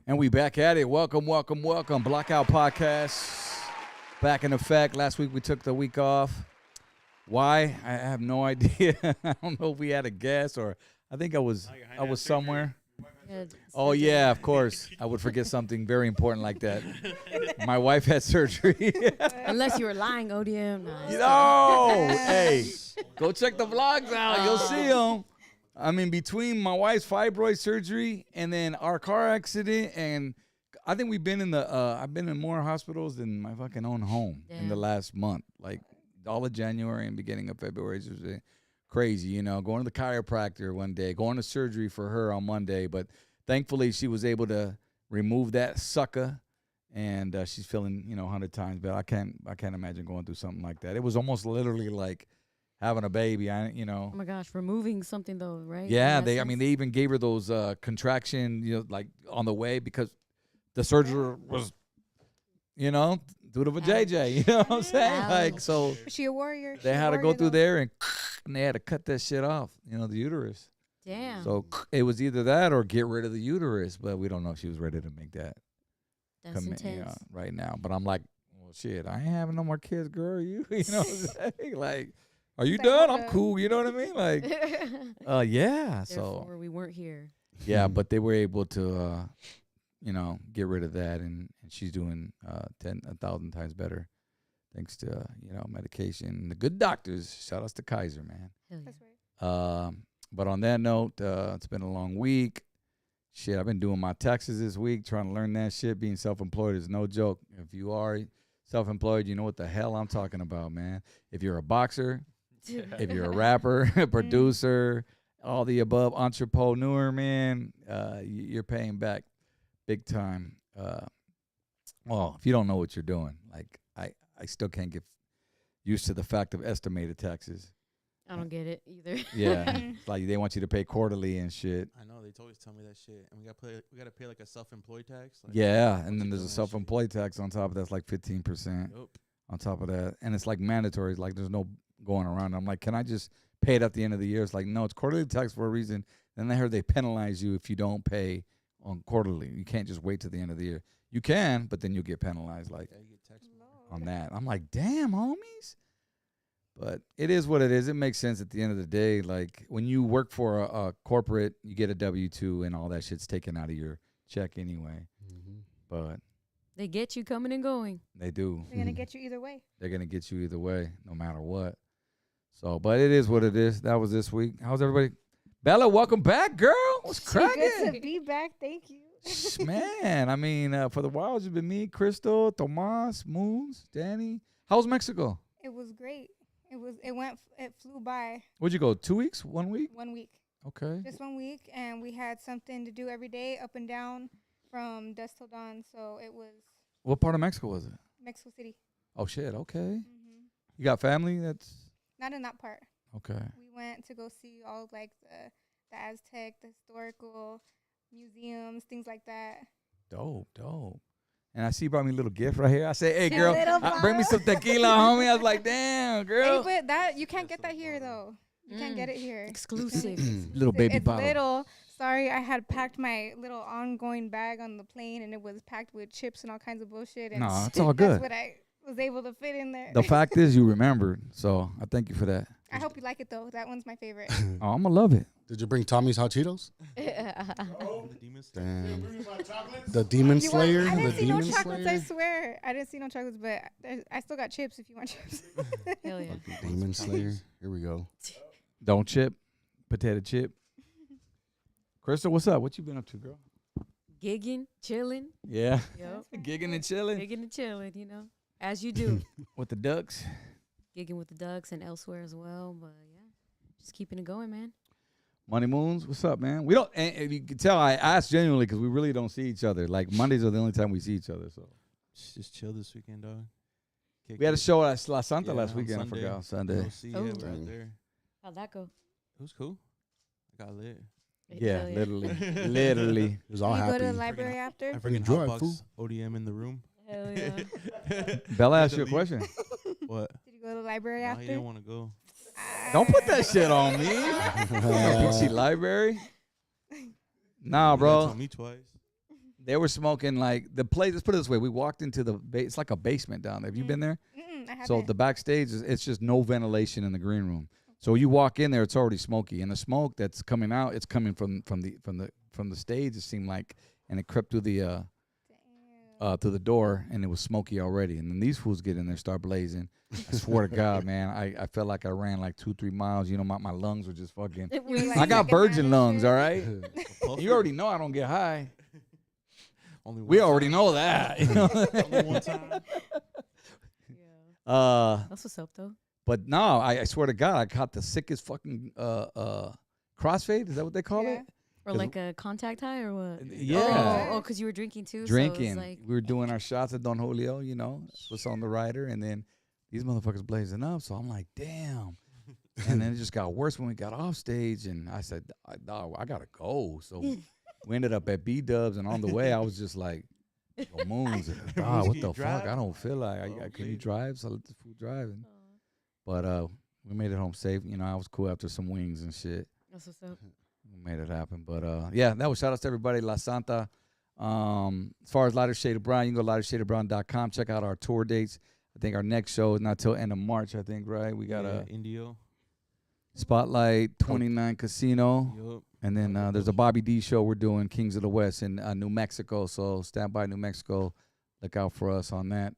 And we back at it. Welcome. Blackout Podcast. Back in effect. Last week we took the week off. Why? I have no idea. I don't know if we had a guest or I think I was somewhere. Oh, yeah, of course. I would forget something very important like that. My wife had surgery. Unless you were lying, ODM. Hey, go check the vlogs out. You'll see them. I mean, between my wife's fibroid surgery and then our car accident, and I think we've been in I've been in more hospitals than my fucking own home in the last month. Like all of January and beginning of February is crazy, you know. Going to the chiropractor one day, going to surgery for her on Monday, but thankfully she was able to remove that sucker, and she's feeling 100 times better. I can't imagine going through something like that. It was almost literally like having a baby. Oh my gosh, removing something though, right? Yeah, they even gave her those contraction, like on the way because the surgery was, do it for JJ. You know what I'm saying? Like, so is she a warrior? They had to go through there and they had to cut that shit off, the uterus. Damn. So it was either that or get rid of the uterus, but we don't know if she was ready to make that intense. right now. But I'm like, well, shit, I ain't having no more kids, girl. You know what I'm saying? Like, are you done? I'm cool. You know what I mean? Like, yeah. Therefore, So we weren't here. Yeah, but they were able to, get rid of that, and she's doing 1,000 times better, thanks to medication and the good doctors. Shout outs to Kaiser, man. Hell yeah. That's right. But on that note, it's been a long week. Shit, I've been doing my taxes this week, trying to learn that shit. Being self-employed is no joke. If you are self-employed, you know what the hell I'm talking about, man. If you're a boxer, if you're a rapper, a producer, all the above, entrepreneur, man, you're paying back big time. Well, if you don't know what you're doing, like I still can't get used to the fact of estimated taxes. I don't get it either. Yeah, it's like they want you to pay quarterly and shit. I know, they always tell me that shit, and we gotta pay like a self-employed tax. Like, Yeah, and then there's a self-employed tax on top of that's like 15%. Nope. On top of that, and it's like mandatory. Like there's no going around. I'm like, can I just pay it at the end of the year? It's like, no, it's quarterly tax for a reason. Then I heard they penalize you if you don't pay on quarterly. You can't just wait till the end of the year. You can, but then you'll get penalized like Yeah, you get taxed on that. I'm like, damn, homies. But it is what it is. It makes sense at the end of the day. Like when you work for a corporate, you get a W-2 and all that shit's taken out of your check anyway. Mm-hmm. But They get you coming and going. they do. They're gonna get you either way. They're going to get you either way, no matter what. So, but it is what it is. That was this week. How's everybody? Bella, welcome back, girl. What's Good cracking? to be back. Thank you. Man, I mean, for the while, it's been me, Crystal, Tomas, Moons, Danny. How's Mexico? It was great. It flew by. Where'd you go? 2 weeks? 1 week? 1 week. Okay. Just 1 week, and we had something to do every day, up and down, from dusk till dawn. So it was What part of Mexico was it? Mexico City. Oh, shit. Okay. Mm-hmm. You got family that's... Not in that part. Okay. We went to go see all like the Aztec, the historical museums, things like that. Dope. And I see you brought me a little gift right here. I say, hey, girl, little bring me bottle. some tequila, homie. I was like, damn, girl. Hey, but that you can't get that here though. You can't get it here. Exclusive. Little baby It's bottle. little. Sorry, I had packed my little ongoing bag on the plane, and it was packed with chips and all kinds of bullshit. And No, it's all good. That's what I was able to fit in there. The fact is you remembered, so I thank you for that. I hope you like it though. That one's my favorite. Oh, I'm going to love it. Did you bring Tommy's Hot Cheetos? The demons. Damn. The Demon Slayer? I The didn't see no Demon chocolates. Slayer? I swear, I didn't see no chocolates, but I still got chips if you want chips. Hell yeah. Demon Slayer. Here we go. Don't chip. Potato chip. Crystal, what's up? What you been up to, girl? Gigging, chilling. Yeah. Yep. Gigging and chilling. Gigging and chilling, as you do. With the ducks. Gigging with the Ducks and elsewhere as well. But yeah, just keeping it going, man. Money Moons, what's up, man? We don't, and you can tell I asked genuinely because we really don't see each other. Like Mondays are the only time we see each other. So Just chill this weekend, dog. we had a show at La Santa Yeah, last on weekend. Sunday. I forgot Sunday. Go see, Oh. yeah, we're out there. How'd that go? It was cool. I got lit. Yeah, Hell literally, literally. He was all you go happy. to the library after? I freaking drug, hotbox fool. ODM in the room. Hell yeah. Bella asked you a question. What? Did you go to the library Nah, he after? didn't want to go. Don't put that shit on me. PC library. Nah, You gotta bro. tell me twice. They were smoking like the place. Let's put it this way: we walked into the it's like a basement down there. Have you been there? I haven't. So the backstage it's just no ventilation in the green room. So you walk in there, it's already smoky, and the smoke that's coming out, it's coming from the stage. It seemed like, and it crept through the door, and it was smoky already. And then these fools get in there, start blazing. I swear to God, man, I felt like I ran like 2-3 miles. You know, my lungs were just fucking. Were you, like, I got second virgin hand and lungs, shit? all right. You already know I don't get high. Only We one already time. know that. You know? Only one time. That's what's up though. But no, I swear to God, I caught the sickest fucking crossfade. Is that what they call Yeah. it? Or 'Cause- like a contact high or what? Yeah. Oh, because you were drinking too. Drinking. So it was like, We were doing our shots at Don Julio, you know, was on the rider, and then these motherfuckers blazing up. So I'm like, damn. And then it just got worse when we got off stage, and I said, dog, I gotta go. So we ended up at B Dubs, and on the way, I was just like, "Yo, Moons, dog, what Can the you fuck? drive? I don't feel like. Can you drive?" So I let the food drive. But we made it home safe. You know, I was cool after some wings and shit. that's what's up. We made it happen. But yeah, that was shout outs to everybody. La Santa. As far as Lighter Shade of Brown, you can go to lightershadeofbrown.com. Check out our tour dates. I think our next show is not till end of March, I think, right? We got a Indio. Spotlight 29 Casino. Yup. And then there's a Bobby D show we're doing, Kings of the West in New Mexico. So stand by New Mexico. Look out for us on that.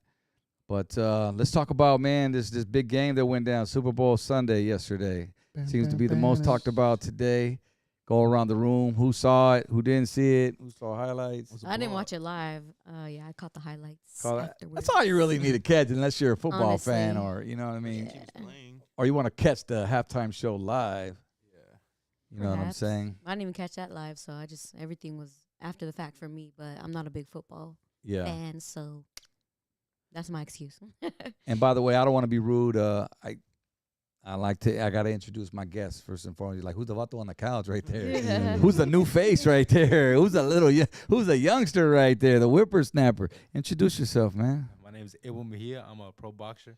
But let's talk about, man, this big game that went down, Super Bowl Sunday yesterday. Seems to be the most talked about today. Go around the room. Who saw it? Who didn't see it? Who saw highlights? I didn't watch it live. Yeah, I caught the highlights afterwards. That's all you really need to catch, unless you're a football fan Honestly. or, you know what I mean? Yeah. Team's playing. Or you want to catch the halftime show live. Yeah. You know what I'm Perhaps. saying? I didn't even catch that live, so everything was after the fact for me. But I'm not a big football Yeah. fan, so that's my excuse. And by the way, I don't want to be rude. I got to introduce my guest first and foremost. Like, who's the vato on the couch right there? Yeah. Who's the new face right there? Who's a youngster right there? The whippersnapper. Introduce yourself, man. My name is Abel Mejia. I'm a pro boxer,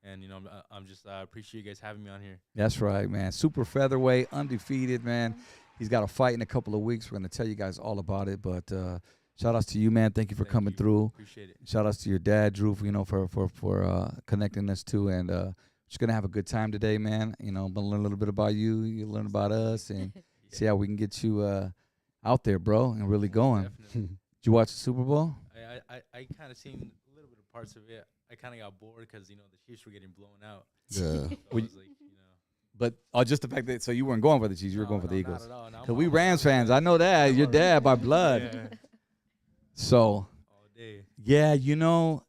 and I'm just appreciate you guys having me on here. That's right, man. Super featherweight, undefeated, man. He's got a fight in a couple of weeks. We're going to tell you guys all about it. But shout outs to you, man. Thank you for Thank coming you. through. Appreciate it. Shout outs to your dad, Drew, for connecting us too. And just going to have a good time today, man. You know, I'm going to learn a little bit about you. You learn about us and see how we can get you out there, bro, and really going. Definitely. Did you watch the Super Bowl? I kind of seen a little bit of parts of it. I kind of got bored because the Chiefs were getting blown out. Yeah. So I Well, was like, But just the fact that, so you weren't going for the Chiefs, you were no, going for the no, Eagles. Not at all. No, Because we Rams fans. I know that. Your dad by blood. Yeah. So, All day. yeah, you know,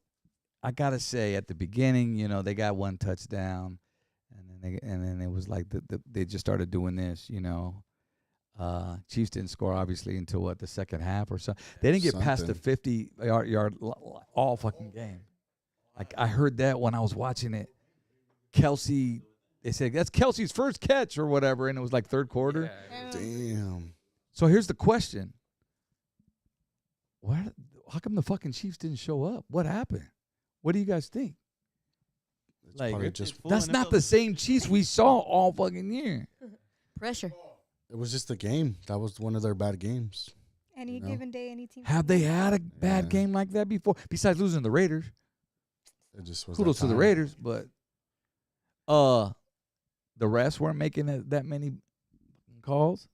I got to say, at the beginning, you know, they got one touchdown. And then it was like they just started doing this, you know. Chiefs didn't score, obviously, until, the second half or so. They didn't get past the Something. 50-yard all fucking game. Like, I heard that when I was watching it. Kelsey, they said, that's Kelsey's first catch or whatever, and it was like third quarter. Yeah, it was- Damn. So here's the question. How come the fucking Chiefs didn't show up? What happened? What do you guys think? It's Like, probably it's just full That's not NFL. the same Chiefs we saw all fucking year. Pressure. it was just a game. That was one of their bad games. Any You know? given day, any team. Have they had a bad Yeah. game like that before? Besides losing to the Raiders. It just was Kudos that to the time. Raiders, but the refs weren't making that many calls.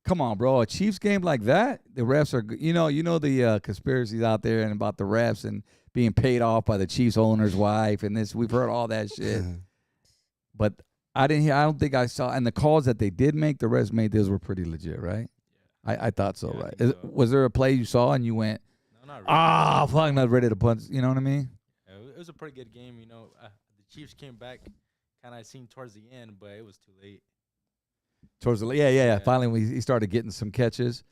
Come on, bro. A Chiefs game like that, the refs are good. You know the conspiracies out there and about the refs and being paid off by the Chiefs owner's wife and this. We've heard all that shit. But I don't think I saw. And the calls that they did make, the refs made, those were pretty legit, right? I thought so, Yeah, I right? think so. Was there a play you saw and you went, No, not really. fuck, not ready to punch? You know what I mean? Yeah, it was a pretty good game. The Chiefs came back, kind of seen towards the end, but it was too late. Towards the yeah. Yeah. Finally, he started getting some catches.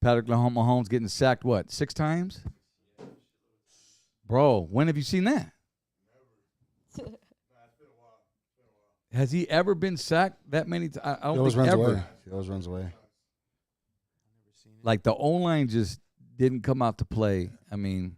Patrick Mahomes getting sacked, what, 6 times? Bro, when have you seen that? Has he ever been sacked that many times? I He don't always think runs ever. away. He always runs away. Like the O-line just didn't come out to play. I mean,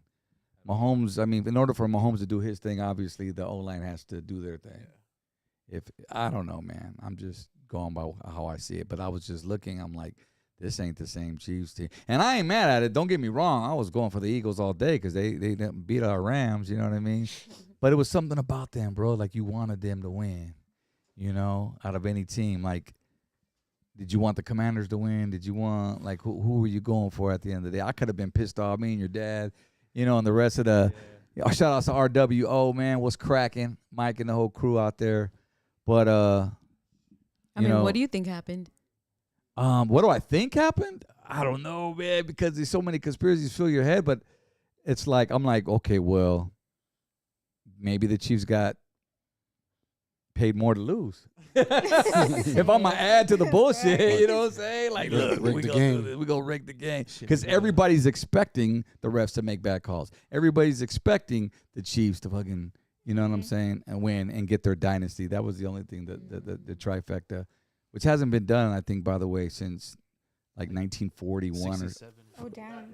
Mahomes, in order for Mahomes to do his thing, obviously the O-line has to do their thing. I don't know, man. I'm just going by how I see it. But I was just looking. I'm like, this ain't the same Chiefs team. And I ain't mad at it. Don't get me wrong. I was going for the Eagles all day because they didn't beat our Rams. You know what I mean? But it was something about them, bro. Like you wanted them to win. You know, out of any team. Like, did you want the Commanders to win? Did you want who were you going for at the end of the day? I could have been pissed off. Me and your dad, you know, and the rest of the. Yeah. Shout out to RWO, man. What's cracking? Mike and the whole crew out there. But I mean, what do you think happened? What do I think happened? I don't know, man, because there's so many conspiracies fill your head. But it's like I'm like, okay, well, maybe the Chiefs got paid more to lose. If I'm gonna add to the bullshit, you know what I'm saying? Like, look, we gonna rig the game because everybody's expecting the refs to make bad calls. Everybody's expecting the Chiefs to fucking, you know what I'm saying, and win and get their dynasty. That was the only thing that the trifecta, which hasn't been done, I think, by the way, since like 1941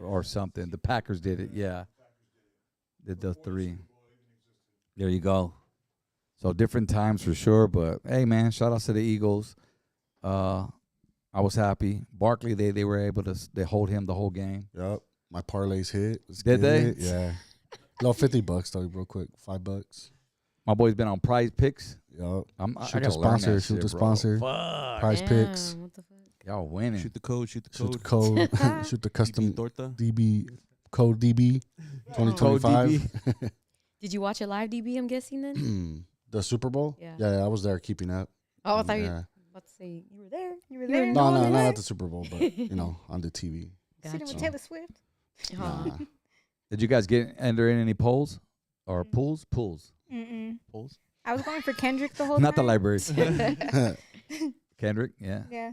or something. The Packers did it, yeah. Did the 3. There you go. So different times for sure, but hey, man, shout out to the Eagles. I was happy. Barkley, they were able to hold him the whole game. Yep, my parlays hit. Did they? Yeah. Little $50 though, real quick. $5. My boy's been on Prize Picks. Yep. Shoot the sponsor. Shoot the sponsor. Fuck. Prize Picks. What the fuck? Y'all winning. Shoot the code. Shoot the code. Shoot the custom torta. DB code DB 2025. Did you watch it live, DB? I'm guessing then. The Super Bowl? Yeah. I was there keeping up. Oh, I thought you were about to say you were there. You were there? No, not at the Super Bowl, but, you know, on the TV. Sitting with Taylor Swift? Nah. Did you guys enter in any polls or pools? Mm-mm. Polls? I was going for Kendrick the whole time. Not the library. Kendrick, yeah. Yeah.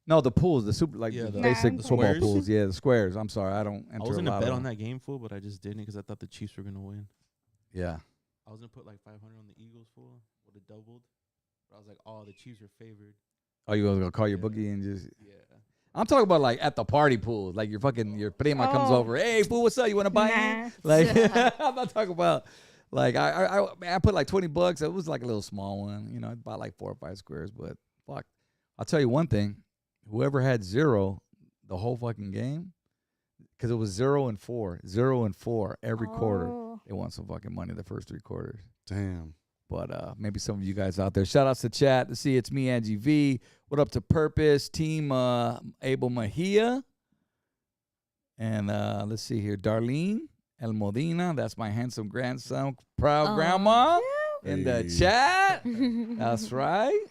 No, the pools, the super, like Yeah, the the- basic the football squares? pools. Yeah, the squares. I'm sorry, I don't enter I was a gonna lot bet of on them. that game, fool, but I just didn't because I thought the Chiefs were gonna win. Yeah. I was gonna put like 500 on the Eagles, fool. Would have doubled. But I was like, oh, the Chiefs are favored. Oh, you gonna call your Yeah. bookie and just? Yeah. I'm talking about like at the party pool, like your prima comes Oh. over. Hey, fool, what's up? You want to buy Nah. in? Like, I'm not talking about. Like I put like $20. It was like a little small one, you know. I bought like 4 or 5 squares, but fuck. I'll tell you one thing: whoever had 0 the whole fucking game, because it was 0 and 4, 0 and 4 every quarter. Oh. They won some fucking money the first 3 quarters. Damn. But maybe some of you guys out there. Shout outs to chat. To see it's me, Angie V. What up to Purpose Team Abel Mejia. And let's see here. Darlene El Modina. That's my handsome grandson, proud grandma in the Hey. chat. That's right.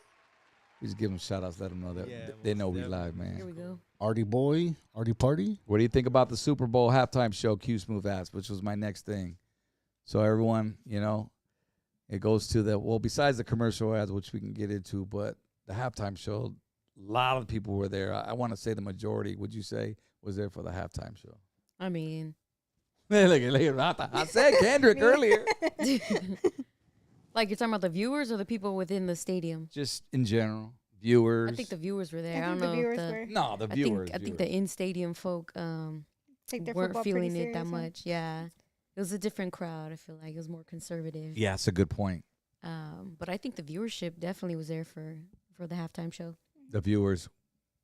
We just give them shout outs. Let them know that Yeah, they know we most live, Here man. we go. Artie boy, Artie party. What do you think about the Super Bowl halftime show, Q Smooth Ass, which was my next thing? So everyone, you know, it goes to besides the commercial ads, which we can get into, but the halftime show, a lot of people were there. I want to say the majority, would you say, was there for the halftime show? I mean, Look at Rata. I said Kendrick earlier. like you're talking about the viewers or the people within the stadium? Just in general, viewers. I think the viewers were there. I I don't think the know. viewers if the, were. No, the I viewers. think the in-stadium folk Take their weren't football feeling pretty it that serious, huh? much. Yeah, it was a different crowd. I feel like it was more conservative. Yeah, it's a good point. But I think the viewership definitely was there for the halftime show. The viewers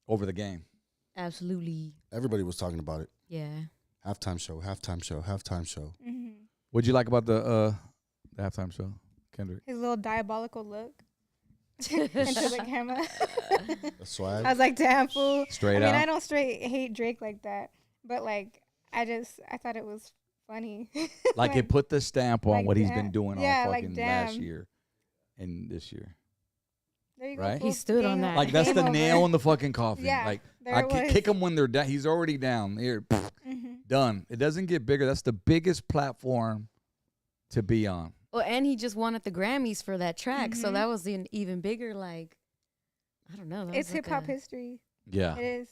over the game. Absolutely. Everybody was talking about it. Yeah. Halftime show, halftime show, halftime show. Mhm. What'd you like about the halftime show, Kendrick? His little diabolical look into the camera. The swag. I was like, damn, fool. Straight I mean, out. I don't straight hate Drake like that, but like, I thought it was funny. Like it put the stamp on like what he's damn. been doing Yeah, all like fucking last damn. year and this year. There you go. Right? fool. He stood on Game that. over. Like that's Game the over. nail in the fucking coffin. Yeah, Like there I it was. kick him when they're down. He's already down. Here, Mhm. done. It doesn't get bigger. That's the biggest platform to be on. Well, and he just won at the Grammys for that track, so Mhm. that was an even bigger, like, I don't know. that It's was like hip hop a- history. Yeah. It is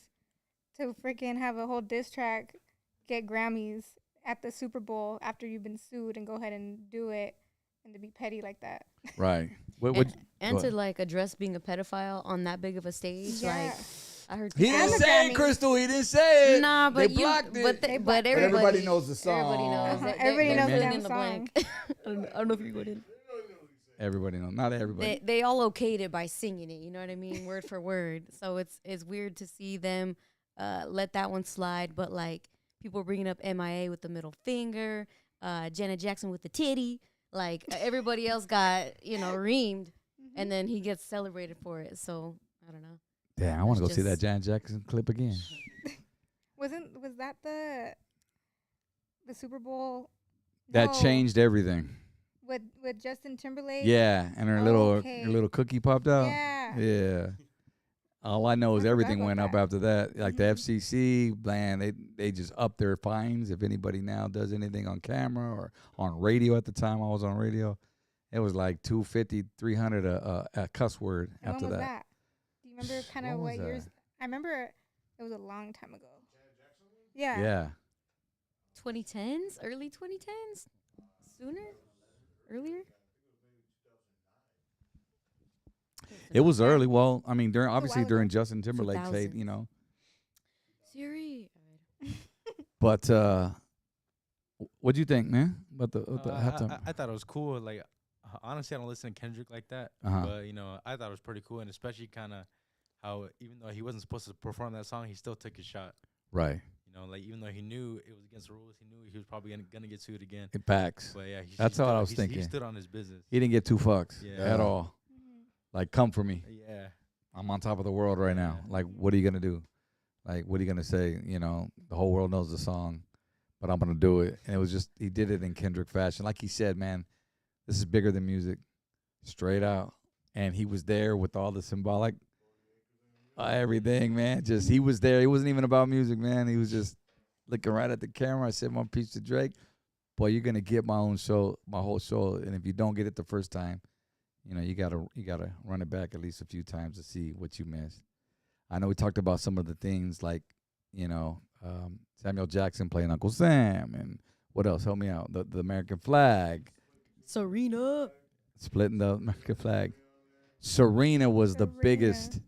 to freaking have a whole diss track, get Grammys at the Super Bowl after you've been sued, and go ahead and do it, and to be petty like that. Right. What, And go to ahead. like address being a pedophile on that big of a stage, Yeah. like I heard. He And didn't the say it, Grammys. Crystal. He didn't say it. Nah, but they blocked it. but They but blocked it. everybody knows the song. Everybody knows. Uh-huh. They- Everybody they're knows the filling damn in the song. blank. I don't know if you're going in. Everybody knows. Not everybody. They all okayed it by singing it. You know what I mean, word for word. So it's weird to see them let that one slide. But like people bringing up MIA with the middle finger, Janet Jackson with the titty. Like everybody else got reamed, and then he gets celebrated for it. So I don't know. Damn, I want to go It's see that just- Janet Jackson clip again. Was that the Super Bowl? That No, changed everything. with Justin Timberlake. Yeah, and her Okay. little cookie popped out. Yeah. Yeah. All I know is I forgot everything about went up that. after that. Like the Mhm. FCC, man, they just upped their fines if anybody now does anything on camera or on radio. At the time I was on radio, it was like $250, $300 a cuss word And after when was that. that? Do you remember kind When of was what years? that? I remember it was a long time ago. Yeah. Yeah. 2010s, early 2010s, sooner, earlier. It was Yeah. early. Well, I mean, during was a obviously while during ago. Justin Timberlake's hate, 2000s. Siri. But what do you think, man? About the halftime? I thought it was cool. Like honestly, I don't listen to Kendrick like that, Uh-huh. but I thought it was pretty cool, and especially kind of how even though he wasn't supposed to perform that song, he still took his shot. Right. Like even though he knew it was against the rules, he knew he was probably gonna get sued again. It packs. But yeah, That's what I was He thinking. stood on his business. He didn't get 2 fucks Yeah. at all. Mhm. Like, come for me. Yeah. I'm on top of the world right now. Yeah. Like, what are you gonna do? Like, what are you gonna say? The whole world knows the song, but I'm gonna do it. And it was just he did it in Kendrick fashion. Like he said, man, this is bigger than music, straight out. And he was there with all the symbolic, everything, man. Just he was there. It wasn't even about music, man. He was just looking right at the camera. I said my piece to Drake. Boy, you're gonna get my whole show. And if you don't get it the first time, you gotta run it back at least a few times to see what you missed. I know we talked about some of the things like, Samuel Jackson playing Uncle Sam, and what else? Help me out. The American flag, Serena. splitting the American flag. Serena was the Serena. biggest.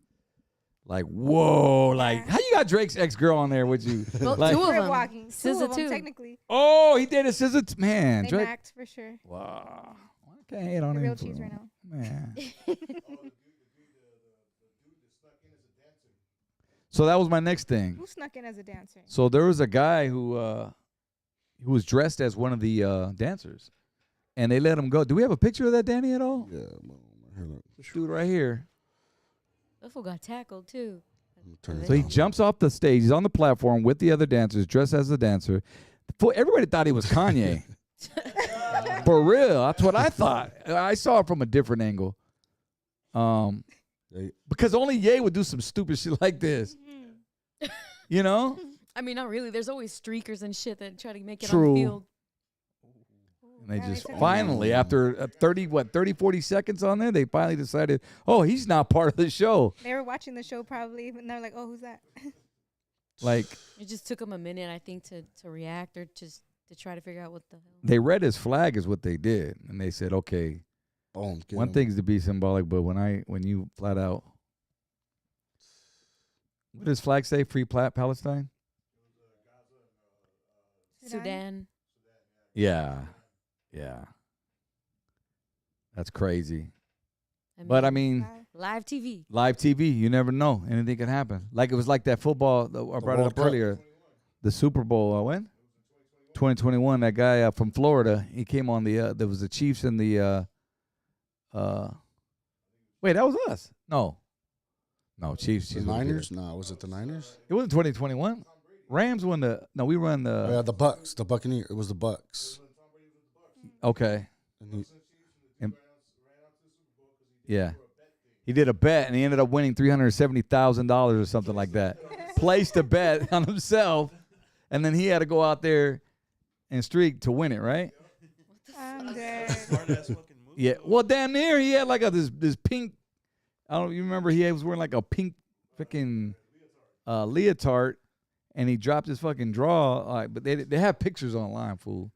Like, whoa! Like, Yeah. how you got Drake's ex-girl on there with you? Well, Like- two of Crib them. walking. Two SZA of them, too. technically. Oh, he did a scissor. Man, They Drake. max for sure. Wow. I can't hate on The him. real cheese right now. Man. So that was my next thing. Who snuck in as a dancer? So there was a guy who was dressed as one of the dancers, and they let him go. Do we have a picture of that, Danny, at all? Yeah. Hold This dude right here. That fool got tackled too. on. Turn it So he down. jumps off the stage. He's on the platform with the other dancers, dressed as the dancer. Everybody thought he was Kanye. For real, that's what I thought. I saw it from a different angle. They- Because only Ye would do some stupid shit like this. You know? I mean, not really. There's always streakers and shit that try to make it True. on the field. And they Yeah, they just took him finally, after 30, 40 seconds on there, they finally decided, oh, he's not part of the show. They were watching the show probably, and they're like, "Oh, who's that?" Like, It just took them a minute, I think, to react or just to try to figure out what the hell. they read his flag is what they did. And they said, okay, Boom. Get one him. thing's to be symbolic, but when you flat out, what does flag say? Free Palestine? Sudan. Yeah. Yeah. That's crazy. But I mean, Wow. live TV. live TV, you never know. Anything can happen. Like it was like that football, I brought it World up Cup. earlier. The Super Bowl, when? 2021. That guy from Florida, he came on there was the Chiefs and the, wait, that was us. No, Chiefs. The Chiefs was Niners? good. No, was it the Niners? It wasn't 2021. Rams won we won the, Oh, yeah, the Bucks. The Buccaneers. It was the Bucks. okay. And he, Yeah. He did a bet and he ended up winning $370,000 or something like that. Placed a bet on himself, and then he had to go out there and streak to win it, right? I'm dead. Smart-ass fucking move. Yeah. Well, damn near he had like this pink. I don't. You remember he was wearing like a pink freaking leotard, and he dropped his fucking draw. But they have pictures online, fool.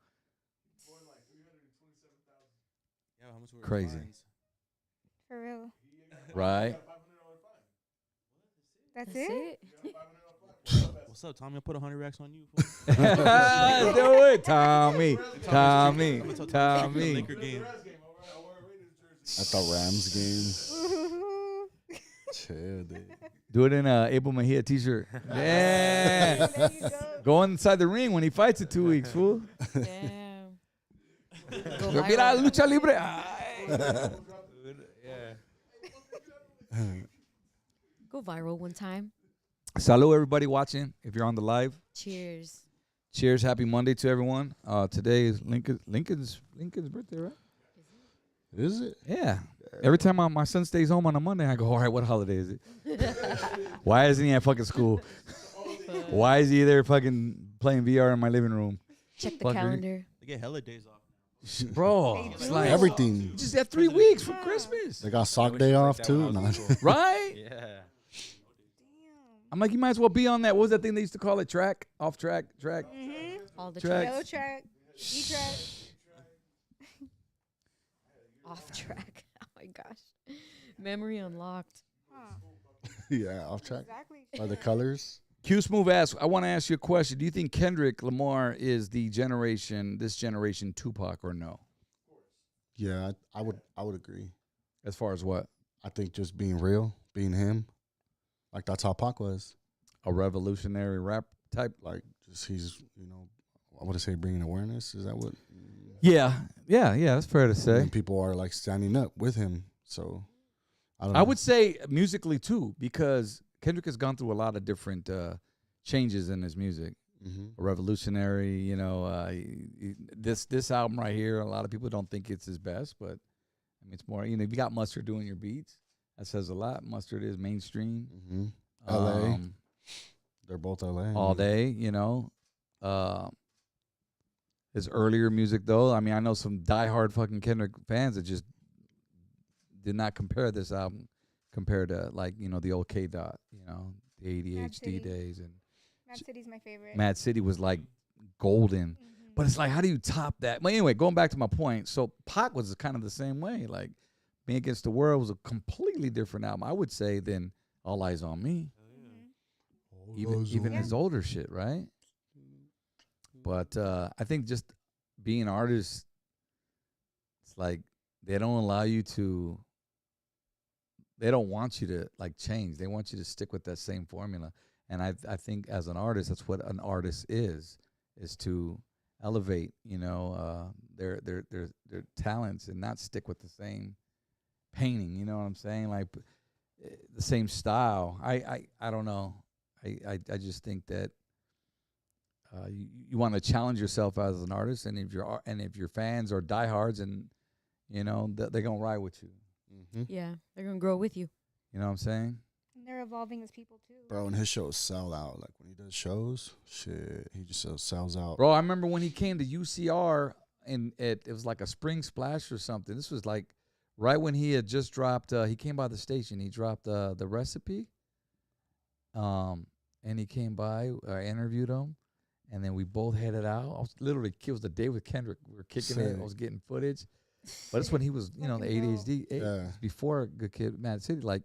Yeah, how much were Crazy. fines? For real. Right. That's That's it. it. What's up, Tommy? I put 100 racks on you. fool. Do it, Tommy. Tommy. I'm gonna tell Tommy to come to the Tommy. Laker game. At the Rams game. Chill, dude. Do it in a Abel Mejia t-shirt. Yeah. There you go. Go inside the ring when he fights in 2 weeks, fool. Damn. Go Mira, viral. lucha libre. Ay. Go viral one time. Salud, everybody watching. If you're on the live, Cheers. cheers. Happy Monday to everyone. Today is Lincoln's birthday, right? Is it? Yeah. Every time my son stays home on a Monday, I go, all right, what holiday is it? Why isn't he at fucking school? Why is he there fucking playing VR in my living room? Check the Fucker. calendar. They get hella days off. Bro, it's like Everything. you just had 3 weeks for Christmas. They got sock wish day it was off like that when too. I No. was in school. Right? Yeah. Damn. I'm like, you might as well be on that. What was that thing they used to call it? Track? Off track? Track? Mm-hmm. All the Track. tracks No track. E-track. off track. Oh my gosh. Memory unlocked. Huh. Yeah, off track. Exactly. By the colors. Q Smooth asks, I want to ask you a question. Do you think Kendrick Lamar is this generation Tupac or no? Yeah, I would agree. As far as what? I think just being real, being him, like that's how Pac was. A revolutionary rap type? Like just he's, I would say bringing awareness. Is that what? Yeah. That's fair to say. And people are like standing up with him. So I don't know. I would say musically too, because Kendrick has gone through a lot of different changes in his music. Mm-hmm. A revolutionary, this album right here, a lot of people don't think it's his best, but I mean, it's more, if you got Mustard doing your beats, that says a lot. Mustard is mainstream. Mm-hmm. LA. Um, They're both LA. all day, his earlier music, though, I mean, I know some diehard fucking Kendrick fans that just did not compare this album compared to, like, the old K-Dot, the ADHD City. days. And Mad City's my favorite. Mad City was, like, golden. Mhm. But it's like, how do you top that? But anyway, going back to my point, so Pac was kind of the same way. Like, Being Against the World was a completely different album, I would say, than All Eyes on Me. Mhm. Even his older shit, right? But I think just being an artist, it's like they don't allow you to. They don't want you to like change. They want you to stick with that same formula. And I think as an artist, that's what an artist is to elevate, their talents and not stick with the same painting. You know what I'm saying? Like the same style. I don't know. I just think that you want to challenge yourself as an artist, and if your fans are diehards, and they're gonna ride with you. Mm-hmm. Yeah, they're gonna grow with you. You know what I'm saying? And they're evolving as people too. Bro, and his shows sell out. Like when he does shows, shit, he just sells out. Bro, I remember when he came to UCR, and it was like a spring splash or something. This was like right when he had just dropped. He came by the station. He dropped the recipe. And he came by. I interviewed him, and then we both headed out. I was literally, it was the day with Kendrick. We were kicking it. Sick. I was getting footage, but it's when he was, the Fucking ADHD. Yeah. Before Good Kid, Mad City, like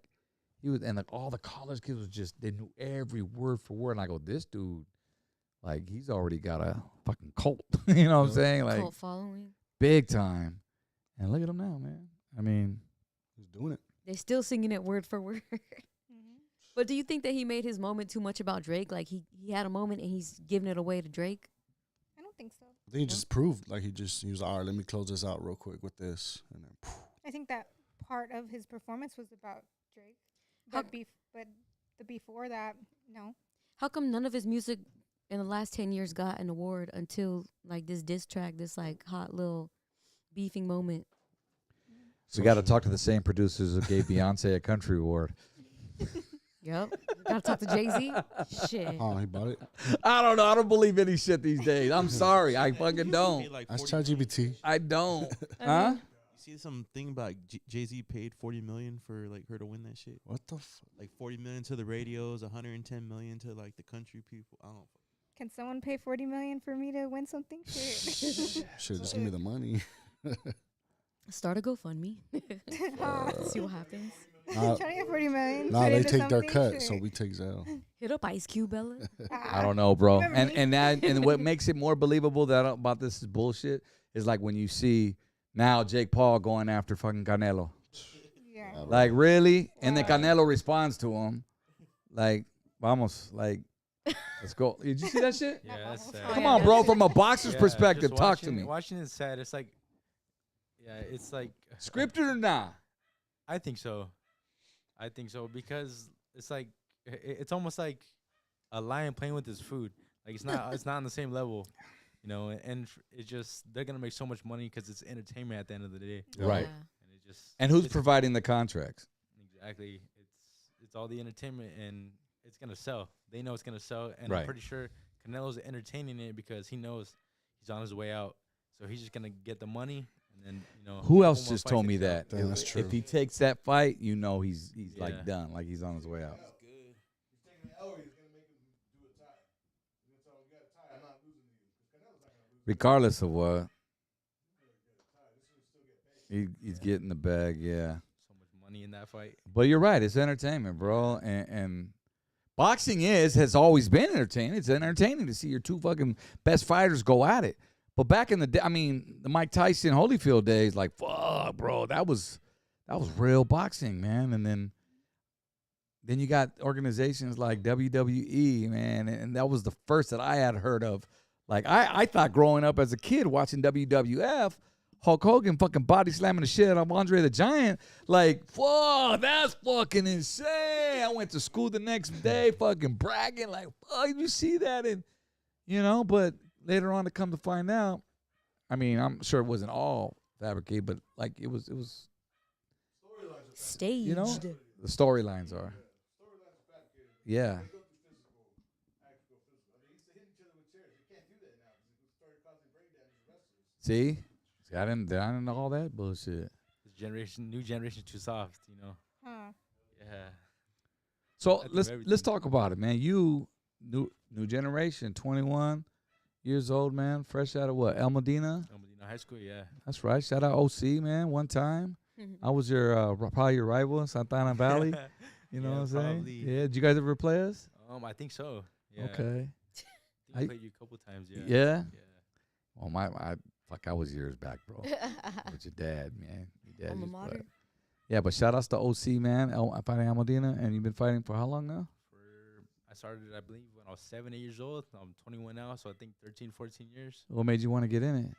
he was, and like all the college kids was just they knew every word for word. And I go, this dude, like he's already got a fucking cult. You know what I'm saying? Like Cult following. big time. And look at him now, man. I mean, He's doing it. They still singing it word for word. Mhm. But do you think that he made his moment too much about Drake? Like he had a moment and he's giving it away to Drake? I don't think so. I think he just proved like he was all right. Let me close this out real quick with this, and then I think that part of his performance was about Drake. How- But the before that, no. How come none of his music in the last 10 years got an award until like this diss track, this like hot little beefing moment? we got to talk to the same producers who gave Beyonce a country award. Yep. Gotta talk to Jay-Z. Shit. oh, he bought it. I don't know. I don't believe any shit these days. I'm sorry. I fucking don't. That's ChatGPT. I don't. I Huh? mean, You see something about Jay-Z paid $40 million for like her to win that shit? What the? Like $40 million to the radios, $110 million to like the country people. I don't. Can someone pay $40 million for me to win something? Shit. Shit, just give me the money. start a GoFundMe. See what happens. Nah, Trying to get $40 million. nah, put they into take their something? cut, Shit. so we take Zell. Hit up Ice Cube, Bella. I don't know, bro. Remember me? And what makes it more believable that about this is bullshit is like when you see Now Jake Paul going after fucking Canelo. Yeah. Like, really? And then Wow. Canelo responds to him. Like, vamos. Like, let's go. Did you see that shit? Yeah, that's sad. Oh, Come yeah, on, bro. that's- From a boxer's Yeah, perspective, just talk to watching- me. Watching is sad. It's like, yeah, it's like Scripted or not? I think so. I think so because it's like it's almost like a lion playing with his food. Like it's not on the same level, you know. And it's just they're gonna make so much money because it's entertainment at the end of the day. Right. Yeah. And it just And who's it's- providing the contracts? exactly? It's all the entertainment and it's gonna sell. They know it's gonna sell, and Right. I'm pretty sure Canelo's entertaining it because he knows he's on his way out. So he's just gonna get the money, and then Who else one more just fight told to me sell. that? Damn, that's If true. he takes that fight, you know he's Yeah. like done, like he's on his way out. Regardless of what, he's getting the bag, yeah. So much money in that fight. But you're right, it's entertainment, bro. And boxing has always been entertaining. It's entertaining to see your two fucking best fighters go at it. But back in the day, I mean, the Mike Tyson Holyfield days, like, fuck, bro, that was real boxing, man. And then you got organizations like WWE, man, and that was the first that I had heard of. Like, I thought growing up as a kid watching WWF, Hulk Hogan fucking body slamming the shit out of Andre the Giant. Like, whoa, that's fucking insane. I went to school the next day fucking bragging like, oh, you see that? And, but later on to come to find out, I mean, I'm sure it wasn't all fabricated, but like it was, Staged. the storylines are. Yeah. See? I didn't know all that bullshit. This new generation, too soft. Huh. Yeah. So I think let's everything- talk about it, man. You new generation, 21 years old, man, fresh out of what? El Medina? High school, yeah. That's right. Shout out OC, man. One time, I was your probably your rival in Santana Valley. You know Yeah, what I'm saying? probably. Yeah. Did you guys ever play us? I think so. Yeah. Okay. I I- played you a couple times. Yeah. Yeah. Yeah. Well, I was years back, bro. With your dad, man. Your dad Alma just mater. played. Yeah, but shout outs to OC, man. Fighting Al Medina, and you've been fighting for how long now? I started, I believe, when I was 7, 8 years old. I'm 21 now, so I think 13, 14 years. What made you want to get in it?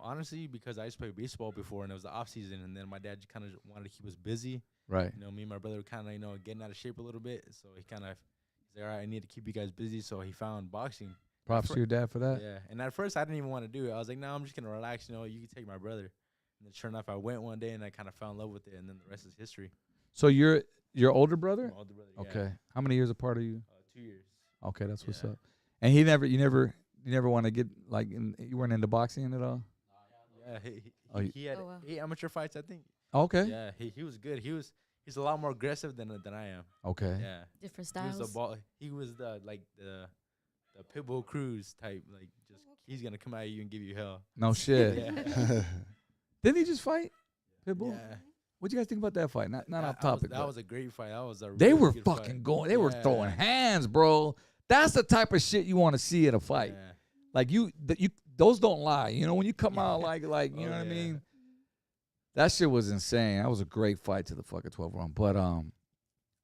Honestly, because I used to play baseball before, and it was the off season, and then my dad kind of wanted to keep us busy. Right. Me and my brother were kind of, getting out of shape a little bit, so he's like, all right, I need to keep you guys busy. So he found boxing. Props to your dad for that. Yeah, and at first I didn't even want to do it. I was like, no, I'm just gonna relax. You can take my brother. And then sure enough, I went one day and I kind of fell in love with it, and then the rest is history. So you're your older brother? My older brother. Yeah. Okay. How many years apart are you? 2 years. Okay, that's what's Yeah. up. And you never want to get like you weren't into boxing at all? Yeah, Oh, he had Oh, wow. 8 amateur fights, I think. Okay. Yeah, he was good. He's a lot more aggressive than I am. Okay. Yeah, Different he was styles. the ball. He was the Pitbull Cruz type. Like he's gonna come at you and give you hell. No shit. Yeah. Didn't he just fight Pitbull? Yeah. What'd you guys think about that fight? Not off That topic. that but was a great fight. That was a. they really were good fucking fight. going. They were Yeah. throwing hands, bro. That's the type of shit you want to see at a fight. Yeah. Like those don't lie. When you come out like you Oh, know what I yeah. mean. That shit was insane. That was a great fight to the fucking 12 round. But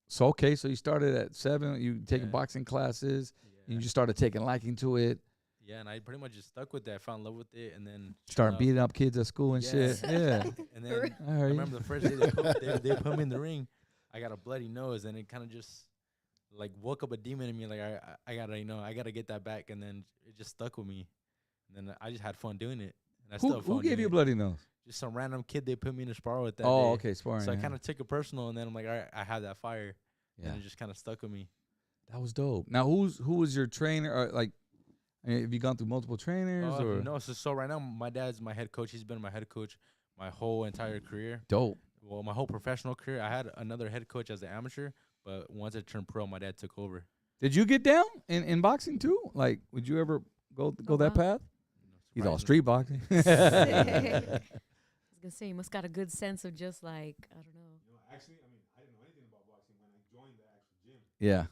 so okay, so you started at 7. You taking Yeah. boxing classes. Yeah. You just started taking liking to it. Yeah, and I pretty much just stuck with that. Fell in love with it, and then Started beating up kids at school and Yeah. shit. Yeah. And then I I heard you. remember the first day they put me in the ring. I got a bloody nose, and it kind of just like woke up a demon in me. Like I gotta I gotta get that back, and then it just stuck with me. And then I just had fun doing it. And I still have Who fun gave doing you a it. bloody nose? Just some random kid they put me in a spar with that Oh, day. okay, sparring. So I yeah. kind of took it personal, and then I'm like, all right, I have that fire, Yeah. and it just kind of stuck with me. That was dope. Now, who was your trainer? Or like, have you gone through multiple trainers or No, so right now my dad's my head coach. He's been my head coach my whole entire career. dope? Well, my whole professional career. I had another head coach as an amateur, but once I turned pro, my dad took over. Did you get down in boxing too? Like, would you ever go Oh, that wow. path? He's all Surprisingly. street boxing. I was gonna say you must got a good sense of just like I don't know. Actually, I didn't know anything about boxing when I joined the actual gym, Yeah,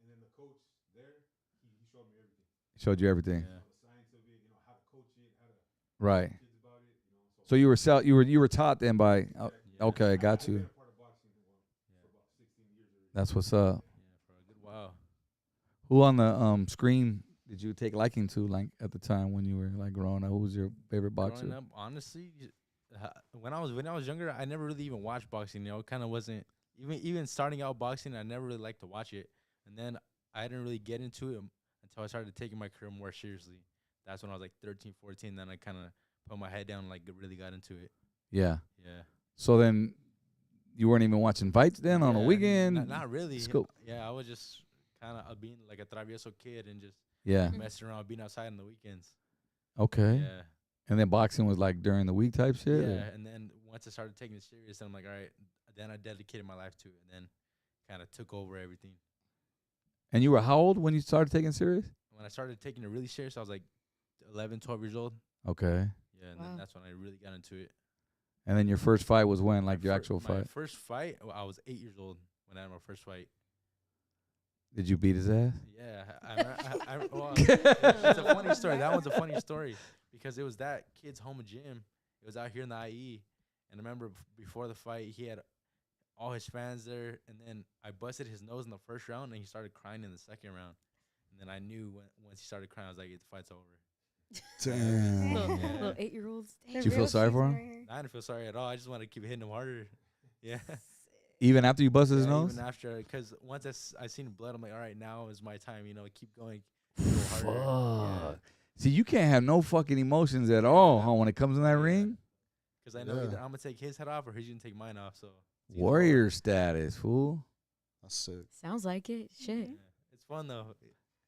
and then the coach there, he showed me everything, showed you everything. Yeah. the science of it, how to coach it, how to Right. kids about it, So you were taught then by. Okay, got you. That's what's up. Yeah, for a good while. Who on the screen did you take liking to, like at the time when you were like growing up? Who was your favorite boxer? Growing up, honestly, when I was younger, I never really even watched boxing. You know, it kind of wasn't even starting out boxing. I never really liked to watch it, and then I didn't really get into it until I started taking my career more seriously. That's when I was like 13, 14. Then I kind of put my head down, and, like really got into it. Yeah. Yeah. So then, you weren't even watching fights then on a Yeah, weekend. Not really. School. Yeah, I was just kind of being like a travieso kid and just Yeah. messing around, being outside on the weekends. Okay. Yeah. And then boxing was like during the week type shit. Yeah, or- and then once I started taking it serious, I'm like, all right. Then I dedicated my life to it, and then kind of took over everything. And you were how old when you started taking it serious? When I started taking it really serious, I was like 11, 12 years old. Okay. Yeah, and Wow. then that's when I really got into it. And then your first fight was when, like My your fir- actual my fight? first fight, I was 8 years old when I had my first fight. Did you beat his ass? Yeah, well, it's a funny story. That one's a funny story because it was that kid's home gym. It was out here in the IE, and I remember before the fight, he had all his fans there, and then I busted his nose in the first round, and he started crying in the second round, and then I knew once he started crying, I was like, the fight's over. Damn. Little, Yeah. little 8-year-olds. Did you feel sorry for him? I didn't feel sorry at all. I just wanted to keep hitting him harder. Yeah. Even after you busted his Yeah, nose? Even after, because once I seen blood, I'm like, all right, now is my time. You know, keep going. Go harder. Fuck. See, you can't have no fucking emotions at all, huh? When it comes in that ring, Because I know Yeah. either I'm gonna take his head off or he's gonna take mine off. So it's either warrior or. status, fool. That's sick. Sounds like it. Shit. Yeah. It's fun though.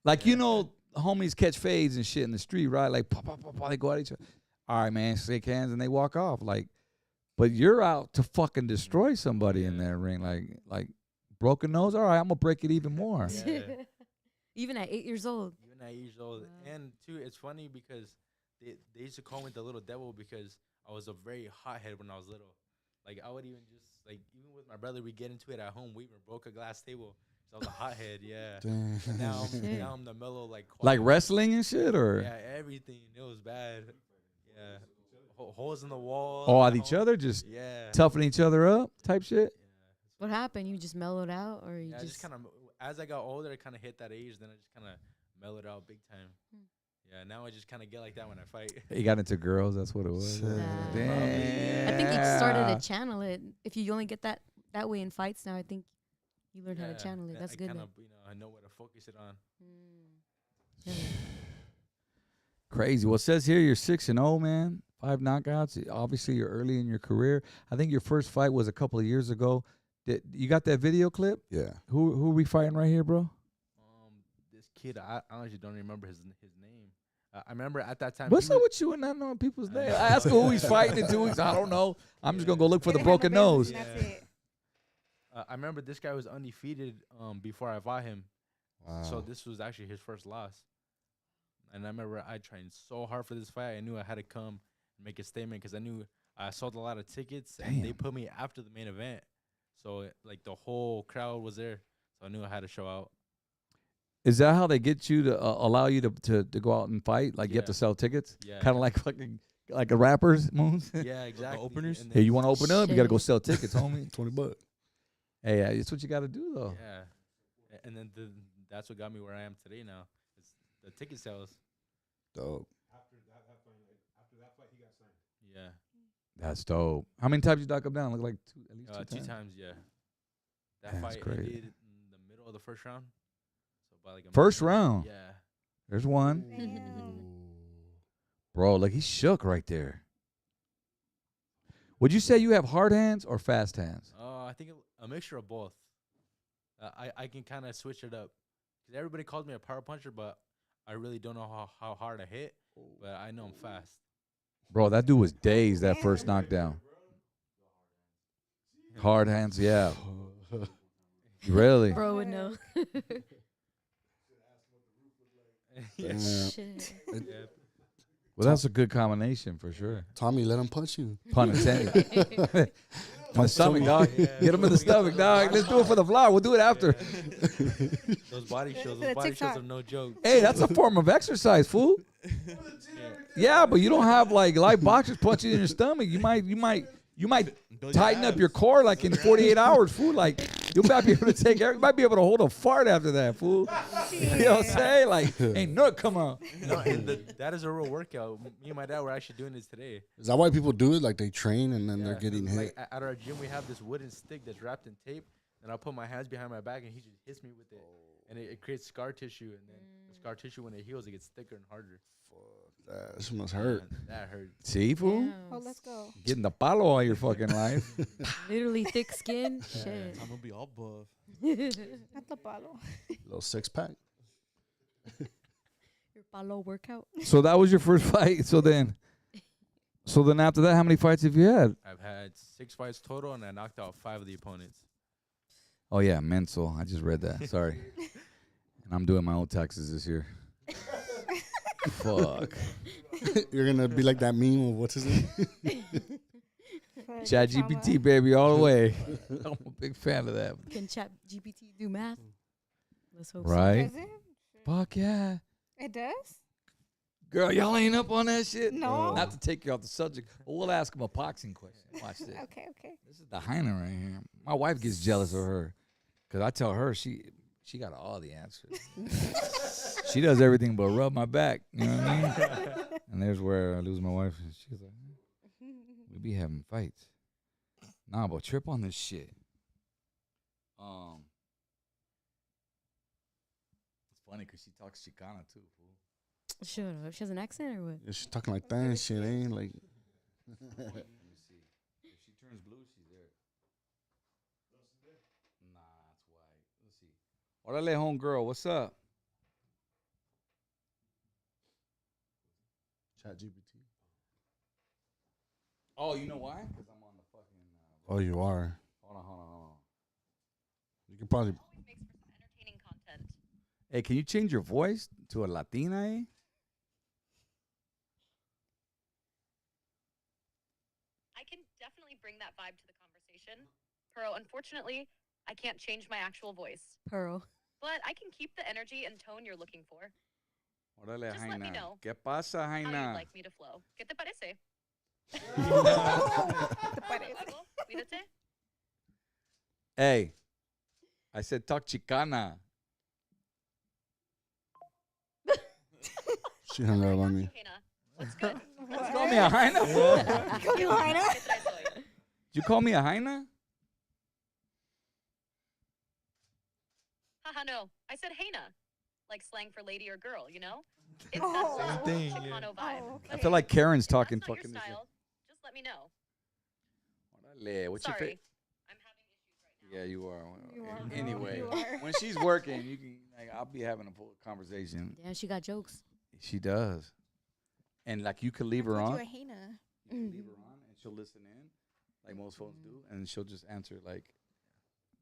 Like Yeah. you know, homies catch fades and shit in the street, right? Like, pop, pop, pop, pop, they go at each other. All right, man, shake hands and they walk off. Like, but you're out to fucking destroy somebody in Yeah. that ring. Like broken nose. All right, I'm gonna break it even more. Yeah. Even at 8 years old. Even at 8 years old, Wow. and too, it's funny because they used to call me the little devil because I was a very hothead when I was little. Like I would even just like even with my brother, we get into it at home. We even broke a glass table. So I was a hothead, yeah. Damn. And now, Shit. now I'm the mellow like. Like quiet- wrestling and shit, or Yeah, everything. It was bad. Yeah, holes in the wall. oh, at at each home. other, just Yeah. toughing each other up, type shit. What happened? You just mellowed out, or you Yeah, I just just kind of as I got older, I kind of hit that age. Then I just kind of mellowed out big time. Hmm. Yeah, now I just kind of get like that when I fight. He got into girls. That's what it was. Shit. Damn. I think you started to channel it. If you only get that way in fights now, I think you learned how to Yeah, channel it. I- That's I good. kinda, man. I know where to focus it on. Yeah. Crazy. Well, it says here you're 6-0, man. 5 knockouts. Obviously, you're early in your career. I think your first fight was a couple of years ago. You got that video clip? Yeah. Who are we fighting right here, bro? This kid, I honestly don't remember his name. I remember at that time. What's he up was- with you and not knowing people's names? I ask who he's fighting in 2 weeks. I don't know. I'm just gonna go look for the Gotta handle broken business nose. and That's it. I remember this guy was undefeated before I fought him. Wow. So this was actually his first loss. And I remember I trained so hard for this fight. I knew I had to come and make a statement because I knew I sold a lot of tickets and they Damn. put me after the main event. So like the whole crowd was there. So I knew I had to show out. Is that how they get you to allow you to go out and fight? Like you have Yeah. to sell tickets? Yeah. Kind of like fucking like a rapper's moves. Yeah, exactly. openers? And Hey, then- you want to open up? You got to go Shit. sell tickets, homie. $20. Hey, it's what you got to do though. Yeah. And then that's what got me where I am today now. It's the ticket sales. Dope. Yeah. That's dope. How many times you knock him down? Look like at least two Two times. times, yeah. That That's fight great. ended in the middle of the first round. So by like a First minute. round. Yeah. There's one. Damn. Bro, like he's shook right there. Would you say you have hard hands or fast hands? I think a mixture of both. I can kind of switch it up. 'Cause everybody calls me a power puncher, but I really don't know how hard I hit. But I know I'm fast. Bro, that dude was dazed that first Damn. knockdown. Hard hands, yeah. Really? Bro would know. Yeah. Damn. Shit. Yeah. Well, that's a good combination for sure. Tommy, let him punch you. Pun intended. In the stomach, dog. Yeah. Get him in the stomach, dog. Let's do it for the vlog. We'll do it after. Those body For shows, the those body shows TikTok. are no joke. Hey, that's a form of exercise, fool. Yeah, but you don't have like live boxers punching you in your stomach. You might tighten up your core like in 48 hours, fool. Like you'll not be able to take. You might be able to hold a fart after that, fool. You know what I'm saying? Like, ain't nut come on. No, and that is a real workout. Me and my dad were actually doing this today. Is that why people do it? Like they train and then they're Yeah, getting hit. like at our gym, we have this wooden stick that's wrapped in tape, and I'll put my hands behind my back, and he just hits me with it, and it creates scar tissue, and then the scar tissue when it heals, it gets thicker and harder. That must hurt. Man, that hurts. See, fool. Damn. Oh, let's go. Getting the palo all your fucking life. Literally thick skin. Shit. I'm gonna be all buff. Not the palo. Little 6-pack. Your palo workout. So that was your first fight. So then after that, how many fights have you had? I've had 6 fights total, and I knocked out 5 of the opponents. Oh yeah, mental. I just read that. Sorry. And I'm doing my own taxes this year. Fuck. You're gonna be like that meme of what's his name? Chat GPT, baby, all the way. I'm a big fan of that. Can Chat GPT do math? Let's hope Right? Does it? Fuck yeah. It does? Girl, y'all ain't up on that shit? No. Not to take you off the subject, but we'll ask him a boxing question. Watch this. Okay, okay. This is the Heiner right here. My wife gets jealous of her because I tell her she got all the answers. She does everything but rub my back. You know what I mean? And there's where I lose my wife. And she's like, we be having fights. Nah, but trip on this shit. It's funny because she talks Chicana too, fool. Shut up. She has an accent or what? Yeah, she's talking like that and shit, ain't like. Let me see. If she turns blue, she's there. Nah, it's white. Let's see. Orale, homegirl, what's up? Chat GPT. Oh, you know why? Because I'm on the fucking. Oh, you are. Hold on. You could probably. Always makes for some entertaining content. Hey, can you change your voice to a Latina? Eh? I can definitely bring that vibe to the conversation. Pero, unfortunately, I can't change my actual voice. Pearl. But I can keep the energy and tone you're looking for. Orale, Just let me Jaina. know ¿Qué pasa, How you'd Jaina? like me to flow. ¿Qué te parece? Te Hasta parece. luego. Cuídate. Hey, I said talk Chicana. She hung up on me. Kena, what's good? Call me a Jaina, fool? Call you Jaina? ¿Qué traes hoy? Did you call me a Jaina? Haha, no. I said Hena. Like slang for lady or girl, you know? It's Oh. that slow Same thing, Chicano yeah. vibe. Oh, I okay. feel like Karen's If talking that's not fucking your this. style, just let me know. Orale, what's your Sorry. favorite? I'm having issues right now. Yeah, you are. You are, girl. Anyway, You are. when she's working, you can. Like, I'll be having a full conversation. Damn, she got jokes. She does, and like you could leave her I on. called you a Jaina. You can leave her on, and she'll listen in, like most folks do, and she'll just answer like,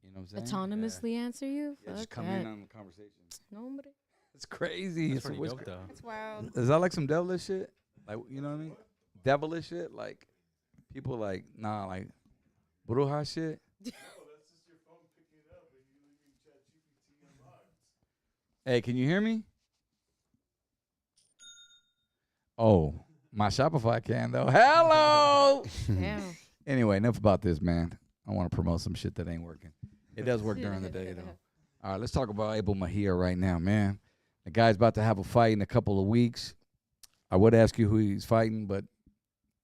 you know what I'm saying? Autonomously answer you? Yeah, just Fuck come that. in on the conversation. No, hombre. It's crazy. That's It's pretty always dope, though. That's wild. Is that like some devilish shit? Like, you know what I mean? Devilish shit? Like, people like, nah, like, bruja shit? Hey, can you hear me? Oh, my Shopify can, though. Hello! Damn. Anyway, enough about this, man. I want to promote some shit that ain't working. It does work during the day, though. All right, let's talk about Abel Mejia right now, man. The guy's about to have a fight in a couple of weeks. I would ask you who he's fighting, but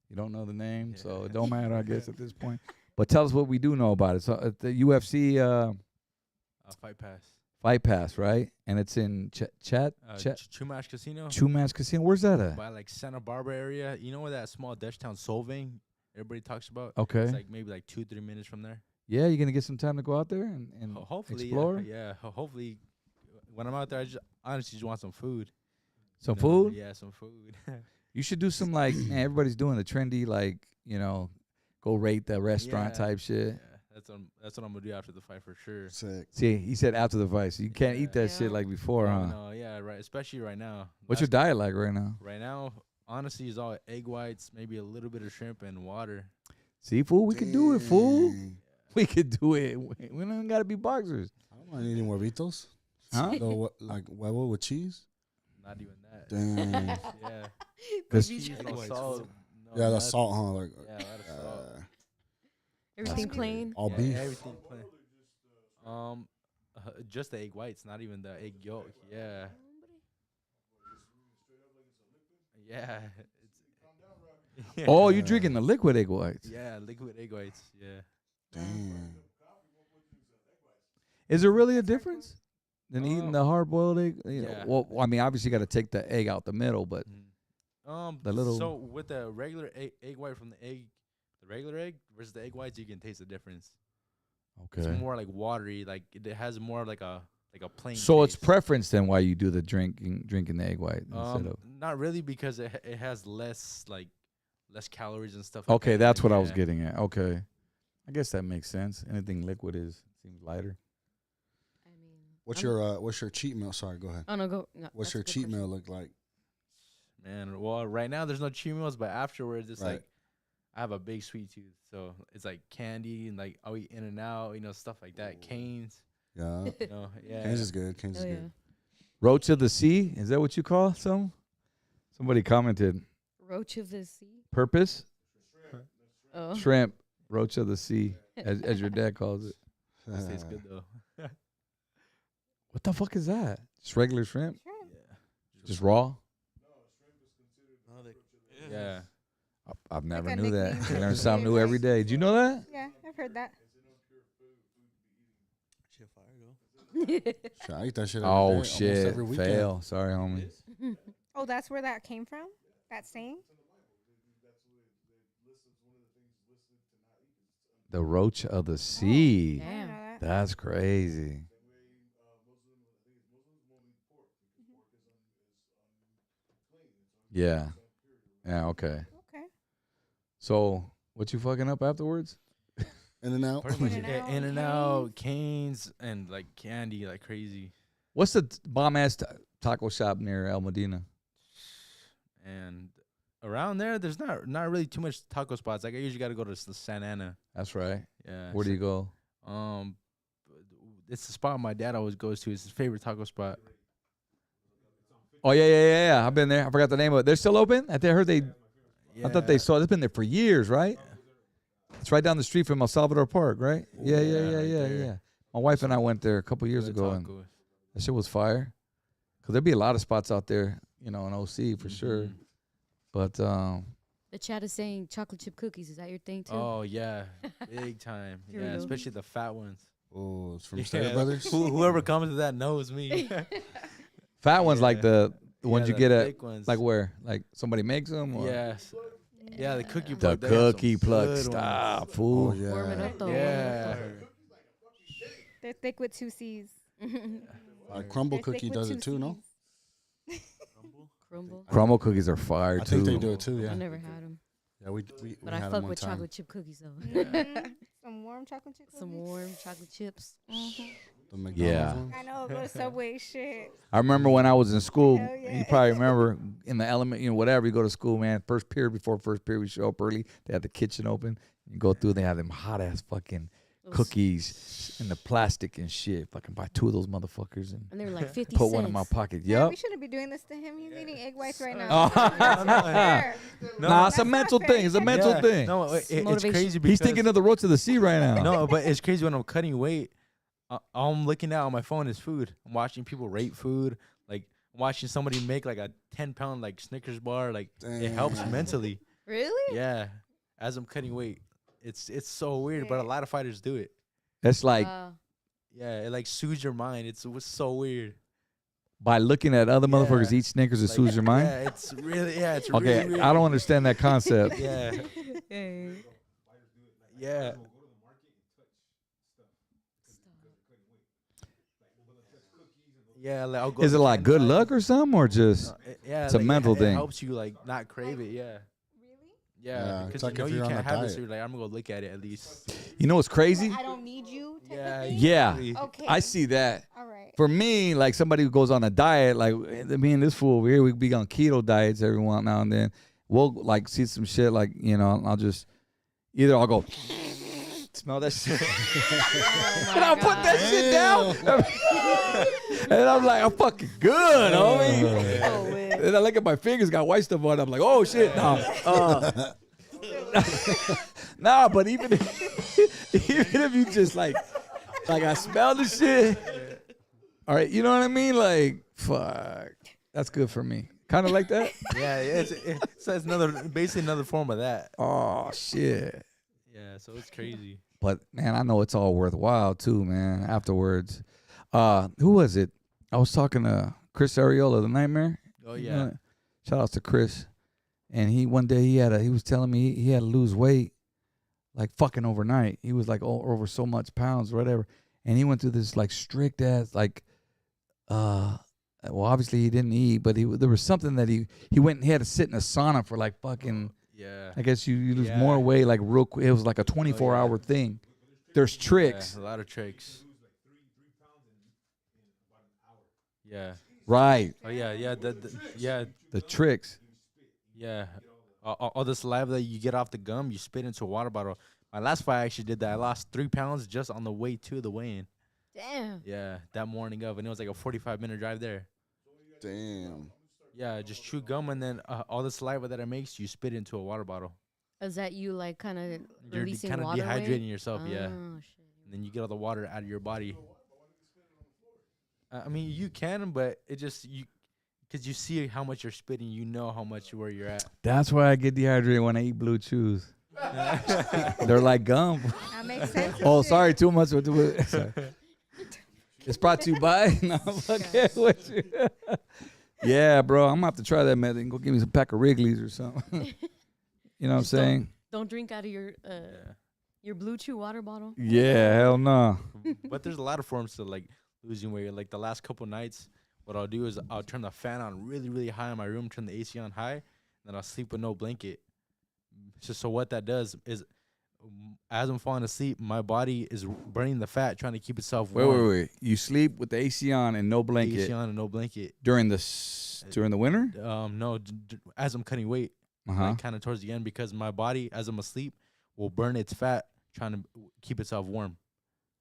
you don't know the name, so it don't matter, I guess, at this point. But tell us what we do know about it. So at the UFC Fight Pass. Fight Pass, right? And it's in Chumash Casino. Chumash Casino. Where's that at? By like Santa Barbara area. You know where that small Dutch town Solvang everybody talks about? Okay. It's like maybe like 2-3 minutes from there. Yeah, you gonna get some time to go out there and Hopefully, explore? Yeah. Hopefully, when I'm out there, I just honestly just want some food. some You know? food. Yeah, some food. You should do some like man, everybody's doing the trendy like go rate the restaurant Yeah. type shit. Yeah, that's what I'm gonna do after the fight for sure. Sick. See, he said after the fight, so you can't eat that Yeah. shit like before, Oh, huh? no, yeah, right. Especially right now. What's your Last- diet like right now? Right now, honestly, is all egg whites, maybe a little bit of shrimp and water. See, fool, we could do it, fool. Dang. We could do it. We don't got to be boxers. I don't want any huevitos. Huh? No, like huevo with cheese. Not even that. Dang. Yeah. Cause Cheese, no salt. No Yeah, the nothing. salt, huh? Like, Yeah, a lot of salt. Everything plain. all Yeah, beef. Everything plain. Just the egg whites, not even the egg yolk. Yeah. Yeah. It's, Oh, you're drinking the liquid egg whites. Yeah, liquid egg whites. Yeah. Damn. Is there really a difference than eating the hard boiled egg? You know, Yeah. well, I mean, obviously, you got to take the egg out the middle, but the little- So with the regular egg white from the regular egg versus the egg whites, you can taste the difference. okay. It's more like watery, like it has more like a plain. So it's taste. preference then why you do the drinking the egg white instead of. Not really, because it has less calories and stuff. Okay, like that. that's what I was Yeah. getting at. Okay, I guess that makes sense. Anything liquid seems lighter. I mean, What's I'm- your cheat meal? Sorry, go ahead. Oh no, go. No, What's that's a your good cheat question. meal look like? Man, well, right now there's no cheat meals, but afterwards it's Right. like I have a big sweet tooth, so it's like candy and like I'll eat In and Out, stuff like that. Canes, Yeah. yeah. Canes is good. Canes is Oh yeah. good. Roach of the sea, is that what you call some? Somebody commented. Roach of the sea. Purpose Oh. shrimp, roach of the sea, as your dad calls it. It tastes good though. What the fuck is that? Just regular shrimp, Shrimp. just raw. No, Yeah. I've never a knew that. nickname You learn for something food, new every right? day. Did you know that? Yeah, I've heard that. shit, fire go. Shit, I eat that shit every day, Oh almost shit! every weekend. Fail. Sorry, homie. Oh, that's where that came from? That saying? The roach of the sea. I didn't know Damn. that. That's crazy. Yeah. Yeah. Okay. Okay. So, what you fucking up afterwards? In and out. Pretty much In-N-Out, In and Out, Canes, and like candy, like crazy. What's the bomb ass taco shop near El Medina? And around there, there's not really too much taco spots. Like I usually got to go to Santa Ana. That's right. Yeah. Where do you go? It's the spot my dad always goes to. It's his favorite taco spot. Oh yeah. I've been there. I forgot the name of it. They're still open. I heard they. I thought they saw. It's been there for years, right? It's right down the street from El Salvador Park, right? Yeah. right there. My wife and I went there a couple years Good ago, and tacos. that shit was fire. Cause there'd be a lot of spots out there, in OC for sure. Mhm. But The chat is saying chocolate chip cookies. Is that your thing too? Oh yeah, big time. Here Yeah, we go. especially the fat ones. Oh, it's from Yeah, Stater Brothers. Whoever comes to that knows me. fat ones like Yeah. the ones Yeah, you get the at thick ones. like where? Like somebody makes them? Or? Yes. Yeah, the cookie The plug. they have some cookie plug. good ones. Stop, Oh fool. Warming yeah. up though. Yeah. They're thick with 2 C's. Crumble They're thick cookie with does 2 it too, no? C's. Crumble. Crumble cookies are fire I too. think they do it too. I Yeah. never had them, Yeah, we but had I 'em fuck one with time. chocolate chip cookies though. Mhm. Some warm chocolate chip Some cookies. warm chocolate chips. The McDonald's Yeah. ones. I know, go to Subway shit. I remember when I was in school. Hell yeah. You probably remember in the element, whatever. You go to school, man. First period before first period, we show up early. They had the kitchen open. You go through. They have them hot ass fucking Those- cookies in the plastic and shit. Fucking buy 2 of those motherfuckers and And they were like 50 put cents. one in my pocket. Man, Yep. we shouldn't be doing this to him. He's eating egg whites right now. Oh. That's not fair. Nah, it's a That's not mental fair. thing. It's a Yeah. mental thing. No, It's it's motivation. crazy because He's thinking of the road to the sea right now. no, but it's crazy when I'm cutting weight. All I'm looking at on my phone is food. I'm watching people rate food. Like I'm watching somebody make like a 10-pound like Snickers bar. Like it helps Damn. mentally. Really? Yeah, as I'm cutting weight, it's so weird. But a lot of fighters do it. It's like Yeah, it like soothes your mind. It was so weird. by looking at other motherfuckers Yeah. eat Snickers, it Like, soothes your mind. Yeah, it's Okay, really weird. I don't understand that concept. Yeah, Hey. yeah. Yeah, like I'll go Is to it like good 10 luck or something, or just? Yeah, It's a mental it thing. helps you like not crave it. Yeah, Yeah, yeah, it's because like you know if you you're on can't a have this. diet. So you're like, I'm gonna go look at it at least. You know what's crazy? I don't need you. Type Yeah, of thing? Yeah. exactly. Okay. I see that. All right. For me, like somebody who goes on a diet, like me and this fool over here, we be on keto diets every now and then. We'll like see some shit like, I'll just, Either I'll go smell that shit, Oh and my I'll put that shit down, and I'm like, I'm fucking good, homie. Oh, man. And I look at my fingers, got white stuff on. I'm like, oh shit, no. Nah, but even if you just like I smell the shit. All right, you know what I mean? Like, fuck, that's good for me. Kind of like that. Yeah, it's basically another form of that. Oh shit. Yeah, so it's crazy. But man, I know it's all worthwhile too, man. Afterwards, who was it? I was talking to Chris Ariola, the Nightmare. Oh yeah. Shout out to Chris. And he one day he was telling me he had to lose weight, like fucking overnight. He was like over so much pounds, or whatever. And he went through this like strict ass like, well, obviously he didn't eat, but there was something that he went and he had to sit in a sauna for like fucking. Yeah. I guess you lose more weight like real quick. It was like a 24-hour thing. There's tricks. Yeah, a lot of tricks. Yeah. Right. Oh yeah. The tricks. Yeah. All the saliva that you get off the gum, you spit into a water bottle. My last fight, I actually did that. I lost 3 pounds just on the way to the weigh-in. Damn. Yeah, that morning of, and it was like a 45-minute drive there. Damn. Yeah, just chew gum, and then all the saliva that it makes, you spit into a water bottle. Is that you like kind of You're releasing kind of water? dehydrating yourself, Oh, yeah. shit. And then you get all the water out of your body. I mean, you can, but it just because you see how much you're spitting, you know how much where you're at. That's why I get dehydrated when I eat blue chews. They're like gum. That makes sense. Oh, sorry, too much. Sorry. It's brought to you by. No, I'm fucking with you. Yeah, bro, I'm gonna have to try that method. Go give me some pack of Wrigley's or something. You know what I'm saying? Don't drink out of your Blue Chew water bottle. Yeah, hell no. But there's a lot of forms to like losing weight. Like the last couple nights, what I'll do is I'll turn the fan on really, really high in my room, turn the AC on high, and then I'll sleep with no blanket. So what that does is, as I'm falling asleep, my body is burning the fat, trying to keep itself warm. Wait. You sleep with the AC on and no blanket AC on and no blanket. during the winter? No, as I'm cutting weight, Uh-huh. like kind of towards the end, because my body, as I'm asleep, will burn its fat, trying to keep itself warm.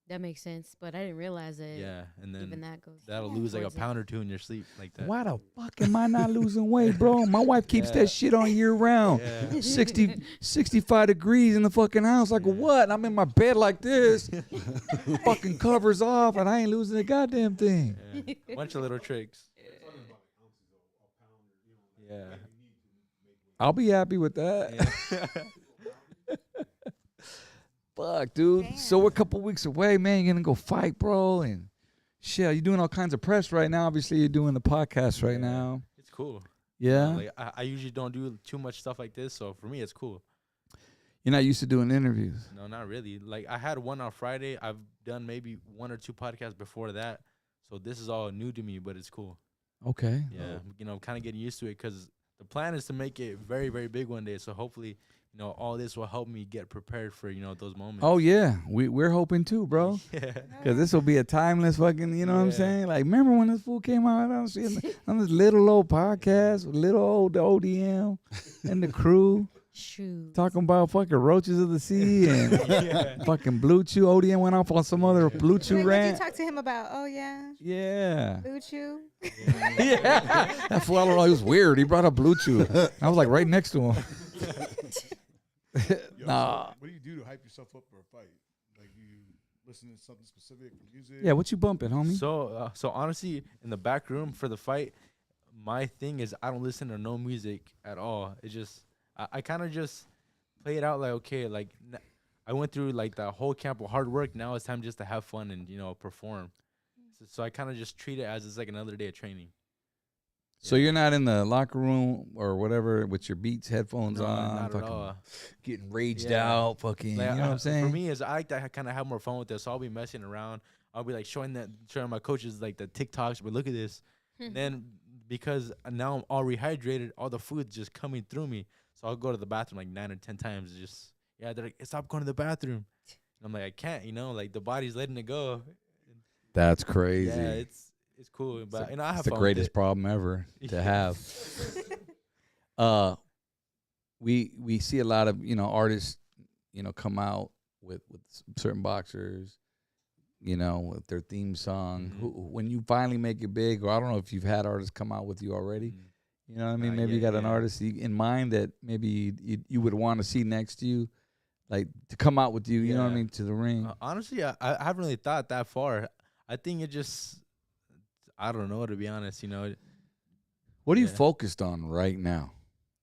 That makes sense, but I didn't realize that. Yeah, and Even then that goes. that'll lose like a towards it. pound or two in your sleep, like that. Why the fuck am I not losing weight, bro? My wife keeps Yeah. that shit on year round. Yeah. 65 degrees in the fucking house. Like, Yeah. what? I'm in my bed like this. Fucking covers off, and I ain't losing a goddamn thing. Yeah. Bunch of little tricks. Yeah. I'll be happy with that. Yeah. Fuck, dude. Damn. So we're a couple weeks away, man. You're gonna go fight, bro, and shit. You're doing all kinds of press right now. Obviously, you're doing the podcast right Yeah. now. It's cool. Yeah. Like I usually don't do too much stuff like this, so for me it's cool. You're not used to doing interviews. No, not really. Like I had one on Friday. I've done maybe 1 or 2 podcasts before that, so this is all new to me, but it's cool. Okay. Yeah, kind of getting used to it because the plan is to make it very, very big one day. So hopefully, all this will help me get prepared for those moments. Oh yeah, we're hoping too, bro. Yeah. Cause this will be a timeless fucking, you know what I'm Yeah. saying? Like, remember when this fool came out on this little old podcast with little old ODM and the crew Shoot. talking about fucking roaches of the sea and Yeah. fucking Blue Chew. ODM went off on some other Blue Chew Wait, what'd you rant. talk to him about? Oh yeah, Yeah. Blue Chew. Yeah. That fool, I don't know, he was weird. He brought up Blue Chew. I was like right next to him. Yo, Nah. so what do you do to hype yourself up for a fight? Like, do you listen to something specific, music? Yeah, what you bumping, homie? So honestly, in the back room for the fight, my thing is I don't listen to no music at all. It's just I kind of just play it out like, okay, like I went through like the whole camp of hard work. Now it's time just to have fun and perform. So I kind of just treat it as it's like another day of training. So you're not in the locker room or whatever with your Beats headphones No, on, not at fucking all. getting raged Yeah. out, fucking, Like, you know what I'm saying? For me, is I like to kind of have more fun with this. So I'll be messing around. I'll be like showing my coaches like the TikToks, but look at this. And then because now I'm all rehydrated, all the food's just coming through me. So I'll go to the bathroom like 9 or 10 times. They're like, stop going to the bathroom. And I'm like, I can't, like the body's letting it go. That's crazy. Yeah, it's cool. But I have It's the fun greatest with it. problem ever to have. We see a lot of artists come out with certain boxers, with their theme song. When you finally make it big, or I don't know if you've had artists come out with you already. You know what I mean? Maybe you got an artist in mind that maybe you would want to see next to you, like to come out with you. You know what I mean? To the ring. Honestly, I haven't really thought that far. I think it just, I don't know, to be honest. What are you focused on right now?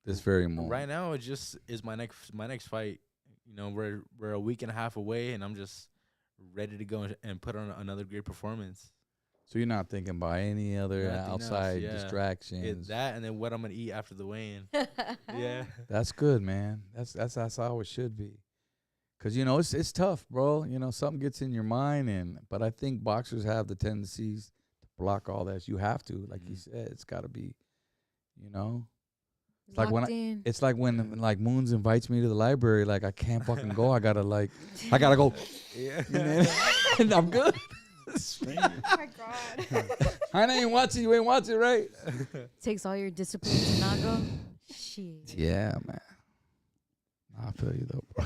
This very moment. Right now, it just is my next fight. We're a week and a half away, and I'm just ready to go and put on another great performance. So you're not thinking about any other outside distractions. That, and then what I'm gonna eat after the weigh-in. Yeah, that's good, man. That's how it should be. Cause it's tough, bro. Something gets in your mind, but I think boxers have the tendencies to block all that. You have to, like you said, it's got to be, It's like when like Moons invites me to the library, like I can't fucking go. I gotta go. Yeah, and I'm good. Oh my God. I ain't watching. You ain't watching, right? Takes all your discipline to not go. Shit. Yeah, man. I feel you though, bro.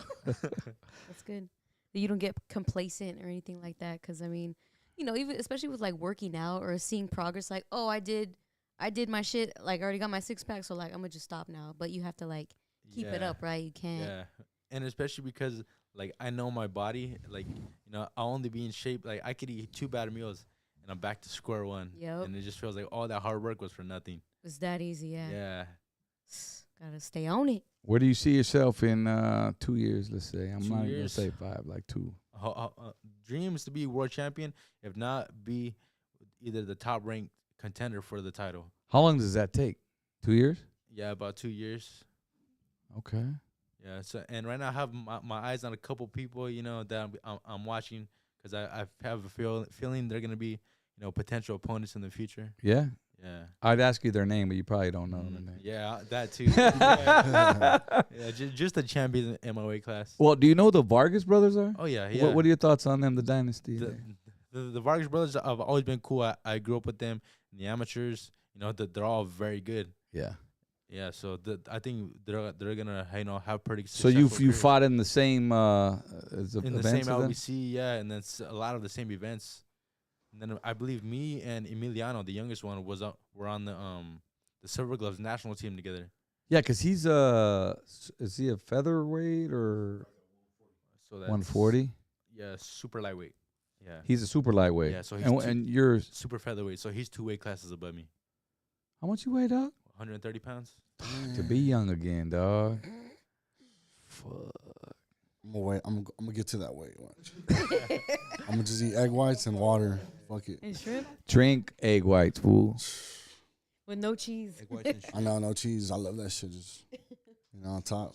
That's good. That you don't get complacent or anything like that. Because I mean, even especially with like working out or seeing progress, like, oh, I did my shit. Like, I already got my 6-pack, so like I'm gonna just stop now. But you have to like keep it up, right? You can't. Yeah, and especially because like I know my body. Like I'll only be in shape. Like I could eat 2 bad meals and I'm back to square one. Yep. And it just feels like all that hard work was for nothing. It's that easy, yeah. Yeah. Gotta stay on it. Where do you see yourself in 2 years? Let's say I'm 2 not even gonna years? say 5, like 2. Dreams to be world champion. If not, be either the top ranked contender for the title. How long does that take? 2 years? Yeah, about 2 years. Okay. Yeah. So and right now I have my eyes on a couple people, that I'm watching because I have a feeling they're gonna be potential opponents in the future. Yeah. Yeah. I'd ask you their name, but you probably don't know their name. Yeah, that too. Yeah, just the champions in my weight class. Well, do you know who the Vargas brothers are? Oh yeah, yeah. What are your thoughts on them, the dynasty? The Vargas brothers have always been cool. I grew up with them in the amateurs. They're all very good. Yeah. Yeah, so I think they're gonna have pretty. So you fought in the same in the same LBC, yeah, and then a lot of the same events. And then I believe me and Emiliano, the youngest one, were on the Silver Gloves national team together. Yeah, because he's is he a featherweight or So that's 140? Yeah, super lightweight. Yeah, He's a super lightweight. Yeah, so he's and you're super featherweight. So he's 2 weight classes above me. how much you weigh, dog? 130 pounds. To be young again, dog. Fuck. I'm gonna get to that weight. Watch. I'm gonna just eat egg whites and water. Fuck it. And shrimp Drink egg whites, fool. with no cheese. I know, no cheese. I love that shit. Just on top.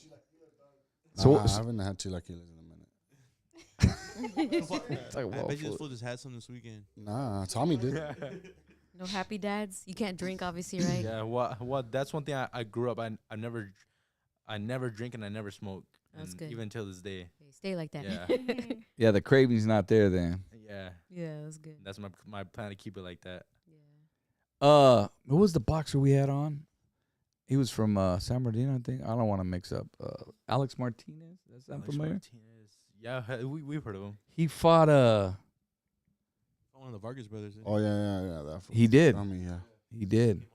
So- I haven't had chilaquiles in a minute. It's like, I whoa, bet you fool. this fool just had some this weekend. Nah, Tommy did. No happy dads. You can't drink, obviously, right? Yeah, well, that's one thing I grew up. I never drink and I never smoke. That's and good. Even till this day. Okay, stay like that. Yeah. Yeah, the craving's not there then. Yeah, Yeah, that's good. that's my plan to keep it like that. Yeah. Who was the boxer we had on? He was from San Bernardino, I think. I don't want to mix up. Alex Martinez. That sound Alex familiar? Martinez. Yeah, we've heard of him. He fought. One of the Vargas brothers. Oh yeah. That fool. He did. Tommy, yeah. He did.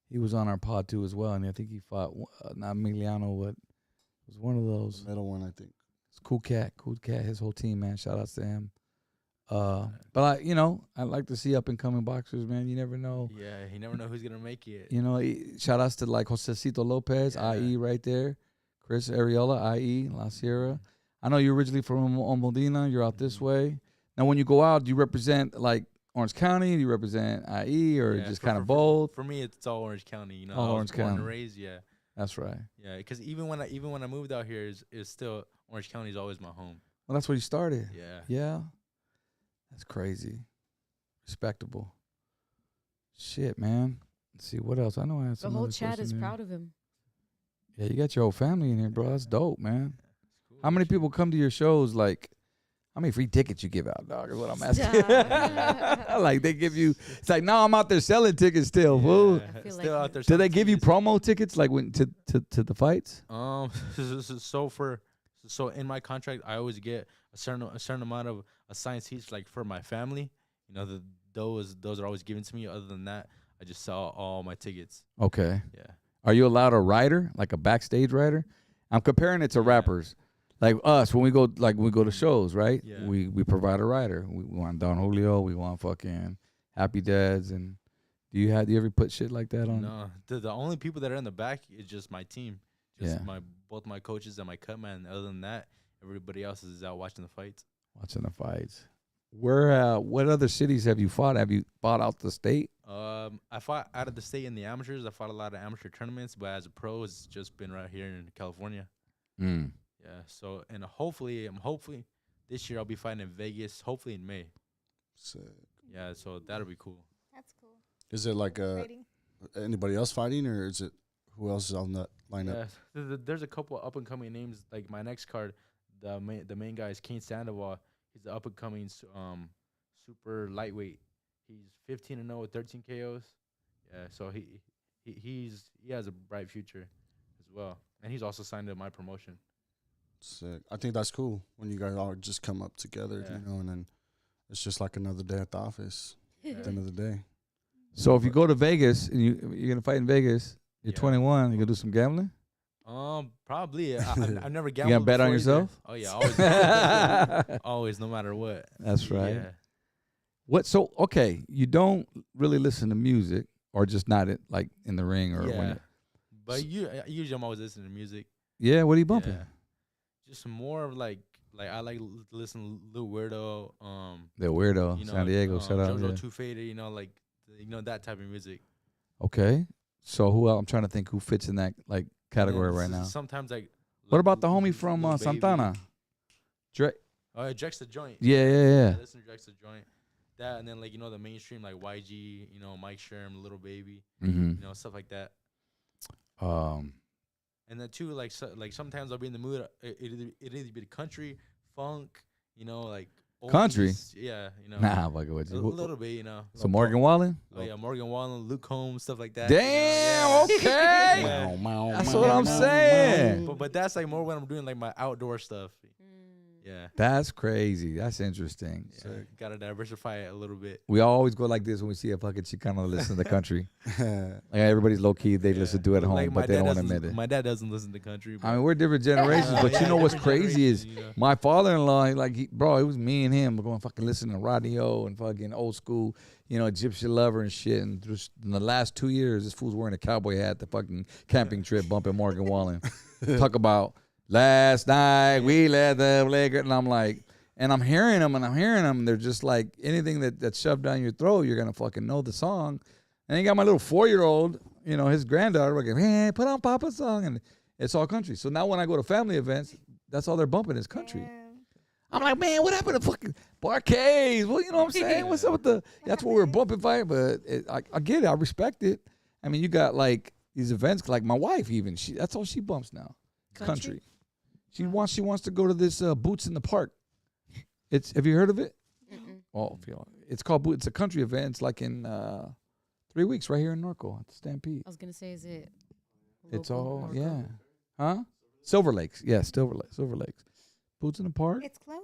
He was on our pod too as well, and I think he fought not Emiliano, but it was one of those. The middle one, I think. It's cool cat, his whole team, man. Shout outs to him. But I like to see up and coming boxers, man. You never know. Yeah, you never know who's gonna make it. Shout outs to like Josecito Lopez, Yeah. IE right there. Chris Ariola, IE, La Sierra. I know you're originally from Modena. You're out this way. Now, when you go out, do you represent like Orange County? Do you represent IE or Yeah, just for- kind of for- both? For me, it's all Orange County. All I was Orange born and County. raised. Yeah, That's right. yeah. Because even when I moved out here, is still Orange County is always my home. Well, that's where you started. Yeah. Yeah. That's crazy. Respectable. Shit, man. Let's see what else. I know I had The some whole other chat is question here. proud of him. Yeah, you got your whole family in here, bro. That's dope, man. Cool. How many people come to your shows? Like, how many free tickets you give out, dog? Is what I'm asking. Stop. Like they give you. It's like now I'm out there selling tickets still, fool. Yeah, I feel still like out there. Do they selling give you tickets. promo tickets like when to the fights? So So in my contract, I always get a certain amount of assigned seats, like for my family. You know, those are always given to me. Other than that, I just sell all my tickets. Okay. Yeah. Are you allowed a rider, like a backstage rider? I'm comparing it to Yeah. rappers. Like us, when we go to shows, right? Yeah. We provide a rider. We want Don Julio. We want fucking Happy Dads. And do you ever put shit like that on? No, the only people that are in the back is just my team. Just Yeah. both my coaches and my cut man. Other than that, everybody else is out watching the fights. Watching the fights. What other cities have you fought? Have you fought out the state? I fought out of the state in the amateurs. I fought a lot of amateur tournaments, but as a pro, it's just been right here in California. Mm. Yeah. So and hopefully this year I'll be fighting in Vegas. Hopefully in May. Sick. Yeah. So that'll be cool. That's cool. Is it like Exciting. anybody else fighting, or is it who else is on that lineup? Yeah. There's a couple of up and coming names. Like my next card, the main guy is Kane Sandoval. He's the up and coming super lightweight. He's 15-0 with 13 KOs. Yeah, so he has a bright future as well, and he's also signed to my promotion. Sick. I think that's cool when you guys all just come up together, Yeah. you know, and then it's just like another day at the office. At the end of the day, So if you go to Vegas and you're gonna fight in Vegas, you're Yeah. 21. You gonna do some gambling? Probably. I've never gambled. You gonna bet on before either. yourself? Oh yeah, always. Always, no matter what. That's right. Yeah. What? So okay, you don't really listen to music, or just not like in the ring, or Yeah. when? But usually I'm always listening to music. Yeah. What are you bumping? Yeah. Just more of like I like to listen to Lil Weirdo. The Weirdo, You know, San Diego. Shout out. JoJo Yeah. Two Faded. You know, like that type of music. Okay. So who else? I'm trying to think who fits in that like category And right now. Sometimes like. What about the homie from Lil Baby. Santana? Dre. Oh, yeah, Drex the Joint. Yeah, yeah, yeah. I listen to Drex the Joint. That and then like the mainstream like YG, Mike Sherm, Little Baby, Mm-hmm. stuff like that. Um, And then too like sometimes I'll be in the mood. It either be the country, funk, like Country? oldies, yeah, nah, fuck it with a you. little bit, So Morgan Wallen. Oh yeah, Morgan Wallen, Luke Combs, stuff like that. Damn. Yeah. Okay. Yeah. That's what I'm saying. But that's like more when I'm doing like my outdoor stuff. Yeah. That's crazy. That's interesting. Yeah, gotta diversify it a little bit. We always go like this when we see a fucking Chicano listen to country. Like everybody's low key, they listen to it at home, Like, my but they dad don't want to doesn't- admit it. My dad doesn't listen to country. I mean, we're different generations, but you know what's different crazy is generations, my father-in-law, bro, it was me and him going fucking listening to radio and fucking old school, Gypsy Lover and shit. And just in the last 2 years, this fool's wearing a cowboy hat, the fucking camping trip, bumping Morgan Wallen. Talk about last night we let them liquor, and I'm like, and I'm hearing them, and they're just like anything that's shoved down your throat, you're gonna fucking know the song. And he got my little 4-year-old, his granddaughter, like, hey, put on Papa's song, and it's all country. So now when I go to family events, that's all they're bumping is country. Damn. I'm like, man, what happened to fucking Barcades? Well, you know what I'm saying? What's up with that's what we're bumping by, but I get it. I respect it. I mean, you got like these events, like my wife even, that's all she bumps now. Country. She wants to go to this Boots in the Park. Have you heard of it? Mm-mm. Oh, it's called It's a country event. It's like in 3 weeks right here in Norco at the Stampede. I was gonna say, is it? It's local all, or yeah. local? Huh? Silver Lakes. Yeah, Silver Lakes. Boots in the Park. It's close.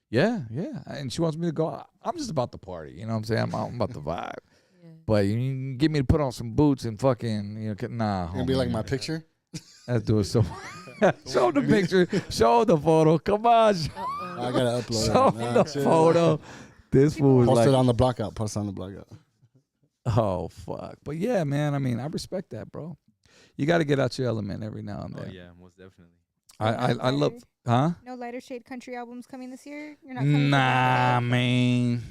Yeah. And she wants me to go. I'm just about the party. You know what I'm saying? I'm about the vibe. Yeah. But you can get me to put on some boots and fucking, nah. Gonna be homie. like my picture. Let's do it. So, show the picture. Show the photo. Come on. Uh-oh. I gotta upload Show it. the photo. This fool was Post like, it on the blockout. Post it on the blockout. oh, fuck. But yeah, man, I mean, I respect that, bro. You got to get out your element every now and Oh then. yeah, most definitely. I love, huh? No lighter shade country albums coming this year. You're not coming. Nah, man.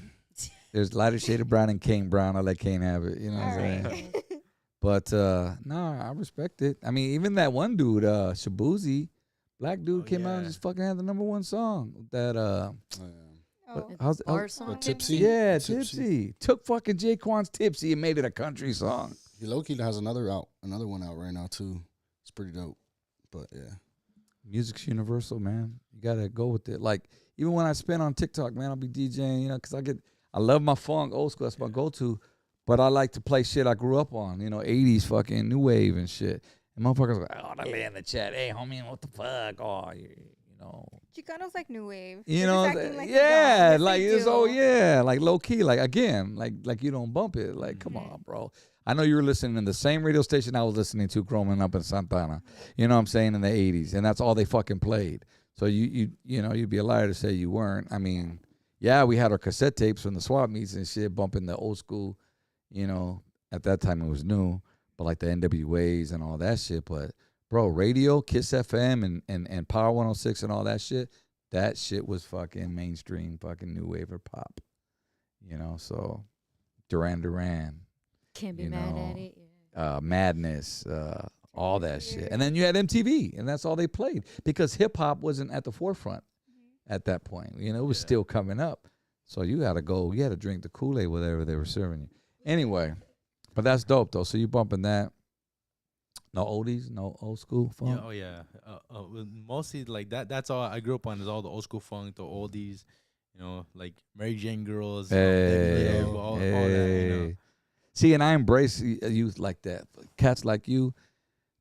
There's lighter shade of brown and Kane Brown. I let Kane have it. You know what I'm All saying? right. But I respect it. I mean, even that one dude, Shabuzi, black dude, Oh, came out and yeah. just fucking had the #1 song. That Oh, how's Bar song? Tipsy? yeah, Tipsy. Tipsy. Took fucking Jaquan's Tipsy and made it a country song. He low-key has another one out right now too. It's pretty dope. But yeah. Music's universal, man. You gotta go with it. Like even when I spin on TikTok, man, I'll be DJing, because I love my funk, old school. That's my go-to. But I like to play shit I grew up on, 80s fucking new wave and shit. And motherfuckers were like, oh, they lay in the chat. Hey, homie, what the fuck? Oh, you know. Chicano's like new wave. You They're know, just acting like they yeah, don't. Yes, like they it's do. like low key, like again, like you don't bump it. Like, come on, bro. I know you were listening in the same radio station I was listening to growing up in Santana. You know what I'm saying, in the 80s, and that's all they fucking played. So you know, you'd be a liar to say you weren't. I mean, yeah, we had our cassette tapes from the swap meets and shit, bumping the old school. You know, at that time it was new, but like the NWAs and all that shit. But bro, radio, Kiss FM, and Power 106 and all that shit. That shit was fucking mainstream, fucking new wave or pop. You know, so Duran. Can't be You mad know, at it. Yeah. Madness, all that shit. And then you had MTV, and that's all they played because hip hop wasn't at the forefront at that point. You know, it was still coming up. So you had to drink the Kool-Aid, whatever they were serving you. Anyway, but that's dope, though. So you bumping that. No oldies, no old school funk? Yeah, oh yeah. Mostly like that. That's all I grew up on is all the old school funk, the oldies, you know, like Mary Jane Girls, Hey, Debbie Love, all that, you know. hey. See, and I embrace youth like that. Cats like you,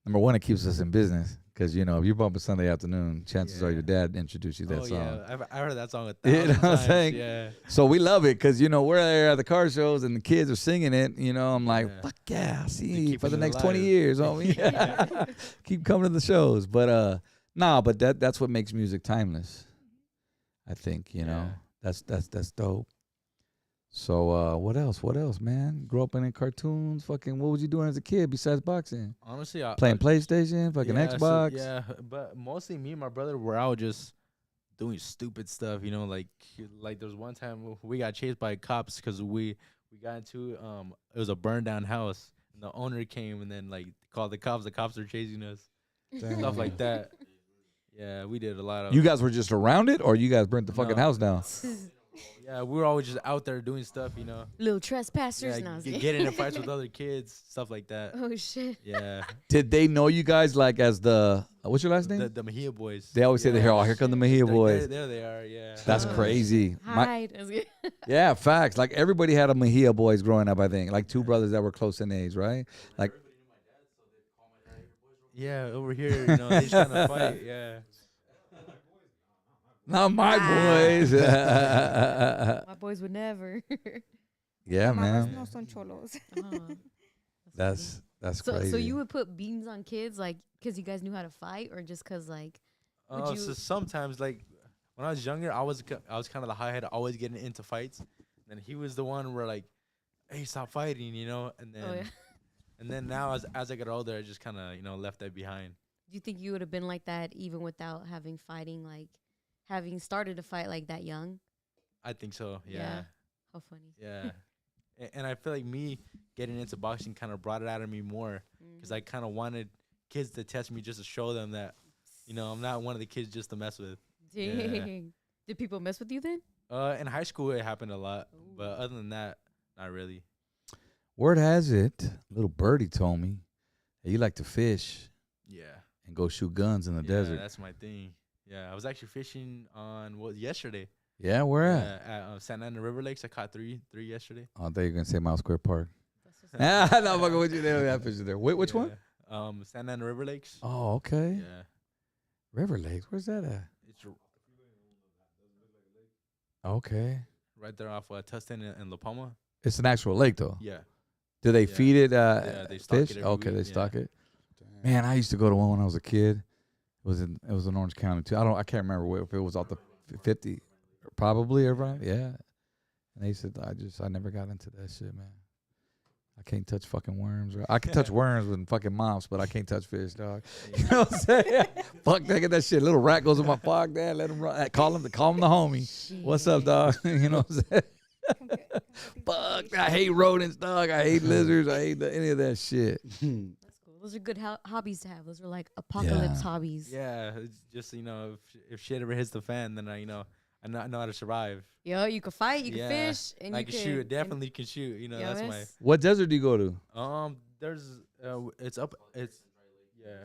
number one, it keeps us in business. Because, you know, if you're bumping Sunday afternoon, chances are your dad introduced you to that song. Yeah, I heard that song You know what I'm times. saying? Yeah. So we love it because, you know, we're there at the car shows and the kids are singing it. You know, I'm like, Yeah. fuck yeah, They see, keep for the it next alive. 20 years, homie. Keep coming to the shows. But, but that's what makes music timeless, I think, you know. That's dope. So what else, man? Grew up in cartoons. Fucking, what was you doing as a kid besides boxing? Honestly, Playing PlayStation, fucking yeah, Xbox. yeah, but mostly me and my brother were out just doing stupid stuff, you know, like there was one time we got chased by cops because we got into it was a burned down house and the owner came and then like called the cops are chasing us, stuff like that. Yeah, we did a lot of You guys were just around it, or you guys burnt the fucking No. house down? yeah, we were always just out there doing stuff, you know. Little trespassers. Yeah, No, I was getting in fights with other kids, stuff like that. Oh shit. Yeah, Did they know you guys like as the what's your last name? the Mejia boys. They always say, yeah. here come the Mejia boys. There they are. Yeah, That's Oh, crazy. Hide. I was good. Yeah, facts. Like everybody had a Mejia boys growing up, I think. Like two brothers that were close in age, right? Like yeah, over here, you know, they trying to fight. Yeah. not my boys. My boys would never. Yeah, Mamas man. no son cholos. Oh, That's so crazy. so you would put beans on kids like because you guys knew how to fight or just because like would Oh, you- so sometimes like when I was younger, I was kind of the high head, always getting into fights. And he was the one where like, hey, stop fighting, you know. And then oh yeah. and then now as I got older, I just kind of left that behind. Do you think you would have been like that even without having fighting like having started to fight like that young? I think so. Yeah. Yeah. How funny. Yeah. And I feel like me getting into boxing kind of brought it out of me more because I kind of wanted kids to test me just to show them that, you know, I'm not one of the kids just to mess with. Dang. Did people mess with you then? In high school, it happened a lot. But other than that, not really. Word has it, little birdie told me that you like to fish Yeah. and go shoot guns in the Yeah, desert. that's my thing. Yeah, I was actually fishing on yesterday. Yeah, where at? At Santa Ana River Lakes. I caught three yesterday. Oh, I thought you were gonna say Miles Square Park. That's Ah, no, fucking with you there. That fishing there. Wait, which one? Santa Ana River Lakes. Oh, okay. Yeah, River Lakes. Where's that at? it's Okay. right there off Tustin and La Palma. It's an actual lake, though. Yeah, Do they Yeah. feed it Yeah, they stock fish? it every Okay, week, they yeah. stock it. Man, I used to go to one when I was a kid. It was in Orange County too. I can't remember if it was off the 50, probably everybody. Yeah. And they said I never got into that shit, man. I can't touch fucking worms. I can touch worms with fucking mops, but I can't touch fish, dog. You know what I'm saying? Fuck that, get that shit. Little rat goes in my fuck, dad. Let him run. Call him the homie. What's up, dog? You know what I'm saying? Fuck, I hate rodents, dog. I hate lizards. I hate any of that shit. That's cool. Those are good hobbies to have. Those are like apocalypse Yeah. hobbies. yeah. It's just if shit ever hits the fan, then I know how to survive. Yo, you can fight, you Yeah, can fish, and I you can shoot. Definitely can shoot. You know, Yeah, that's miss. What desert do you go to? my. There's it's up. It's yeah. right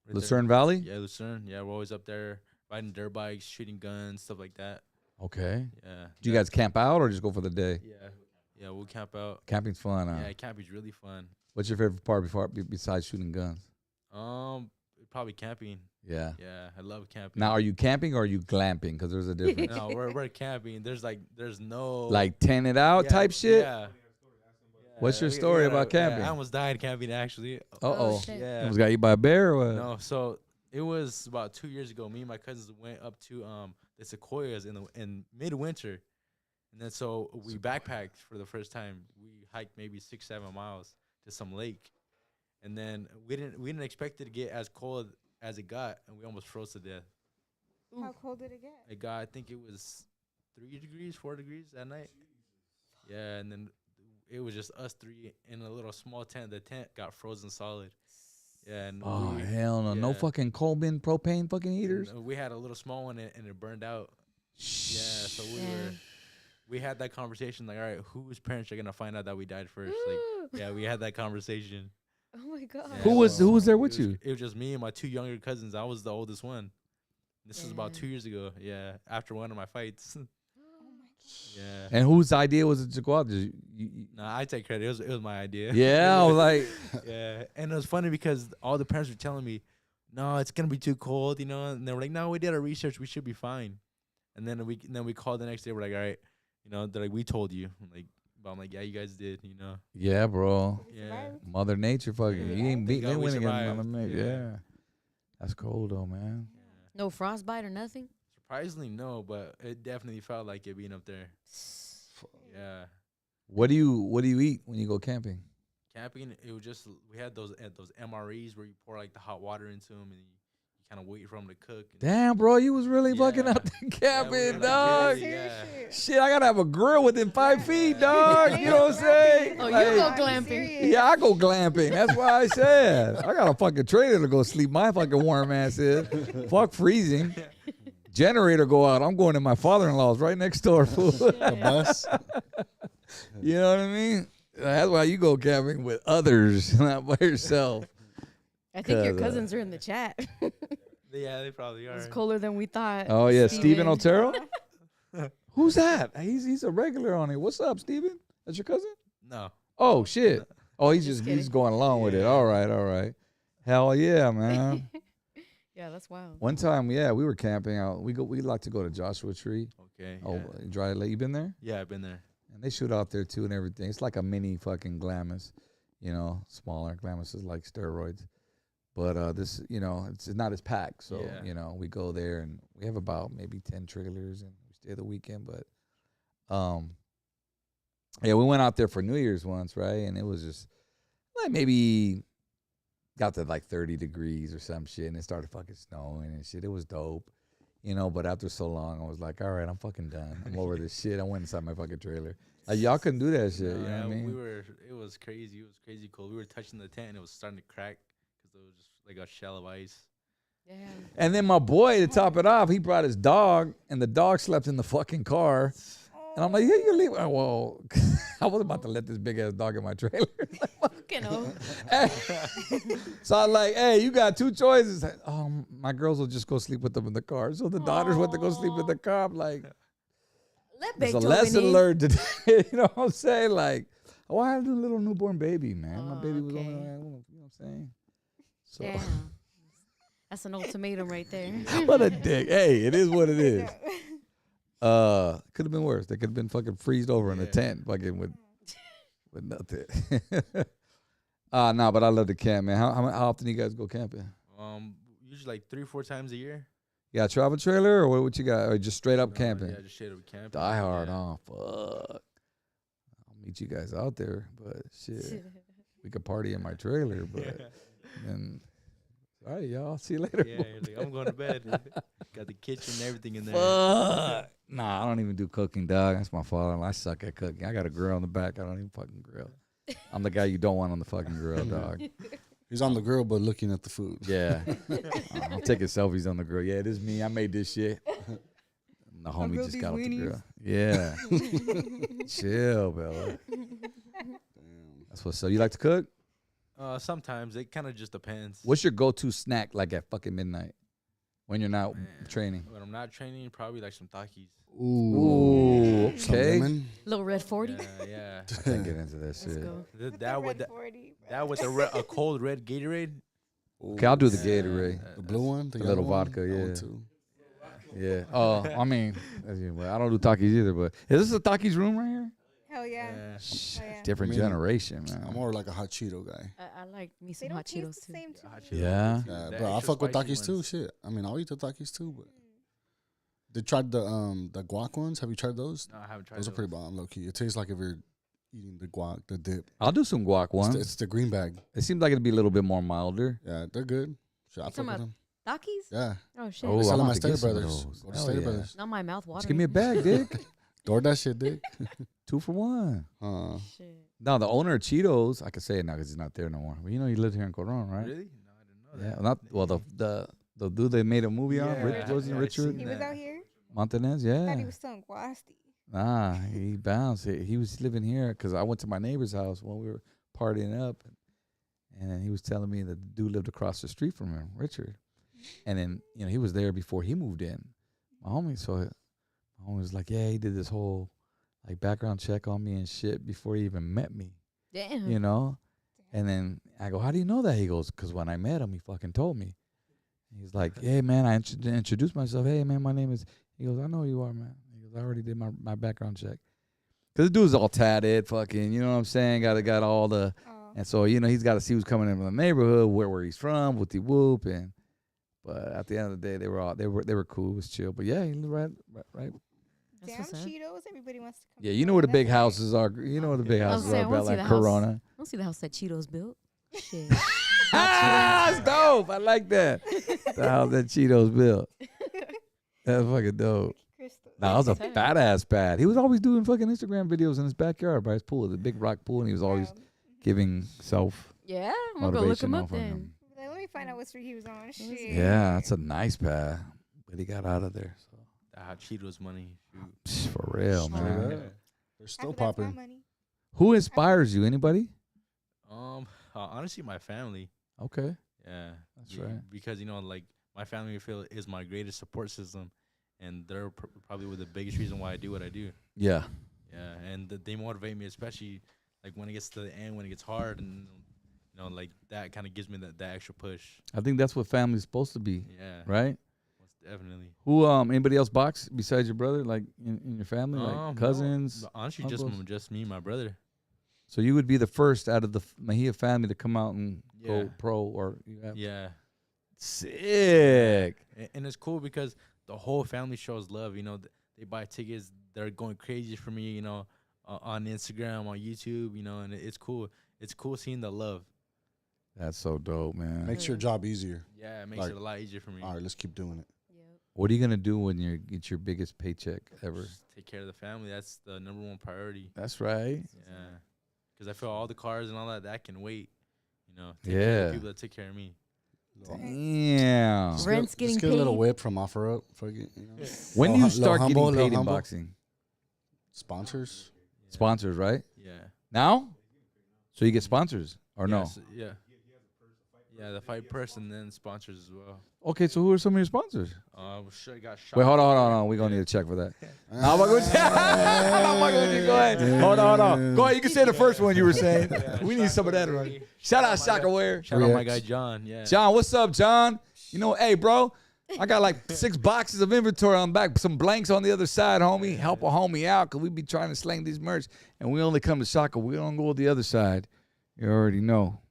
there. Lucerne Valley? Yeah, Lucerne. Yeah, we're always up there riding dirt bikes, shooting guns, stuff like that. Okay. Yeah. Do you guys camp out or just go for the day? Yeah. We'll camp out. Camping's fun. Yeah, camping's really fun. What's your favorite part besides shooting guns? Probably camping. Yeah. Yeah, I love camping. Now, are you camping or are you glamping? Because there's a difference. No, we're camping. There's no Like tented out yeah, type shit? Yeah. What's your we story gotta- about camping? I almost died camping actually. Uh-oh. shit. Yeah. Almost got eaten by a bear or what? No, so it was about 2 years ago. Me and my cousins went up to the Sequoias in midwinter, and then so we backpacked for the first time. We hiked maybe 6-7 miles to some lake, and then we didn't expect it to get as cold as it got, and we almost froze to death. How cold did it get? It got, I think it was 3 degrees, 4 degrees that night. Yeah, and then it was just us three in a little small tent. The tent got frozen solid. Yeah, and Oh, hell no. No yeah. fucking Coleman propane fucking heaters? We had a little small one and it burned out. Yeah, so Damn. we had that conversation like, all right, whose parents are gonna find out that we died first? Like, yeah, we had that conversation. Oh my god. Yeah. Who was there with It was- you? It was just me and my 2 younger cousins. I was the oldest one. This was about Damn. 2 years ago. Yeah, after one of my fights. Yeah. And whose idea was it to go out? Nah, I take credit. It was my idea. Yeah, I was like, Yeah, and it was funny because all the parents were telling me, "No, it's gonna be too cold," and they were like, "No, we did our research. We should be fine." And then we called the next day. We're like, "All right, they're like, we told you." I'm like, "Yeah, you guys did." yeah, bro. Yeah. Mother Nature fucking. Yeah. You ain't Thank beating God they we win against survived. Mother Nature. Yeah. Yeah. That's cold though, man. No frostbite or nothing? Surprisingly, no, but it definitely felt like it being up there. Yeah. What do you eat when you go camping? Camping, it was just we had those MREs where you pour like the hot water into them and you kind of wait for them to cook. And Damn, bro, you was really fucking Yeah. out there Yeah, we camping, were like, dog. yeah. Shit, I gotta have a grill within 5 feet, dog. You know what I'm saying? Oh, you Like, go Are you glamping. serious? yeah, I go glamping. That's why I said I got a fucking trailer to go sleep my fucking warm ass in. Fuck freezing. Generator go out. I'm going to my father-in-law's right next door. Fool. The bus. You know what I mean? That's why you go camping with others, not by yourself. I think your 'Cause, cousins are in the chat. Yeah, they probably are. It's colder than we thought. Oh yeah, Steven Steven. Otero. Who's that? He's a regular on here. What's up, Steven? That's your cousin? No. Oh shit. Oh, he's Just he's kidding. going along with it. Yeah. All right. Hell yeah, man. Yeah, that's wild. One time, yeah, we were camping out. We like to go to Joshua Tree. Okay. Oh, Yeah. Dry Lake. You been there? Yeah, I've been there. And they shoot out there too and everything. It's like a mini fucking Glamis, smaller. Glamis is like steroids. But this, it's not as packed. So, Yeah. We go there and we have about maybe 10 trailers and we stay the weekend. But yeah, we went out there for New Year's once, right? And it was just like maybe got to like 30 degrees or some shit and it started fucking snowing and shit. It was dope. But after so long, I was like, all right, I'm fucking done. I'm over this shit. I went inside my fucking trailer. Like, y'all couldn't do that shit. You know what I mean? It was crazy. It was crazy cold. We were touching the tent and it was starting to crack because it was just like a shell of ice. Damn. And then my boy, to top it off, he brought his dog, and the dog slept in the fucking car. And I'm like, yeah, you leave. Well, I was about to let this big ass dog in my trailer. You know. So I'm like, hey, you got two choices. My girls will just go sleep with them in the car. So the daughters went to go sleep in the car. I'm like, Let there's a Beethoven lesson in. learned today. You know what I'm saying? Like, I had a little newborn baby, man. My Oh, baby was only, okay. you know what I'm saying? So, Damn. That's an ultimatum right there. what a dick. Hey, it is what it is. Could have been worse. They could have been fucking freezed over in a Yeah. tent, fucking with nothing. No, but I love to camp, man. How often do you guys go camping? Usually like 3-4 times a year. You got a travel trailer, or what you got? Or just straight up No, camping? Yeah, just straight up camping. Die hard, Yeah. huh? Fuck. I'll meet you guys out there, but shit, we could party in my trailer, but then, all right, y'all. See you later. Yeah, you're like, I'm going to bed. Got the kitchen and everything in there. Fuck. Nah, I don't even do cooking, dog. That's my fault. I suck at cooking. I got a grill in the back. I don't even fucking grill. I'm the guy you don't want on the fucking grill, dog. He's on the grill, but looking at the food. Yeah. I'm taking selfies on the grill. Yeah, it is me. I made this shit. And the homie grilled just got off these the weenies. grill. Yeah. Chill, Bella. That's what's up. You like to cook? Sometimes it kind of just depends. What's your go-to snack like at fucking midnight when you're not Man, training? When I'm not training, probably like some Takis. Ooh, Some okay. lemon. Little red 40. Yeah. I can't get into that Let's shit. go. That with Red 40, bro. that with a cold red Gatorade. Okay, I'll do the Yeah, Gatorade. The blue one, the yellow little one, vodka, that one yeah. too. Yeah. Oh, I mean, I don't do Takis either, but is this a Takis room right here? Hell yeah. Shh, Oh, yeah. Different I mean, generation, man. I'm more like a hot Cheeto guy. I like me They some don't hot taste Cheetos the too. same to me. Yeah. Yeah, The bro, I extra fuck with spicy Takis too. ones. Shit, I mean, I'll eat the Takis too. But they tried the guac ones. Have you tried those? No, I haven't tried Those are pretty bomb, low key. It tastes like if you're eating the guac, the dip. I'll do some guac It's ones. the, it's the green bag. It seems like it'd be a little bit more milder. Yeah, they're good. Shit, I You fuck talking with about them. Takis? Yeah, Oh shit! Oh, they sell I'm them about at to get Stater some of Brothers. those. Go to Hell Stater yeah. Brothers. Not my mouth watering. Just give me a bag, dick. Door that shit, dick. 2 for 1. Shit. No, the owner of Cheetos, I can say it now because he's not there no more. But you know, he lived here in Coron, right? Really? No, I didn't know Yeah, that. not well. The dude they made a movie on, Yeah, wasn't yeah, Richard I've He seen was that. out here. Montanez? I thought Yeah. he was still in Guasti. Nah, he bounced. He was living here because I went to my neighbor's house when we were partying up, and then he was telling me that the dude lived across the street from him, Richard. And then he was there before he moved in. My homie was like, yeah, he did this whole like background check on me and shit before he even met me, Damn. you know. And then I go, how do you know that? He goes, because when I met him, he fucking told me. He's like, hey man, I introduced myself. Hey man, my name is. He goes, I know who you are, man. He goes, I already did my background check. Cause the dude's all tatted, fucking, you know what I'm saying? Got all the, Oh. and so he's got to see who's coming in from the neighborhood, where he's from, with the whoop, and. But at the end of the day, they were cool, it was chill. But yeah, he lived right. That's Damn what's up. Cheetos. Everybody wants to come. Yeah, to you know where the Florida. big That's houses are. You know where the big houses saying, are I wanna about see like the house. Corona. I don't see the house that Cheetos built. Shit. That's dope. I like that. The house that Cheetos built. That's fucking dope. Crystal. Nah, I was a Tight. badass bad. He was always doing fucking Instagram videos in his backyard by his pool, the big rock pool, and he was always giving self Yeah, I'm gonna go look him motivation up off of then. him. Like, let me find out what street he was on. Shit. Yeah, that's a nice pad. But he got out of there. So The hot Cheetos money. Shoot. psh, for real, Straight man. up. Yeah. They're Half still of that's my popping. money. Who inspires you? Anybody? Honestly, my family. Okay. Yeah, That's yeah, right. Because like my family, I feel, is my greatest support system, and they're probably the biggest reason why I do what I do. Yeah. Yeah, and they motivate me, especially like when it gets to the end, when it gets hard, and like that kind of gives me that extra push. I think that's what family's supposed to be, Yeah, right? most definitely. Who anybody else box besides your brother, like in your family, like No, cousins? honestly, uncles? just me and my brother. So you would be the first out of the Mejia family to come out and Yeah. go pro, or you have Yeah, sick. and it's cool because the whole family shows love. They buy tickets. They're going crazy for me. On Instagram, on YouTube. And it's cool. It's cool seeing the love. That's so dope, man. Makes your job easier. Yeah, it makes Like, it a lot easier for me. All right, let's keep doing it. Yep. What are you gonna do when you get your biggest paycheck ever? Just take care of the family. That's the number one priority. That's right. Yeah, because I feel all the cars and all that can wait. Take care of Yeah. the people that take care of me. Damn. Just Rent's get, getting just get a little paid. whip from Offer Up. Fuck it, When do Little you hum- start little getting humble, paid little in humble. boxing? Sponsors. Sponsors, right? Yeah. Now? So you get sponsors or no? Yes, yeah. Yeah, the fight person, then sponsors as well. Okay, so who are some of your sponsors? Sure, got shot. Wait, hold on. We're gonna need a check for that. No, I'm not gonna go ahead. Hold on. Go ahead. You can say the first one you were saying. We need some of that. Right? Shout out Shockaware. Shout out my 3X. guy John. Yeah. John, what's up, John? Hey, bro, I got like 6 boxes of inventory on the back, some blanks on the other side, homie. Help a homie out, because we be trying to slang these merch, and we only come to Shaka. We don't go to the other side. You already know.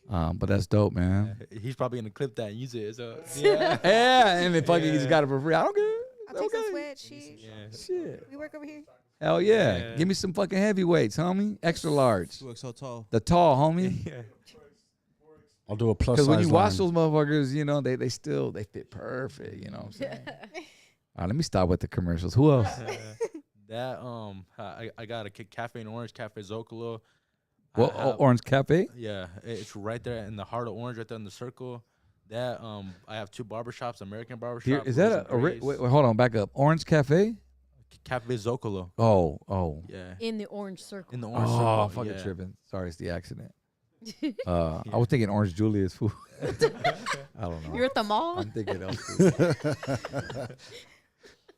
But that's dope, man. He's probably gonna clip that and use it. So yeah. Yeah, and if fucking he's got it for free, I don't care. I'll take some Okay. sweat. Shit. Yeah. Shit. We work over here. Hell yeah. Yeah. Give me some fucking heavyweights, homie. Extra large. You look so tall. The tall, homie. Yeah. I'll do a plus Because size when you watch line. those motherfuckers, they fit perfect. You know what I'm saying? All right, let me stop with the commercials. Who else? I got a Cafe and Orange, Cafe Zocalo. Well, I have- Orange Cafe. Yeah, it's right there in the heart of Orange, right there in the circle. I have 2 barbershops, American barbershop. Here, is that wait, hold on, back up. Orange Cafe. Cafe Zocalo? Oh. Yeah, In the orange circle. in the Orange Oh, circle. fucking yeah. tripping. Sorry, it's the accident. I was thinking Orange Julius food. I don't know. You're at the mall. I'm thinking else.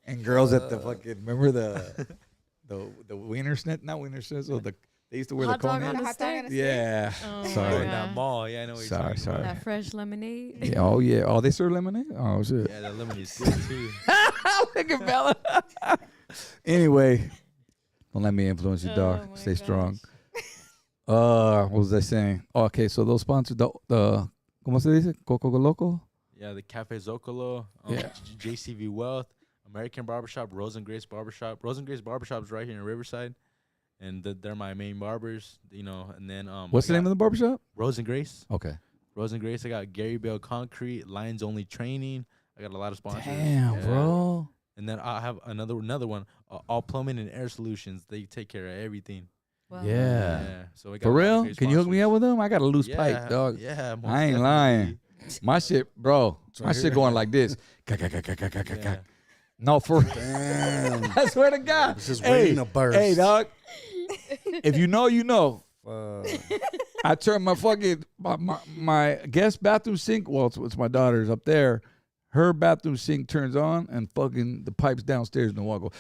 And girls at the fucking remember the wiener snit, not wiener schnitzel, the They used to wear Hot the dog cone on head. the hot dog on stick? a Yeah. Oh, Sorry. in yeah. that mall. Yeah, I know what you're Sorry, talking sorry. about. That fresh lemonade. Yeah, oh yeah. Oh, they serve lemonade. Oh shit. Yeah, that lemonade is good too. Look at Bella. Anyway, don't let me influence you, dog. Oh, my Stay strong. gosh. What was I saying? Oh, okay, so those sponsors, the ¿cómo se dice? Coco Loco. Yeah, the Cafe Zocalo, Yeah. JCV Wealth, American Barbershop, Rose and Grace Barbershop. Rose and Grace Barbershop is right here in Riverside, and they're my main barbers. You know, and then What's the name of the barbershop? Rose and Grace. Okay. Rose and Grace. I got Gary Bell Concrete, Lions Only Training. I got a lot of sponsors. Damn, Yeah. bro. And then I have another one, All Plumbing and Air Solutions. They take care of everything. Wow. Yeah. So we got For a lot of real? great Can you hook me up sponsors. with them? I got a loose pipe, dog. Yeah, most I ain't definitely. lying. My shit, bro. It's My right shit here. going like this. Yeah. No, for real. Damn. I swear to God. This is Hey, waiting to burst. hey, dog. If you know, you know. Fuck. I turned my fucking my guest bathroom sink. Well, it's my daughter's up there. Her bathroom sink turns on, and fucking the pipes downstairs in the wall go.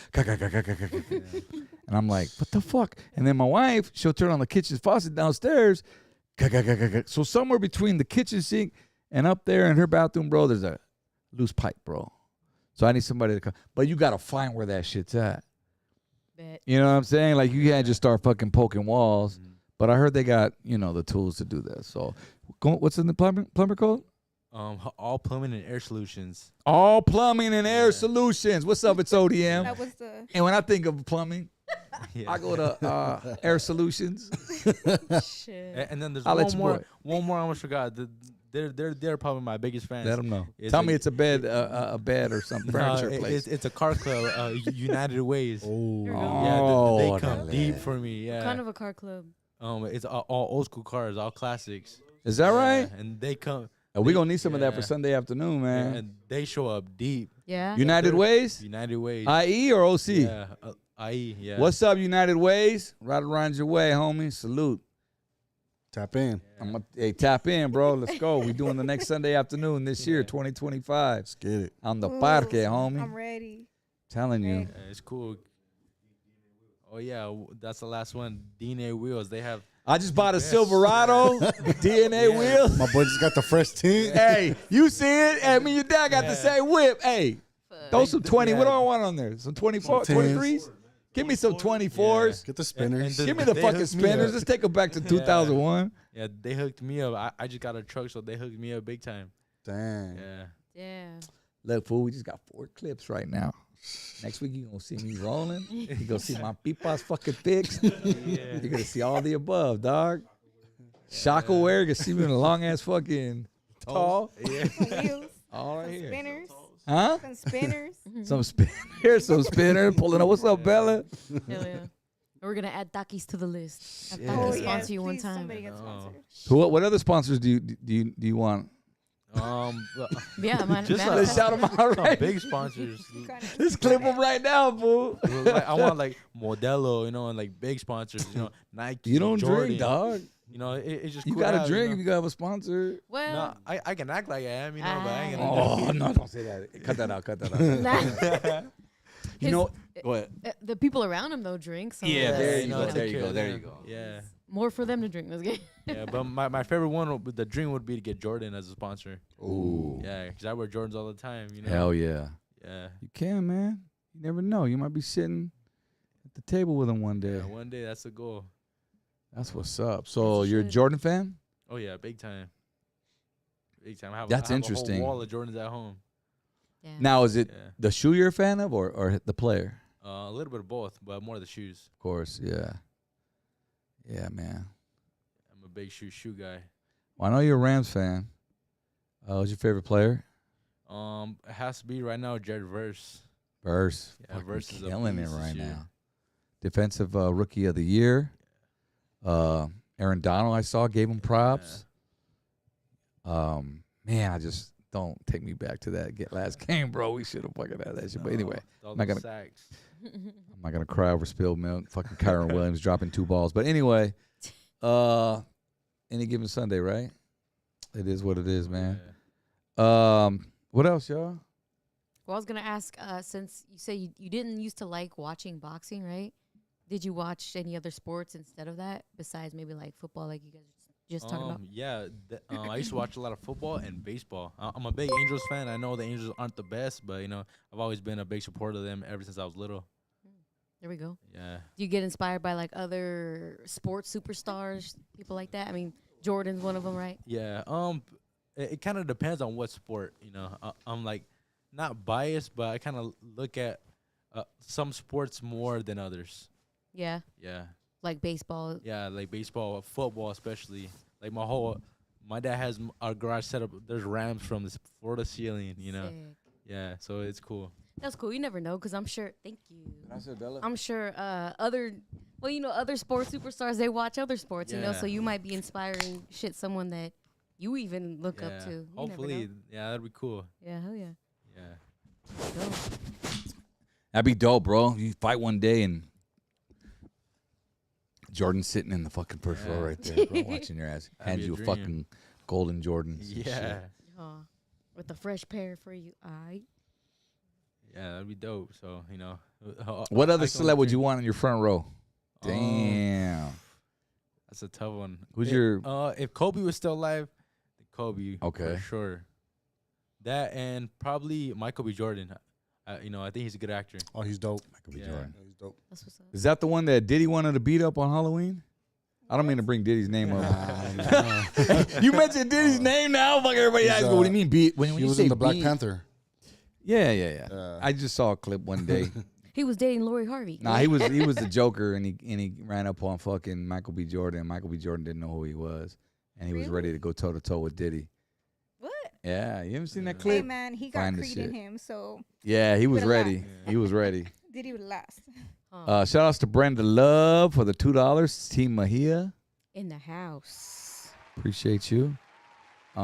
And I'm like, what the fuck? And then my wife, she'll turn on the kitchen faucet downstairs. So somewhere between the kitchen sink and up there in her bathroom, bro, there's a loose pipe, bro. So I need somebody to come. But you gotta find where that shit's at. Bet. You know what I'm saying? Like you can't just start fucking poking walls. But I heard they got, the tools to do that. So what's in the plumber code? All Plumbing and Air Solutions. All plumbing and air solutions. What's up? It's ODM. That was the And when I think of plumbing, Yeah. I go to Air Solutions. Shit. And then there's I'll let one you more. boy. One more I almost forgot. They're probably my biggest fans. Let them know. It's Tell a- me it's a bed or some furniture place. It's a car club, United Ways. Oh. There we go. Yeah, Oh, they come deep for me. Yeah. Kind of a car club. It's all old school cars, all classics. Is that right? Yeah, and they come. We gonna need some of that for Yeah. Sunday afternoon, man. And they show up deep. Yeah. United they're- Ways, United Ways. IE or OC? Yeah. IE. Yeah. What's up, United Ways? Right around your way, homie. Salute. Tap in. Hey, tap in, bro. Let's go. We doing the next Sunday afternoon this year, Yeah. 2025. Let's get it. On the Ooh, parque, homie. I'm ready. Telling you. Ready. Yeah, it's cool. Oh yeah, that's the last one. DNA Wheels. They have. I just bought a Yes. Silverado DNA Yeah. wheels. My boy just got the fresh tint. Hey, you see it? Hey, me and your dad got the Yeah. same whip. Hey, throw some 20. What do Yeah. I want on there? Some 24, Some 23s? Give me some 24s. Get the spinners. And Give me the they fucking hooked me spinners. up. Let's take them back to 2001. Yeah, they hooked me up. I just got a truck, so they hooked me up big time. Damn. Yeah. Yeah. Look, fool, we just got 4 clips right now. Next week, you're going to see me rolling. You're going to see my peepas fucking fixed. You're going to see all the above, dog. Shaka wear, you can see me in a long ass fucking tall. Yeah. Some wheels, All right some here. spinners, Huh? some spinners. Some spinner, some spinner. Pulling up. What's up, Bella? Hell yeah. We're gonna add Takis to the list. Have Shit. Takis Oh, sponsor you one please, time. Somebody get No. sponsored. What other sponsors do you want? But- Yeah, man. Just man- Let's shout them out some right. big sponsors. You got it. Let's clip them right now, fool. Like, I want like Modelo, and like big sponsors. Nike. You don't Jordan. drink, dog. It's just You cool gotta have, drink if you gotta have a sponsor. Well, No, I can act like I am, but I ain't gonna. Oh no! Don't say that. Cut that out. Cut that out. nah. You know. Go ahead. The people around him though drink. So Yeah, there you you go. know, There take you care go. of There them. you go. Yeah. more for them to drink this game. Yeah, but my favorite one, the dream would be to get Jordan as a sponsor. Ooh. Yeah, because I wear Jordans all the time. Hell yeah. Yeah. You can, man. You never know. You might be sitting at the table with him one day. Yeah, one day that's the goal. That's what's up. So That's you're a shit. Jordan fan? Oh yeah, big time. Big time. That's I have interesting. A whole wall of Jordans at home. Yeah. Now, is it Yeah. the shoe you're a fan of or the player? A little bit of both, but more the shoes. Of course, yeah. Yeah, man. I'm a big shoe guy. Well, I know you're a Rams fan. Who's your favorite player? It has to be right now Jared Verse. Verse. Yeah, Fucking Verse is a killing it beast this right year. now. Defensive rookie of the year. Aaron Donald, I saw, gave him props. Man, I just don't take me back to that last game, bro. We should have fucking had that shit. But anyway, all I'm not those gonna- sacks. I'm not gonna cry over spilled milk. Fucking Kyron Williams dropping 2 balls. But anyway, any given Sunday, right? It is what it is, man. Yeah. What else, y'all? Well, I was gonna ask, since you say you didn't used to like watching boxing, right? Did you watch any other sports instead of that besides maybe like football, like you guys just talking about? Yeah, I used to watch a lot of football and baseball. I'm a big Angels fan. I know the Angels aren't the best, but I've always been a big supporter of them ever since I was little. There we go. Yeah. Do you get inspired by like other sports superstars, people like that? I mean, Jordan's one of them, right? Yeah. It kind of depends on what sport. I'm like not biased, but I kind of look at some sports more than others. Yeah. Yeah. Like baseball. Yeah, like baseball, football especially. Like my dad has our garage set up. There's ramps from the floor to ceiling. Sick. Yeah, so it's cool. That's cool. You never know, because I'm sure. Thank you. Gracias, Bella. I'm sure other sports superstars, they watch other sports, Yeah. so you might be inspiring someone that you even look up to. You never Hopefully, know. yeah, that'd be cool. Yeah, hell yeah. Yeah. Dope. That'd be dope, bro. You fight one day and Jordan's sitting in the fucking first row Yeah. right there, bro, watching your ass. That'd Hands be a you a dream. fucking golden Jordans. and Yeah. shit. With a fresh pair for you. Aight. Yeah, that'd be dope. So, What other I can celeb would only you want in your front row? think- Damn. That's a tough one. Who's If- your- if Kobe was still alive, Kobe. Okay. For sure. That and probably Michael B. Jordan. I think he's a good actor. Oh, he's dope. Michael B. Yeah. Jordan. Yeah, he's dope. That's what's up. Is that the one that Diddy wanted to beat up on Halloween? I don't mean to bring Diddy's name up. You mentioned Diddy's name now. Fuck everybody He's, asks me, what do you mean beat? When He you was say in the Black beat- Panther. Yeah. I just saw a clip one day. He was dating Lori Harvey. Nah, he was the Joker, and he ran up on fucking Michael B. Jordan. Michael B. Jordan didn't know who he was, and he was Really? ready to go toe to toe with Diddy. What? Yeah, you haven't seen that Hey clip? man, he got Find the Creed in shit. him, so Yeah, he was Would've ready. laughed. He was ready. Diddy would last. Shout outs to Brenda Love for the $2. Team Mejia, In the house. appreciate you. That's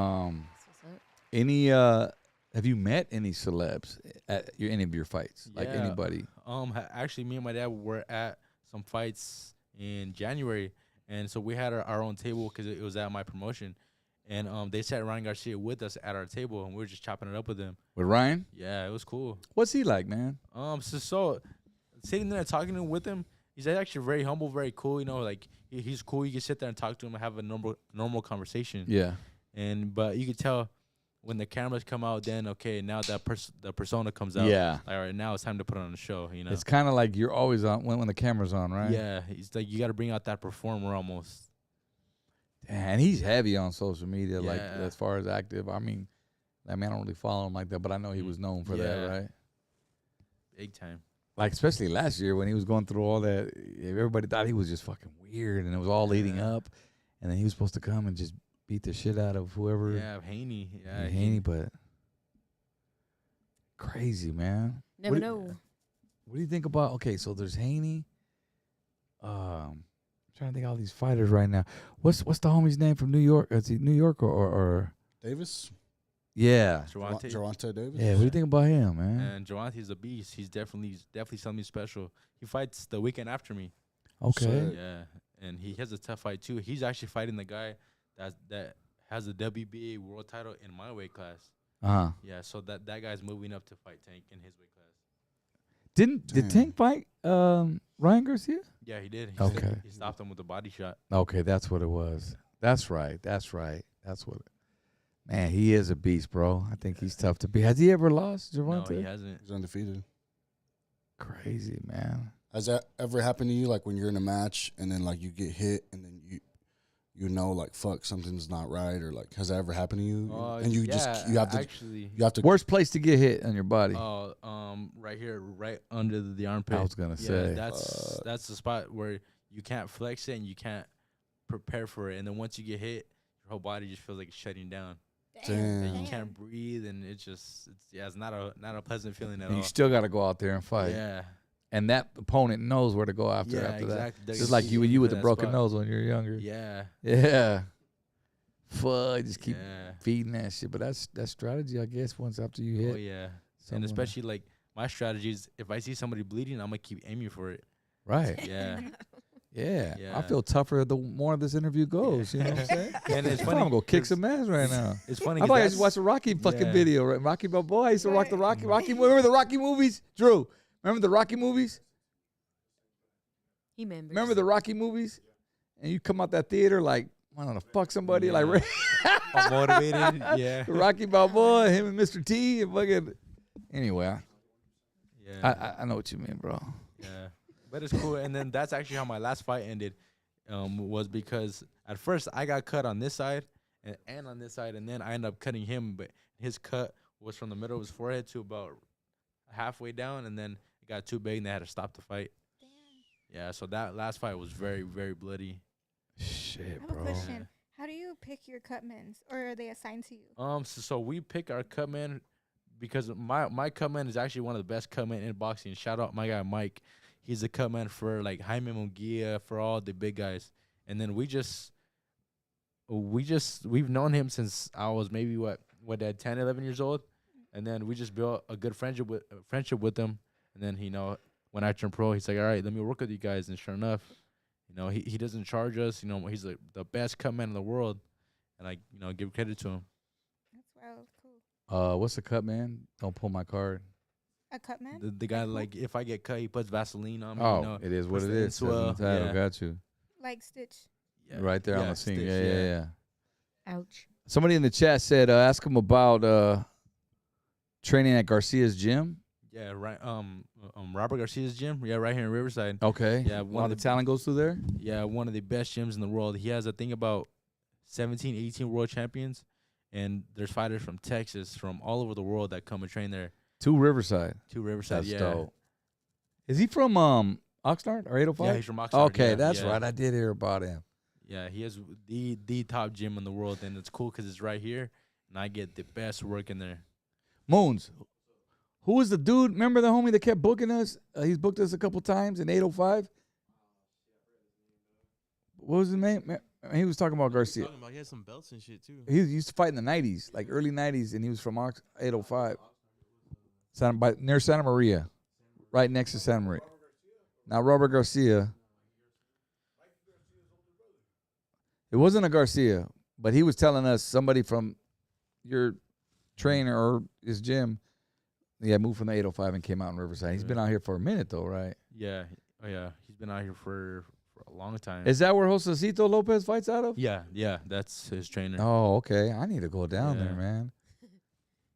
what's up. Any have you met any celebs at any of your fights? Like Yeah. anybody? Actually, me and my dad were at some fights in January, and so we had our own table because it was at my promotion, and they sat Ryan Garcia with us at our table, and we were just chopping it up with him. With Ryan? Yeah, it was cool. What's he like, man? So sitting there talking with him, he's actually very humble, very cool. Like he's cool. You can sit there and talk to him and have a normal conversation. Yeah. But you could tell when the cameras come out, then okay, now that the persona comes out. Yeah. Like, all right, now it's time to put on a show. It's kind of like you're always on when the camera's on, right? Yeah, it's like you got to bring out that performer almost. And he's heavy on social media, like Yeah. as far as active. I mean, I don't really follow him like that, but I know he was known for that, Yeah. right? Big time. Like especially last year when he was going through all that, everybody thought he was just fucking weird, and it was all leading Yeah. up, and then he was supposed to come and just beat the shit out of whoever. Yeah, Haney. Yeah, Haney, but crazy, man. Never What- know. What do you think about? Okay, so there's Haney. I'm trying to think of all these fighters right now. What's the homie's name from New York? Is he New York or Davis? yeah? Gervonta. Gervonta Davis? Yeah, what do you think about him, man? And Gervonta's a beast. He's definitely something special. He fights the weekend after me. Okay. So- Yeah, and he has a tough fight too. He's actually fighting the guy that has the WBA world title in my weight class. Uh-huh. Yeah, so that guy's moving up to fight Tank in his weight class. Did Damn. Tank fight Ryan Garcia? Yeah, he did. Okay. He stopped him with a body shot. Okay, that's what it was. That's right. That's what. Man, he is a beast, bro. I think he's tough to beat. Has he ever lost, No, Gervonta? he hasn't. He's undefeated. Crazy, man. Has that ever happened to you? Like when you're in a match and then like you get hit and then you know like fuck something's not right, or like has that ever happened to you? And you yeah, you have to actually. Worst place to get hit on your body. Right here, right under the armpit. I was gonna Yeah, say. that's the spot where you can't flex it and you can't prepare for it, and then once you get hit, your whole body just feels like it's shutting down, and Damn. you can't breathe, and it's not a pleasant feeling at And all. you still got to go out there and fight. Yeah, And that opponent knows where to go after yeah, that. exactly. They're Just like you aiming with for the that broken spot. nose when you're younger. Yeah, Yeah. Fuck, just keep yeah. feeding that shit. But that's strategy, I guess, once after you hit. Oh yeah, and someone. especially like my strategy is if I see somebody bleeding, I'm gonna keep aiming for it. Right. Yeah, Yeah. I Yeah. feel tougher the more this interview goes. You know what I'm saying? and it's I'm funny. gonna go kick 'cause some ass right now. It's funny. I 'cause thought I just that's- watched a Rocky fucking Yeah. video, right? Rocky Balboa. I used to rock the Rocky. Remember the Rocky movies? Drew, remember the Rocky movies? He remembers. Remember the Rocky movies? And you come out that theater like, I don't know, fuck somebody. Yeah. Like All motivated. Yeah. Rocky Balboa, him and Mr. T. And fucking. Anyway, Yeah. I know what you mean, bro. Yeah, but it's cool. And then that's actually how my last fight ended. Was because at first I got cut on this side and on this side, and then I ended up cutting him. But his cut was from the middle of his forehead to about halfway down, and then it got too big, and they had to stop the fight. Yeah, so that last fight was very, very bloody. Shit, I have bro. a question. How do you pick your cutmans, or are they assigned to you? So we pick our cutman because my cutman is actually one of the best cutmen in boxing. Shout out my guy Mike. He's a cutman for like Jaime Munguia, for all the big guys. And then we've known him since I was maybe at 10, 11 years old. And then we just built a good friendship with him. And then, when I turned pro, he's like, all right, let me work with you guys. And sure enough, he doesn't charge us. He's like the best cutman in the world. And I, give credit to him. That's wild. Cool. What's the cut, man? Don't pull my card. A cutman? The guy, like, if I get cut, he puts Vaseline on me. Oh, it is what puts it the is. Says in the inswell. title. Yeah. Got you. Like Stitch. Yeah. Right there on the scene. Stitch, Yeah. Ouch. Somebody in the chat said, ask him about training at Garcia's gym. Yeah, right. Robert Garcia's gym. Yeah, right here in Riverside. Okay. Yeah, A one lot of of the talent goes through there. Yeah, one of the best gyms in the world. He has, I think, about 17, 18 world champions. And there's fighters from Texas, from all over the world that come and train there. To Riverside. To Riverside, That's yeah. dope. Is he from Oxnard or 805? Yeah, he's from Oxnard. Okay, yeah, that's yeah. right. I did hear about him. Yeah, he has the top gym in the world, and it's cool because it's right here, and I get the best work in there. Moons. Who was the dude? Remember the homie that kept booking us? He's booked us a couple times in 805. What was his name? He was talking about Garcia. Talking about he had some belts and shit too. He used to fight in the 90s, like early 90s, and he was from 805. Near Santa Maria, right next to Santa Maria. Now, Robert Garcia. It wasn't a Garcia, but he was telling us somebody from your trainer or his gym, moved from the 805 and came out in Riverside. He's been out here for a minute, though, right? Yeah, he's been out here for a long time. Is that where Josecito Lopez fights out of? Yeah, that's his trainer. Oh, okay. I need to go down there, Yeah. man.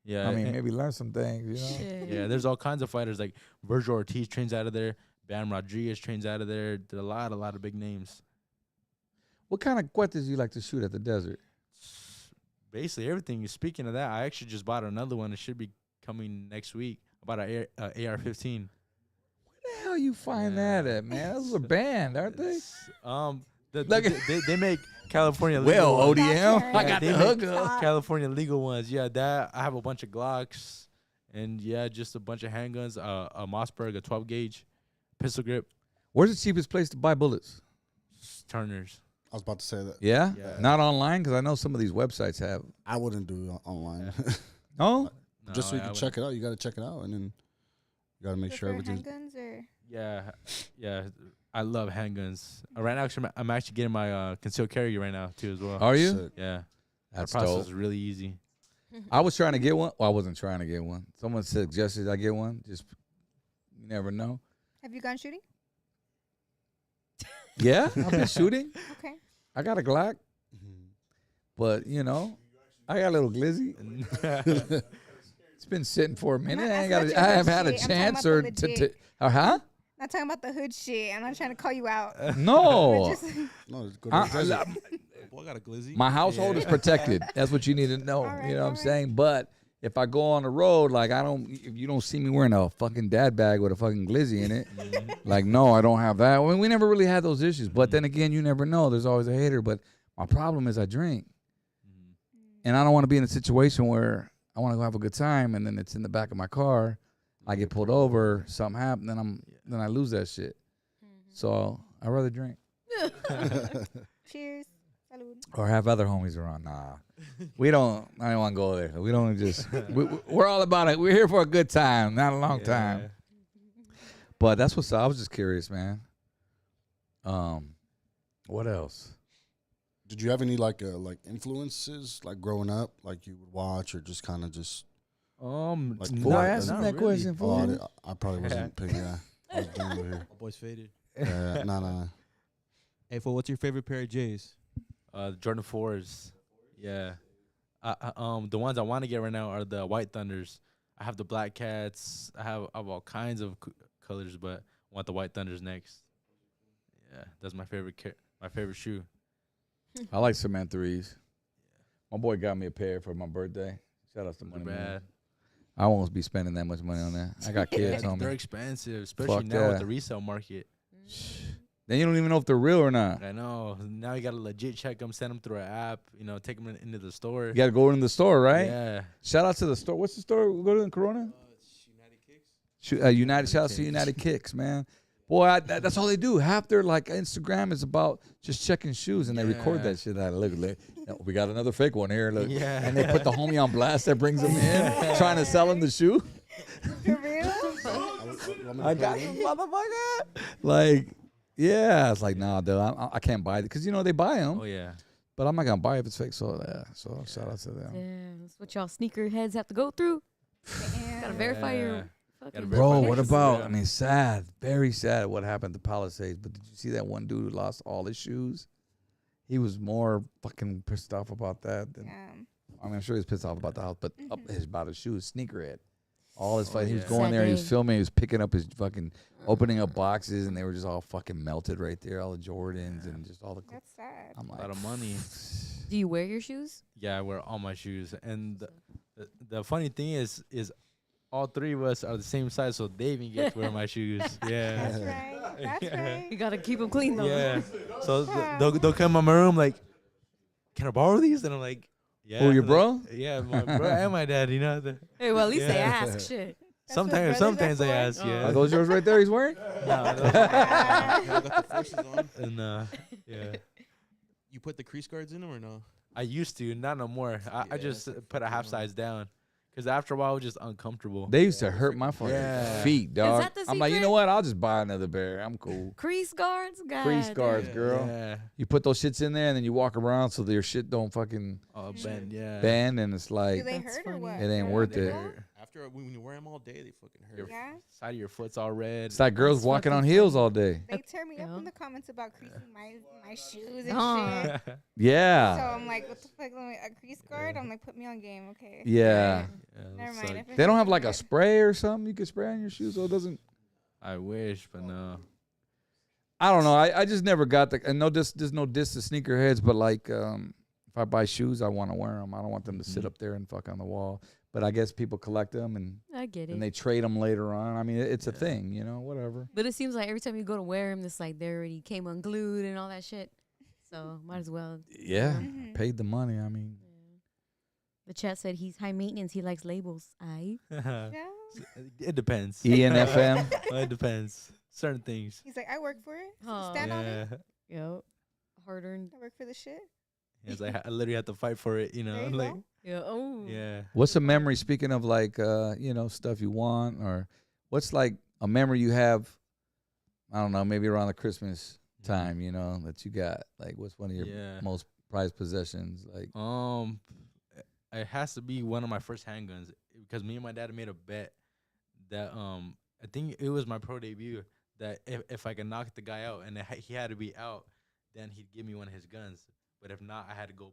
Yeah, I mean, and- maybe learn some things, you know? Shit. yeah. There's all kinds of fighters like Virgil Ortiz trains out of there. Bam Rodriguez trains out of there. There's a lot of big names. What kind of cuetes do you like to shoot at the desert? Basically everything. Speaking of that, I actually just bought another one. It should be coming next week. I bought an AR-15. Where the hell you find Yeah. that at, man? Those are banned, aren't they? Look, they make California Well, legal ones. ODM, I Yeah, got they the make hookup. California legal ones. Yeah, that I have a bunch of Glocks, and just a bunch of handguns. A Mossberg, a 12 gauge, pistol grip, Where's the cheapest place to buy bullets? Turners. I was about to say that. Yeah? Yeah. Not online? Because I know some of these websites have. I wouldn't do it online. Oh? Just so you I can wouldn't. check it out. You got to check it out, and then you got to make sure Prefer everything's. handguns or Yeah. I love handguns. Right now, actually, I'm actually getting my concealed carry right now too as well. Are you? Sick. Yeah, That's the process dope. is really easy. I was trying to get one. Well, I wasn't trying to get one. Someone suggested I get one. Just, you never know. have you gone shooting? Yeah, I've been shooting. Okay. I got a Glock, Mhm. but, I got a little glizzy. It's been sitting for a minute. Not I, ain't as got much I as haven't had a legit. I'm talking chance about or the to. legit. Huh? Not talking about the hood shit. I'm not trying to call you out. No. Just, No, just go to the desert. Boy, got a glizzy. My household is protected. That's what you need to know. All right, You know what I'm all right. saying? But if I go on the road, like if you don't see me wearing a fucking dad bag with a fucking glizzy in it, like, no, I don't have that. I mean, we never really had those issues. But then again, you never know. There's always a hater. But my problem is I drink. And I don't want to be in a situation where I want to go have a good time and then it's in the back of my car. I get pulled over, something happens, then I lose that shit. So I'd rather drink. cheers. Salud. Or have other homies around. Nah. I don't want to go there. We don't just, we're all about it. We're here for a good time, not a long time. But that's what's up. I was just curious, man. What else? Did you have any like influences like growing up, like you would watch or just kind of just? Like, Boy, I asked not him that really. question, Oh, fool. I probably wasn't paying. Yeah, I was doing it here. My boy's faded. Nah. Hey, fool, what's your favorite pair of J's? Jordan 4s. Yeah. The ones I want to get right now are the White Thunders. I have the Black Cats. I have all kinds of colors, but I want the White Thunders next. Yeah, that's my favorite my favorite shoe. I like cement threes. My boy got me a pair for my birthday. Shout out to They're Money Man. bad. I won't be spending that much money on that. I got kids on They're me. expensive, especially Fuck now that. with the resale market. Then you don't even know if they're real or not. I know. Now you got to legit check them, send them through an app, take them into the store. You got to go in the store, right? Yeah. Shout out to the store. What's the store we go to in Corona? United. Shout out to United Kicks, man. Boy, that's all they do. Half their Instagram is about just checking shoes, and they record that shit. Look, we got another fake one here. Look, and they put the homie on blast that brings them in, trying to sell him the shoe. For real? I got you, motherfucker. Yeah, it's like, nah, dude, I can't buy it because they buy them. Oh yeah. But I'm not gonna buy it if it's fake. So shout out to them. Yeah, that's what y'all sneaker heads have to go through. Gotta verify your fucking. Bro, what pictures. about? I mean, sad, very sad. What happened to Palisades? But did you see that one dude who lost all his shoes? He was more fucking pissed off about that than. I mean, I'm sure he was pissed off about the house, but about his shoes, sneakerhead. All his fight, he was going Sad there, he was day. filming, he was picking up his fucking, opening up boxes, and they were just all fucking melted right there, all the Jordans and just all the. That's sad. I'm A like, lot of money. Do you wear your shoes? Yeah, I wear all my shoes, and the funny thing is all three of us are the same size, so they even get to wear my shoes. Yeah. That's right. That's Yeah. right. You gotta keep them clean though. Yeah. So they'll come in my room like, can I borrow these? And I'm like, yeah. who, your Like, bro? Yeah, my bro and my dad. Hey, well, at least they Yeah. ask. Shit. That's what Sometimes brothers are they for. ask. Yeah. Are those yours right there he's wearing? No, those- I got the forces on. and yeah. You put the crease guards in them or no? I used to, not no more. I Yeah, just that's put a half size down, because after a while it was just uncomfortable. They used to hurt my fucking Yeah. feet, dog. that the I'm like, you secret? know what? I'll just buy another pair. I'm cool. Crease guards, God. Crease guards, Yeah. girl. Yeah. You put those shits in there, and then you walk around so your shit don't fucking Oh, Ben. Yeah. bend, and it's Do like they That's hurt or funny. what? it ain't Or worth they it. hurt? After when you wear them all day, they fucking hurt. Yeah. Side of your foot's all red. it's like girls That's walking on fucking heels funny. all day. They tear me up Yeah. in the comments about creasing my shoes and Aw. shit. Yeah. So I'm like, what the fuck? I'm like, a crease guard? I'm like, put me on game, okay? Yeah. Never it's mind. like- If it's They don't have not like a good. spray or something you can spray on your shoes so it doesn't. I wish, but no. I don't know. I just never got the. And there's no diss to sneakerheads, but if I buy shoes, I want to wear them. I don't want them to sit up there and fuck on the wall. But I guess people collect them and I get it. they trade them later on. I mean, it's a thing, whatever. But it seems like every time you go to wear them, it's like they already came unglued and all that shit. So might as well. Yeah, Mhm. paid the money. I mean, The chat said he's high maintenance. He likes labels. Yeah. It depends. ENFM. It depends. Certain things. He's like, I work for it. So Aw. stand on it. Yeah. Yo, hard earned. I work for the shit. It's like I literally have to fight for it, There you like go. Yeah. Oh. yeah. What's a memory? Speaking of stuff you want, or what's like a memory you have? I don't know, maybe around the Christmas time, that you got. Like, what's one of your Yeah. most prized possessions? Like, It has to be one of my first handguns, because me and my dad made a bet that I think it was my pro debut, that if I could knock the guy out and he had to be out, then he'd give me one of his guns. But if not, I had to go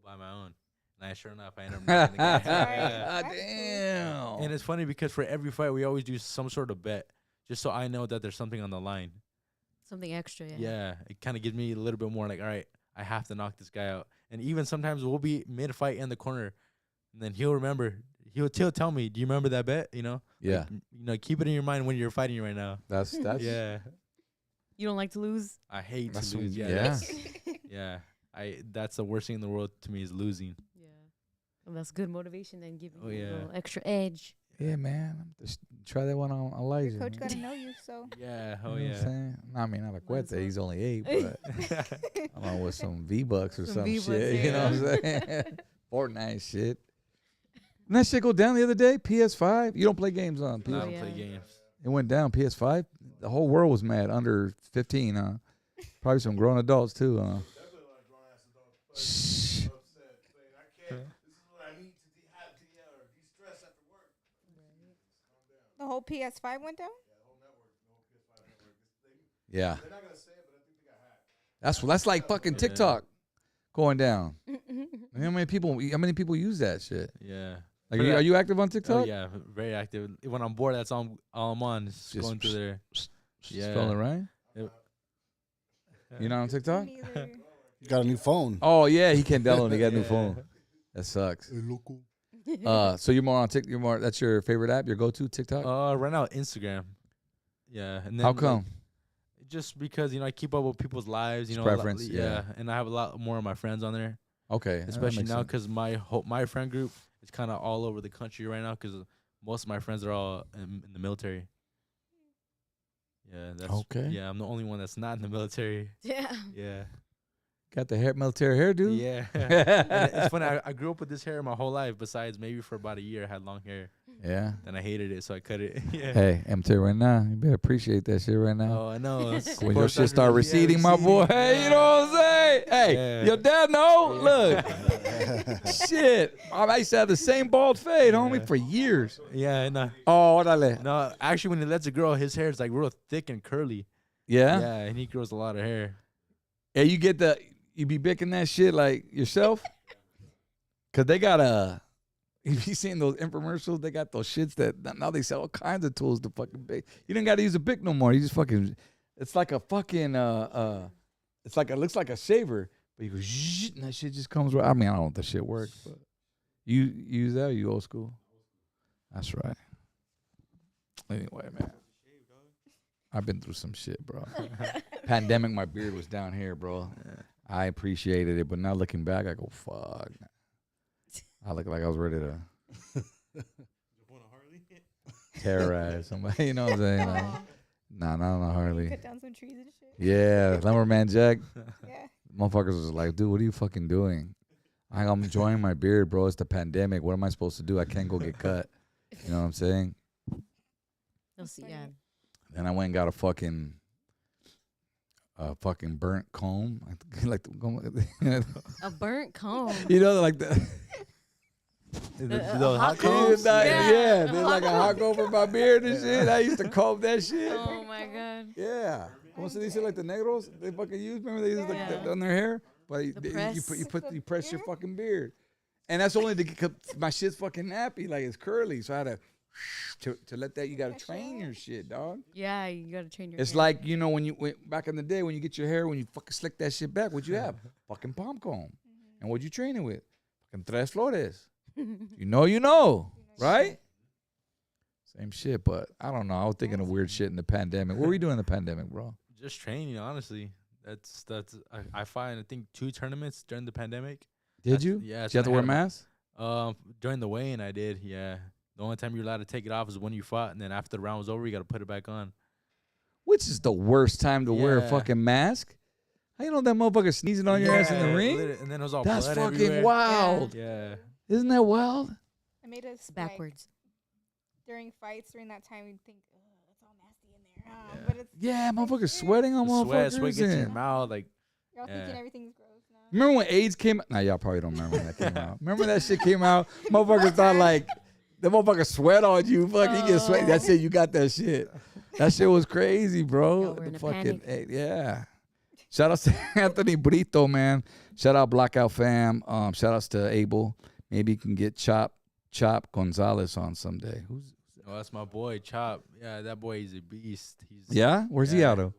buy my own. And sure enough, I ended up knocking the guy out. Yeah. That's cool. damn. And it's funny because for every fight, we always do some sort of bet, just so I know that there's something on the line. Something extra. Yeah. Yeah, it kind of gives me a little bit more like, all right, I have to knock this guy out. And even sometimes we'll be mid-fight in the corner, and then he'll remember. He'll tell me, do you remember that bet? Yeah. Like, keep it in your mind when you're fighting right now. That's Yeah. You don't like to lose. I hate That's to lose. what- Yeah. yeah. Yeah. That's the worst thing in the world to me is losing. Yeah. Well, that's good motivation. Then give you Oh, a yeah. little extra edge. Yeah, man. Just try that one on Elijah. Your coach man. got to know you, so. Yeah. You Oh, know what I'm yeah. saying? I mean, not a Might as Cuete. well. He's only 8, but I don't know, with some V-Bucks or Some some V-Bucks, shit. You know what I'm yeah. saying? Fortnite shit. Didn't that shit go down the other day? PS5? You don't play games on I PS5? don't yeah. play games. It went down, PS5? The whole world was mad. Under 15, huh? Probably some grown adults, too, huh? Shh. The whole PS5 went down? Yeah. That's like fucking TikTok going down. How many people use that shit? Yeah. Like, For are that- you active on TikTok? Oh yeah, very active. When I'm bored, that's all I'm on. Just going through there. Yeah. Spelling it right? It- You not on TikTok? Me either. You got a new phone. Oh yeah, he can't download. He got a new Yeah. phone. That sucks. Hey, loco. So you're more on TikTok. You're more. That's your favorite app. Your go-to TikTok. Right now Instagram. Yeah. And then How like, come? just because I keep up with people's lives. It's A lot- preference, yeah. And I have a lot more of my friends on there, Okay, that especially makes now sense. because my friend group is kind of all over the country right now because most of my friends are all in the military. Yeah. That's Okay. Yeah, I'm the only one that's not in the military. Yeah. Yeah. Got the military hair, dude. Yeah. And it's funny. I grew up with this hair my whole life. Besides, maybe for about a year, I had long hair. Yeah. Then I hated it, so I cut it. Yeah. Hey, I'm telling you right now, you better appreciate that shit right now. Oh, I know. It's When your first shit start time- yeah, receding, my boy. Hey, you know what I'm saying? Hey, Yeah. your dad know? Yeah. Look. Shit. I used to have the same bald fade, homie, for years. Yeah, no. Oh, órale. No, actually, when he lets it grow, his hair is like real thick and curly. Yeah? Yeah, and he grows a lot of hair. Yeah, you be picking that shit like yourself? Cause they got you be seeing those infomercials, they got those shits that now they sell all kinds of tools to fucking bake. You don't gotta use a bic no more. You just fucking, it's like a fucking it looks like a shaver, but you go zzzz, and that shit just comes right. I mean, I don't know if that shit works, but you use that, or you old school? That's right. Anyway, man. I've been through some shit, bro. Pandemic, my beard was down here, bro. I appreciated it, but now looking back, I go, fuck. I look like I was ready to terrorize somebody. You know what I'm saying? Like, nah, not on a Harley. Cut down some trees and shit. Yeah, Lumberman Jack. Yeah. Motherfuckers was like, dude, what are you fucking doing? I'm enjoying my beard, bro. It's the pandemic. What am I supposed to do? I can't go get cut. You know what I'm saying? You'll see. Yeah. Then I went and got a fucking burnt comb. Like A burnt comb. you know, like the A hot yeah, comb? Yeah. there's like a hot comb for my beard and shit. I used to comb that shit. Oh my god. Yeah. What's they say like the negros they fucking use? Remember they use like Yeah. on their hair, but The press. you press your fucking beard, and that's only to get my shit's fucking nappy, like it's curly. So I had to let that. You gotta train your shit, dog. Yeah, you gotta train your. It's hair. like when you went back in the day when you get your hair when you fucking slick that shit back. What'd you have? Fucking palm comb, and what'd you train it with? Fucking tres flores. You know, right? Same shit, but I don't know. I was thinking of weird shit in the pandemic. What were you doing in the pandemic, bro? Just training, honestly. That's I find I think 2 tournaments during the pandemic. Did you? Yeah. Did you have to wear a mask? During the weigh-in, I did. Yeah. The only time you're allowed to take it off is when you fought, and then after the round was over, you got to put it back on. Which is the worst time to wear a Yeah. fucking mask? How you know that motherfucker sneezing on your ass in the Yeah, ring? And then it was all That's blood fucking everywhere. wild. Yeah. Isn't that wild? I made us It's backwards. during fights during that time. You'd think, oh, it's all nasty in there. Yeah. But it's Yeah, motherfuckers sweating on The motherfuckers. sweat gets in your and- mouth. Like, y'all Yeah. thinking everything's gross now. Remember when AIDS came out? Nah, y'all probably don't remember when that came out. Remember that shit came out? Motherfuckers thought like, the motherfucker sweat on you. Fuck, you get sweaty. That's it. You got that shit. That shit was crazy, bro. Y'all were in The a fucking panic. yeah. Shout out to Anthony Brito, man. Shout out Blackout fam. Shout outs to Abel. Maybe you can get Chop Gonzalez on someday. Who's oh, that's my boy, Chop. Yeah, that boy is a beast. He's yeah? Where's he Yeah. out of?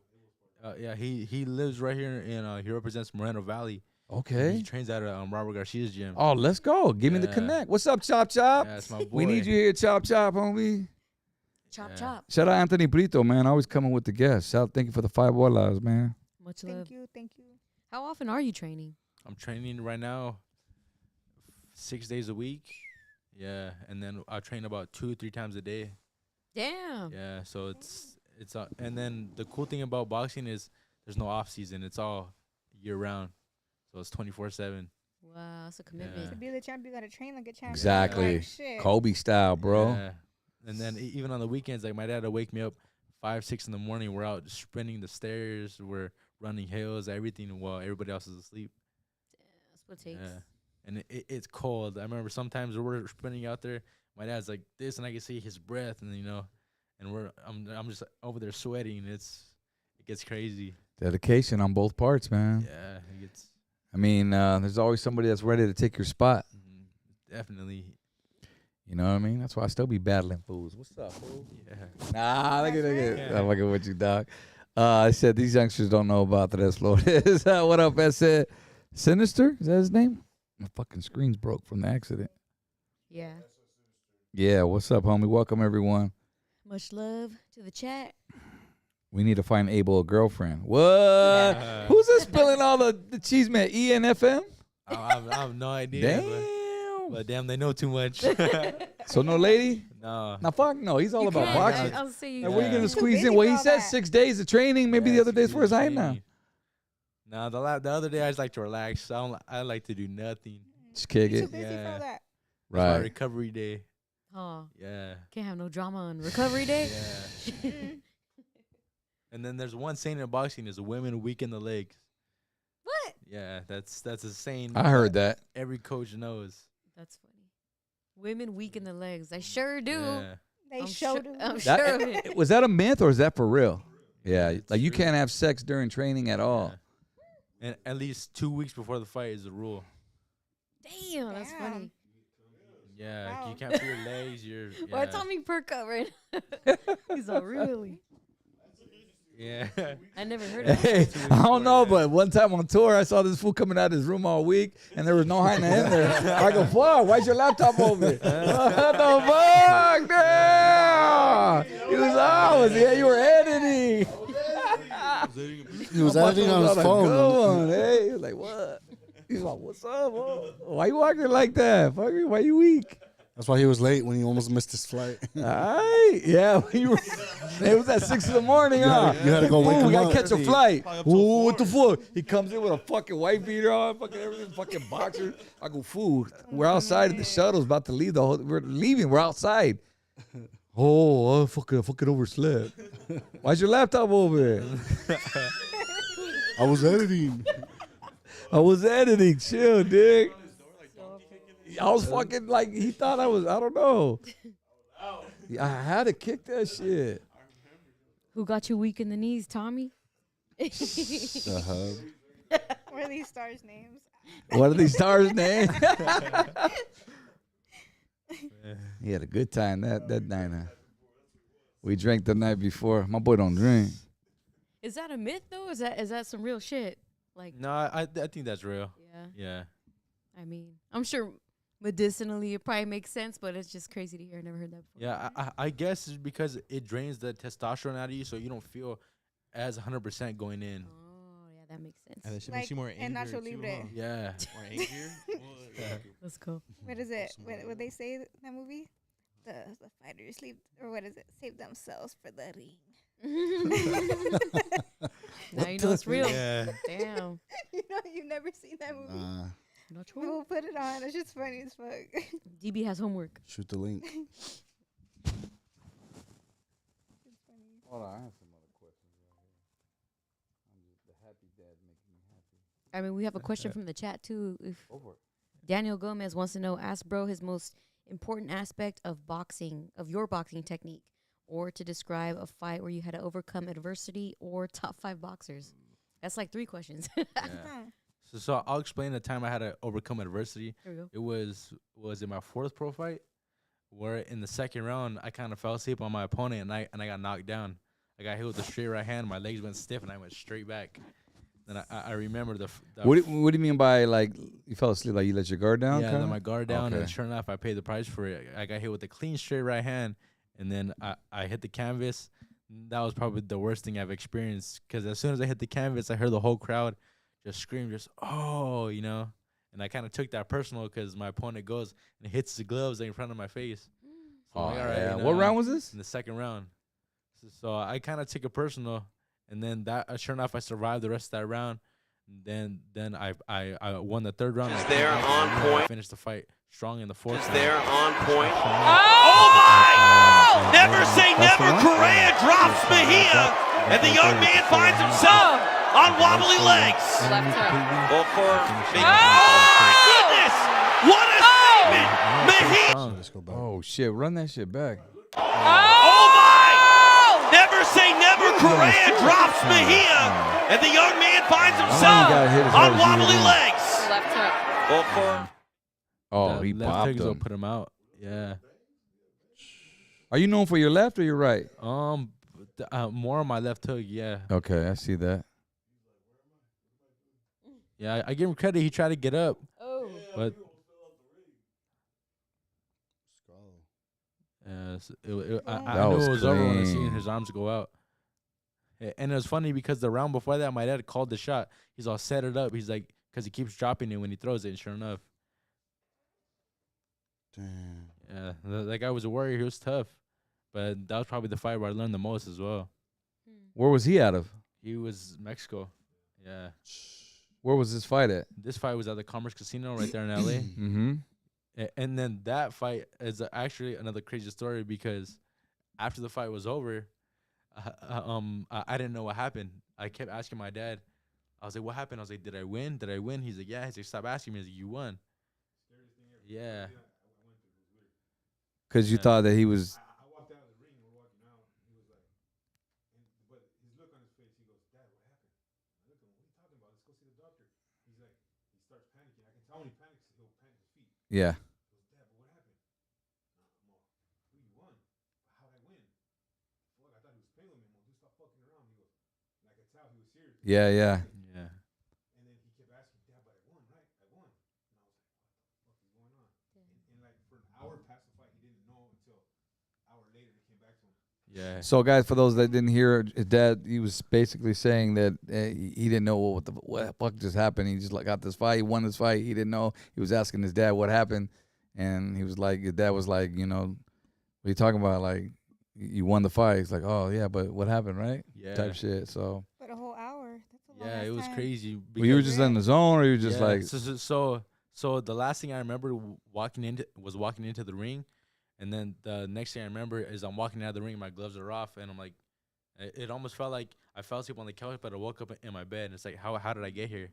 Yeah, he lives right here in he represents Moreno Valley. He Okay. trains at Robert Garcia's gym. Oh, let's go. Give me the Yeah. connect. What's up, Chop? Yeah, that's my boy. We need you here, Chop, homie. Chop Yeah. chop. Shout out Anthony Brito, man. Always coming with the guests. Shout out, thank you for the 5 bolas, man. Much love. Thank you. How often are you training? I'm training right now 6 days a week. Yeah, and then I train about 2-3 times a day. Damn. Yeah, so it's and then the cool thing about boxing is there's no off season. It's all year round. So it's 24/7. Wow, that's a commitment. Yeah. To be the champ, you gotta train like a champ. Exactly. Like, shit. Kobe style, bro. Yeah. And then even on the weekends, like my dad would wake me up 5-6 in the morning. We're out sprinting the stairs. We're running hills, everything while everybody else is asleep. That's what it takes. Yeah. And it's cold. I remember sometimes we're sprinting out there. My dad's like this, and I can see his breath, and and I'm just over there sweating. It's it gets crazy. Dedication on both parts, man. Yeah, it gets I mean, there's always somebody that's ready to take your spot. definitely. You know what I mean? That's why I still be battling fools. What's up, fool? Yeah. Nah, look at That's it. right. I'm fucking with you, dog. I said these youngsters don't know about the Tres Flores. What up, I said Sinister? Is that his name? My fucking screen's broke from the accident. Yeah. Yeah, what's up, homie? Welcome, everyone. Much love to the chat. We need to find Abel a girlfriend. What? Who's this spilling all the cheese, man? ENFM? I have no idea. Damn. But damn, they know too much. So no lady? No. Nah, fuck no. He's all You about can't. boxing. I'll say you. And where you Yeah. gonna He's too squeeze busy in? Well, for he all says that. 6 days of training. Maybe the other day's for his height now. Nah, the other day I just like to relax. I like to do nothing. Just kick You're it. too busy for Yeah. all that. It's my Right. recovery day. Oh, Yeah. can't have no drama on recovery day. Yeah. And then there's one saying in boxing is women weaken the legs. What? Yeah, that's a saying. I heard that. Every coach knows. That's funny. Women weaken the legs. I sure do. Yeah. They I'm showed sure, him. I'm That- sure of it. Was that a myth or is that for real? Yeah, It's like you true. can't have sex during training at all. Yeah. And at least 2 weeks before the fight is the rule. Damn, that's Damn. funny. Yeah, Wow. you can't feel your legs. Why Yeah. Tommy perk up right now? He's all really. Yeah. I never heard of Hey, that. I don't know, but one time on tour, I saw this fool coming out of his room all week, and there was no hyena in there. I go, fuck, why's your laptop over? What the fuck, damn? He was always, yeah, you were editing. He was editing on his Good phone. one, hey. He was like, what? He's like, what's up? Bro? Why you walking like that? Fuck, why you weak? That's why he was late when he almost missed his flight. All right, yeah. You were, it was at 6 in the morning, huh? You had to go wake Ooh, him we gotta up. catch a flight. Probably up to Ooh, what the 4. fuck? He comes in with a fucking white beater on, fucking everything, fucking boxer. I go, fool. We're outside of the shuttle's about to leave. We're leaving. We're outside. Oh, I fucking overslept. Why's your laptop over there? I was editing. I was editing. Chill, dick. I was fucking like, he thought I was, I don't know. I had to kick that shit. Who got you weak in the knees, Tommy? The hub. What are these stars' names? What are these stars' names? He had a good time that night. We drank the night before. My boy don't drink. Is that a myth though? Is that some real shit? Like, No, I think that's real. yeah. Yeah. I mean, I'm sure medicinally it probably makes sense, but it's just crazy to hear. I never heard that before. Yeah, I guess it's because it drains the testosterone out of you, so you don't feel as 100% going in. Oh, yeah, that makes sense. And that shit Like, makes you more and angry Nacho too, Libre. huh? Yeah. More angrier? Let's go. What is it? What they say in that movie? The fighters leave, or what is it? Save themselves for the ring. Now you know it's real. Yeah. Damn. You've never seen that movie. Not true. We'll put it on. It's just funny as fuck. DB has homework. Shoot the link. Hold on, I have some other questions the happy dad making me happy. I mean, we have a question from the chat too. If Go for it. Daniel Gomez wants to know, ask bro his most important aspect of boxing, of your boxing technique, or to describe a fight where you had to overcome adversity, or top 5 boxers. That's like 3 questions. Yeah. Huh. So I'll explain the time I had to overcome adversity. Here we go. It was in my 4th pro fight, where in the 2nd round I kind of fell asleep on my opponent and I got knocked down. I got hit with a straight right hand. My legs went stiff and I went straight back. Then I remember the What do you mean by like you fell asleep? Like you let your guard down? yeah, kinda? then my guard down, Okay. and sure enough, I paid the price for it. I got hit with a clean straight right hand, and then I hit the canvas. That was probably the worst thing I've experienced, because as soon as I hit the canvas, I heard the whole crowd just scream, just oh, you know. And I kind of took that personal because my opponent goes and hits the gloves in front of my face. So I'm Oh, like, all right, yeah. you know, What round was this? in the 2nd round. So I kind of took it personal, and then that sure enough, I survived the rest of that round. And then I won the 3rd round. Is there on point? I finished the fight strong in the 4th. Is round. there on point? Oh my! Never say That's never. the one? Correa drops Mejia, and the young man finds himself on wobbly legs. Left hook. Well, for oh my goodness! What a statement! Mejia! Let's go back. Oh shit! Run that shit back. Oh my! Never say never. Correa drops Mejia, and the young man finds himself gotta hit as hard on as you wobbly can. legs. Left hook. Well, for Oh, That he left popped hook is what him. put him out. Yeah. Are you known for your left or your right? More on my left hook. Yeah. Okay, I see that. Yeah. I give him credit. He tried to get up, Oh. but I That knew was it was over when I seen clean. his arms go out. And it was funny because the round before that, my dad called the shot. He's all set it up. He's like, because he keeps dropping it when he throws it. And sure enough, Damn. yeah, that guy was a warrior. He was tough, but that was probably the fight where I learned the most as well. Where was he out of? He was Mexico. Yeah, Where was this fight at? this fight was at the Commerce Casino right there in LA. Mm-hmm. And then that fight is actually another crazy story because after the fight was over, I didn't know what happened. I kept asking my dad. I was like, "What happened?" I was like, "Did I win? Did I win?" He's like, "Yeah." He's like, "Stop asking me." He's like, "You won." Yeah. Because you Yeah. thought that he was. I walked out of the ring. We're walking out. He was like, but his look on his face, he goes, "Dad, what happened?" I look at him. What are you talking about? Let's go see the doctor. He's like, he starts panicking. I can tell when he panics, he'll panic his feet. Yeah. He goes, "Dad, but what happened?" I'm all, "Who you won? How'd I win?" Fuck, I thought he was playing with me. I'm like, "Dude, stop fucking around." He goes, and I could tell he was serious. Yeah, yeah. Yeah. And then he kept asking, "Dad, but I won, right? I won." And I was like, "What the fuck is going on?" And like for an hour past the fight, he didn't know until an hour later he came back to him. Yeah. So, guys, for those that didn't hear, his dad, he was basically saying that he didn't know what the fuck just happened. He just like got this fight. He won this fight. He didn't know. He was asking his dad what happened, and he was like, his dad was like, you know, what are you talking about? Like, you won the fight. He's like, oh yeah, but what happened, right? Yeah. Type shit. So, But a whole hour. That's a long Yeah, ass it was time. crazy. well, you were because- just in the zone, or you were just Yeah, like, so the last thing I remember walking into the ring, and then the next thing I remember is I'm walking out of the ring, my gloves are off, and I'm like, it almost felt like I fell asleep on the couch, but I woke up in my bed, and it's like, how did I get here?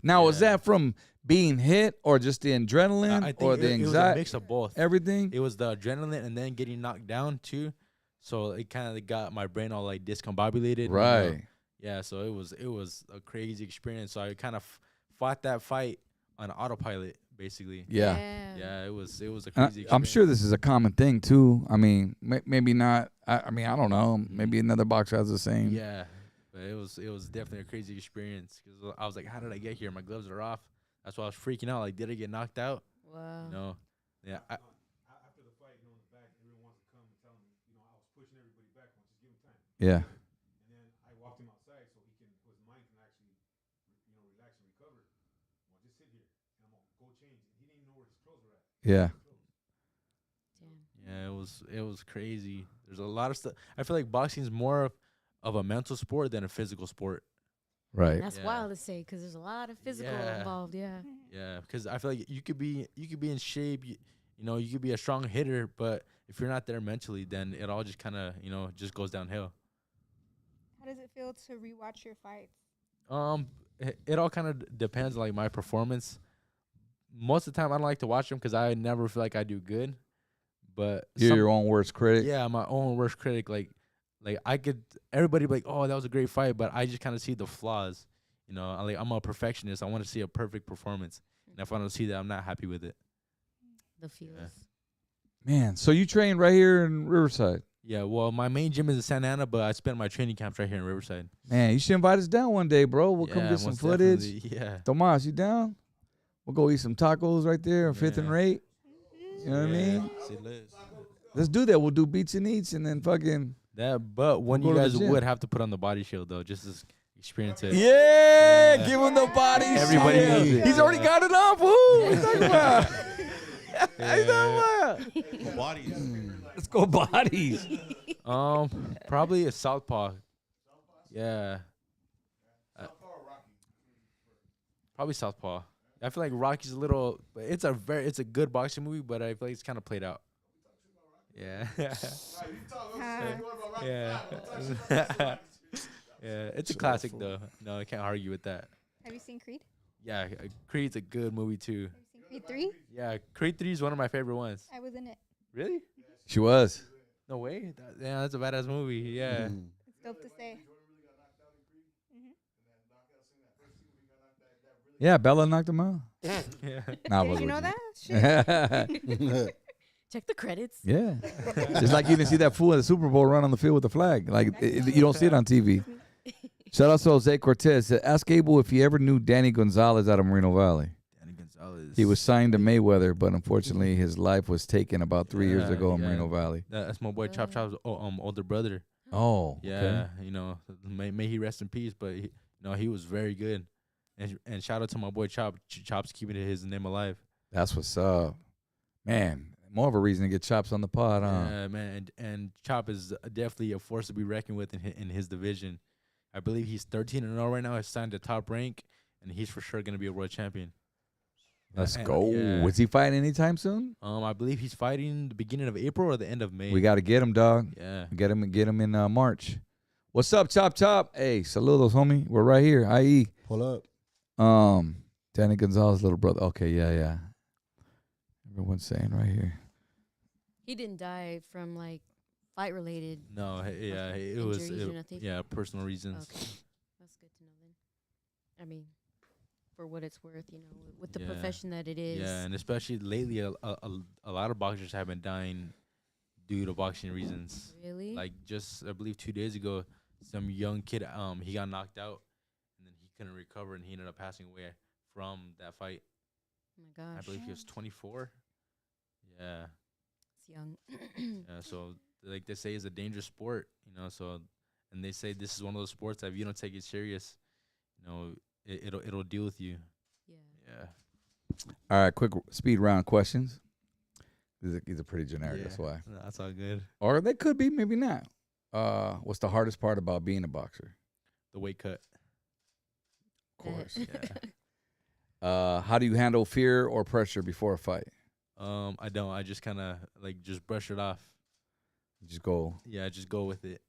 now was Yeah. that from being hit or just the adrenaline I think or the it was a anxiety, mix of both. everything? It was the adrenaline and then getting knocked down too, so it kind of got my brain all like discombobulated. you know? Right. Yeah, so it was a crazy experience. So I kind of fought that fight on autopilot, basically. Yeah. Yeah, it was a And crazy experience. I'm sure this is a common thing too. I mean, maybe not. I mean, I don't know. Maybe another boxer has the same. Yeah, but it was definitely a crazy experience because I was like, how did I get here? My gloves are off. That's why I was freaking out. Like, did I get knocked out? Wow. You know? Yeah. After the fight, in the back, everyone wants to come and tell him, I was pushing everybody back. Just give him time. Yeah. And then I walked him outside so his mind can actually, relax and recover. Well, just sit here, and I'm gonna go change. And he didn't know where his clothes were at. Yeah. Yeah, it was crazy. There's a lot of stuff. I feel like boxing is more of a mental sport than a physical sport. Right. That's Yeah. wild to say because there's a lot of physical Yeah. involved. Yeah. Yeah, because I feel like you could be in shape. You could be a strong hitter, but if you're not there mentally, then it all just kind of just goes downhill. How does it feel to rewatch your fights? It all kind of depends on like my performance. Most of the time, I don't like to watch them because I never feel like I do good. But You're your own worst critic. yeah, my own worst critic. Like I could everybody be like, oh, that was a great fight, but I just kind of see the flaws. I'm a perfectionist. I want to see a perfect performance, and if I don't see that, I'm not happy with it. The feels. Man, so you train right here in Riverside? Yeah, well, my main gym is in Santa Ana, but I spend my training camps right here in Riverside. Man, you should invite us down one day, bro. We'll come Yeah, get some most footage. definitely, Yeah. Tomas, you down? We'll go eat some tacos right there on 5th and Yeah. Rate. You know what I mean? Let's do that. We'll do beats and eats and then fucking. But one We'll you go to the guys gym. would have to put on the body shield though, just to experience it. Yeah, Yeah. give him the body. Everybody shield. needs it. He's already got it on, fool. What you talking about? What you talking about? Bodies. Let's go bodies. Probably a southpaw. Yeah. Probably southpaw. I feel like Rocky's a little. It's a good boxing movie, but I feel like it's kind of played out. Yeah. Yeah. Yeah. It's a classic though. No, I can't argue with that. Have you seen Creed? Yeah, Creed's a good movie too. Have you seen Creed 3? Yeah, Creed 3 is one of my favorite ones. I was in it. Really? She was. No way. Yeah, that's a badass movie. Yeah. Mhm. It's dope to say. Yeah, Bella knocked him out. Yeah. Nah, Did what you know would that? Shit. Check the credits. Yeah. It's like you didn't see that fool at the Super Bowl run on the field with the flag. Like, you don't see it on TV. Shout out to Jose Cortez. Ask Abel if he ever knew Danny Gonzalez out of Moreno Valley. Danny Gonzalez. He was signed to Mayweather, but unfortunately his life was taken about 3 years Yeah, ago in yeah. Moreno Valley. That's my boy Chop Chop's older brother. Oh, Yeah, okay. you know, may he rest in peace. But he was very good, and shout out to my boy Chop's keeping his name alive. That's what's up. Man, more of a reason to get Chops on the pod, huh? Yeah, man, and Chop is definitely a force to be reckoned with in his division. I believe he's 13-0 right now. He's signed to Top Rank, and he's for sure gonna be a world champion. Let's And, go. yeah. Is he fighting anytime soon? I believe he's fighting the beginning of April or the end of May. We got to get him, dog. Yeah. Get him in March. What's up, Chop Chop? Hey, saludos, homie. We're right here. IE. Pull up. Danny Gonzalez' little brother. Okay, yeah. Everyone's saying right here. He didn't die from like fight related. No, yeah, it was Injuries or nothing? personal reasons. Okay, that's good to know then. I mean, for what it's worth, with the Yeah. profession that it is. Yeah, and especially lately, a lot of boxers have been dying due to boxing reasons. Really? Like just I believe 2 days ago, some young kid he got knocked out, and then he couldn't recover, and he ended up passing away from that fight. Oh my gosh. I believe he was 24. Yeah, It's young. yeah. So like they say, it's a dangerous sport, So, and they say this is one of those sports that if you don't take it serious, it'll deal with you. Yeah. Yeah. All right, quick speed round questions. These are pretty generic, that's Yeah. why. No, that's all good. Or they could be, maybe not. What's the hardest part about being a boxer? The weight cut. Of course. Yeah. How do you handle fear or pressure before a fight? I don't. I just kind of just brush it off. Just go. Yeah, just go with it.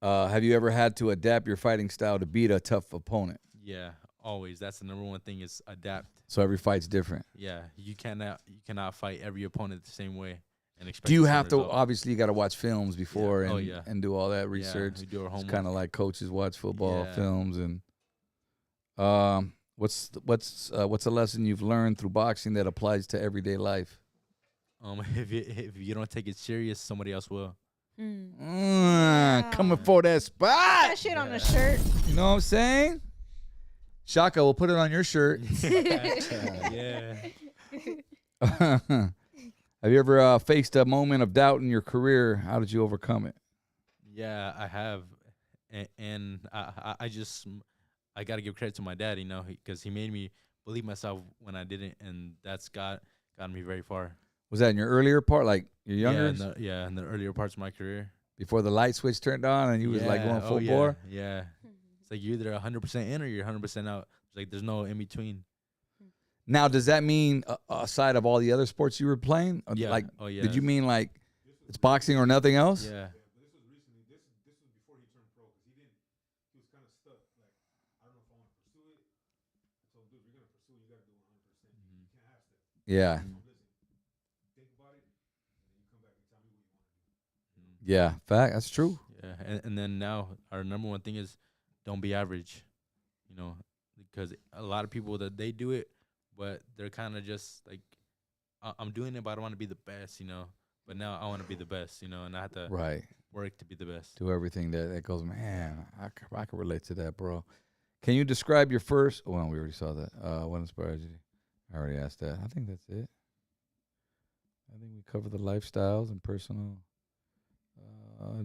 Have you ever had to adapt your fighting style to beat a tough opponent? Yeah, always. That's the number one thing is adapt. So every fight's different. Yeah, you cannot fight every opponent the same way and expect. Do you the same have to? result. Obviously, you got to watch films before Yeah. Oh, and yeah. and do all that Yeah, research. we do our It's homework. kind of like coaches watch football Yeah. films and. What's a lesson you've learned through boxing that applies to everyday life? If you don't take it serious, somebody else will. Coming for that spot. That shit on a shirt. You know what I'm saying? Shaka, we'll put it on your shirt. Yeah. Have you ever faced a moment of doubt in your career? How did you overcome it? Yeah, I have, and I got to give credit to my dad, because he made me believe myself when I didn't, and that's got me very far. Was that in your earlier part, like your younger? In the earlier parts of my career. Before the light switch turned on and you was like going full bore? Yeah. It's like you're either 100% in or you're 100% out. It's like there's no in between. Now, does that mean aside of all the other sports you were playing? Yeah. Like, Oh, yeah. did you mean like it's boxing or nothing else? Yeah. But this was recently. This was before he turned pro because he was kind of stuck. Like, I don't know if I want to pursue it. I told him, dude, if you're gonna pursue it, you got to do it 100%. You can't half step. Yeah. Listen, think about it, and then you come back and tell me what you want to do. Yeah. Fact. That's true. Yeah. And then now our number one thing is don't be average, because a lot of people that they do it, but they're kind of just like, I'm doing it, but I don't want to be the best, But now I want to be the best, and I have to work to be the best. Do everything that goes, man, I can relate to that, bro. Can you describe your first? Well, we already saw that. What inspired you? I already asked that. I think that's it. I think we covered the lifestyles and personal.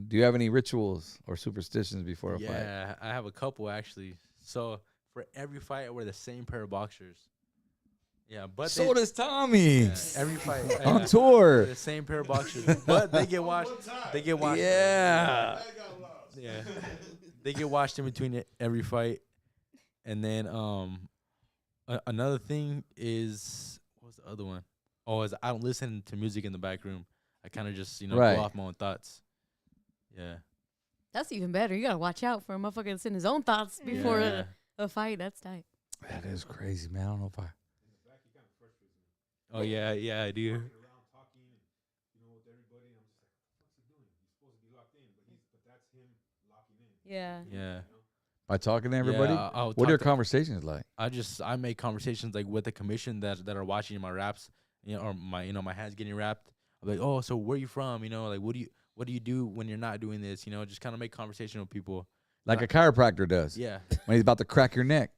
Do you have any rituals or superstitions before a fight? Yeah, I have a couple actually. So for every fight, I wear the same pair of boxers. Yeah, but So does Tommy. yeah, every fight On tour. the same pair of boxers, but they get washed. They get washed. Yeah. Yeah, they get washed in between every fight, and then another thing is what's the other one? Oh, is I don't listen to music in the back room. I kind of just Right. go off my own thoughts. Yeah. That's even better. You gotta watch out for a motherfucker that's in his own thoughts before Yeah. a fight. That's tight. That is crazy, man. I don't know if I. Oh yeah, I do. Walking around talking, with everybody, and I'm just like, Yeah. Yeah. By talking to everybody? Yeah, I'll What are your talk to- conversations like? I make conversations like with the commission that are watching my raps, or my hands getting wrapped. I'm like, oh, so where you from? Like what do you do when you're not doing this? Just kind of make conversation with people. Like a chiropractor does. Yeah. When he's about to crack your neck.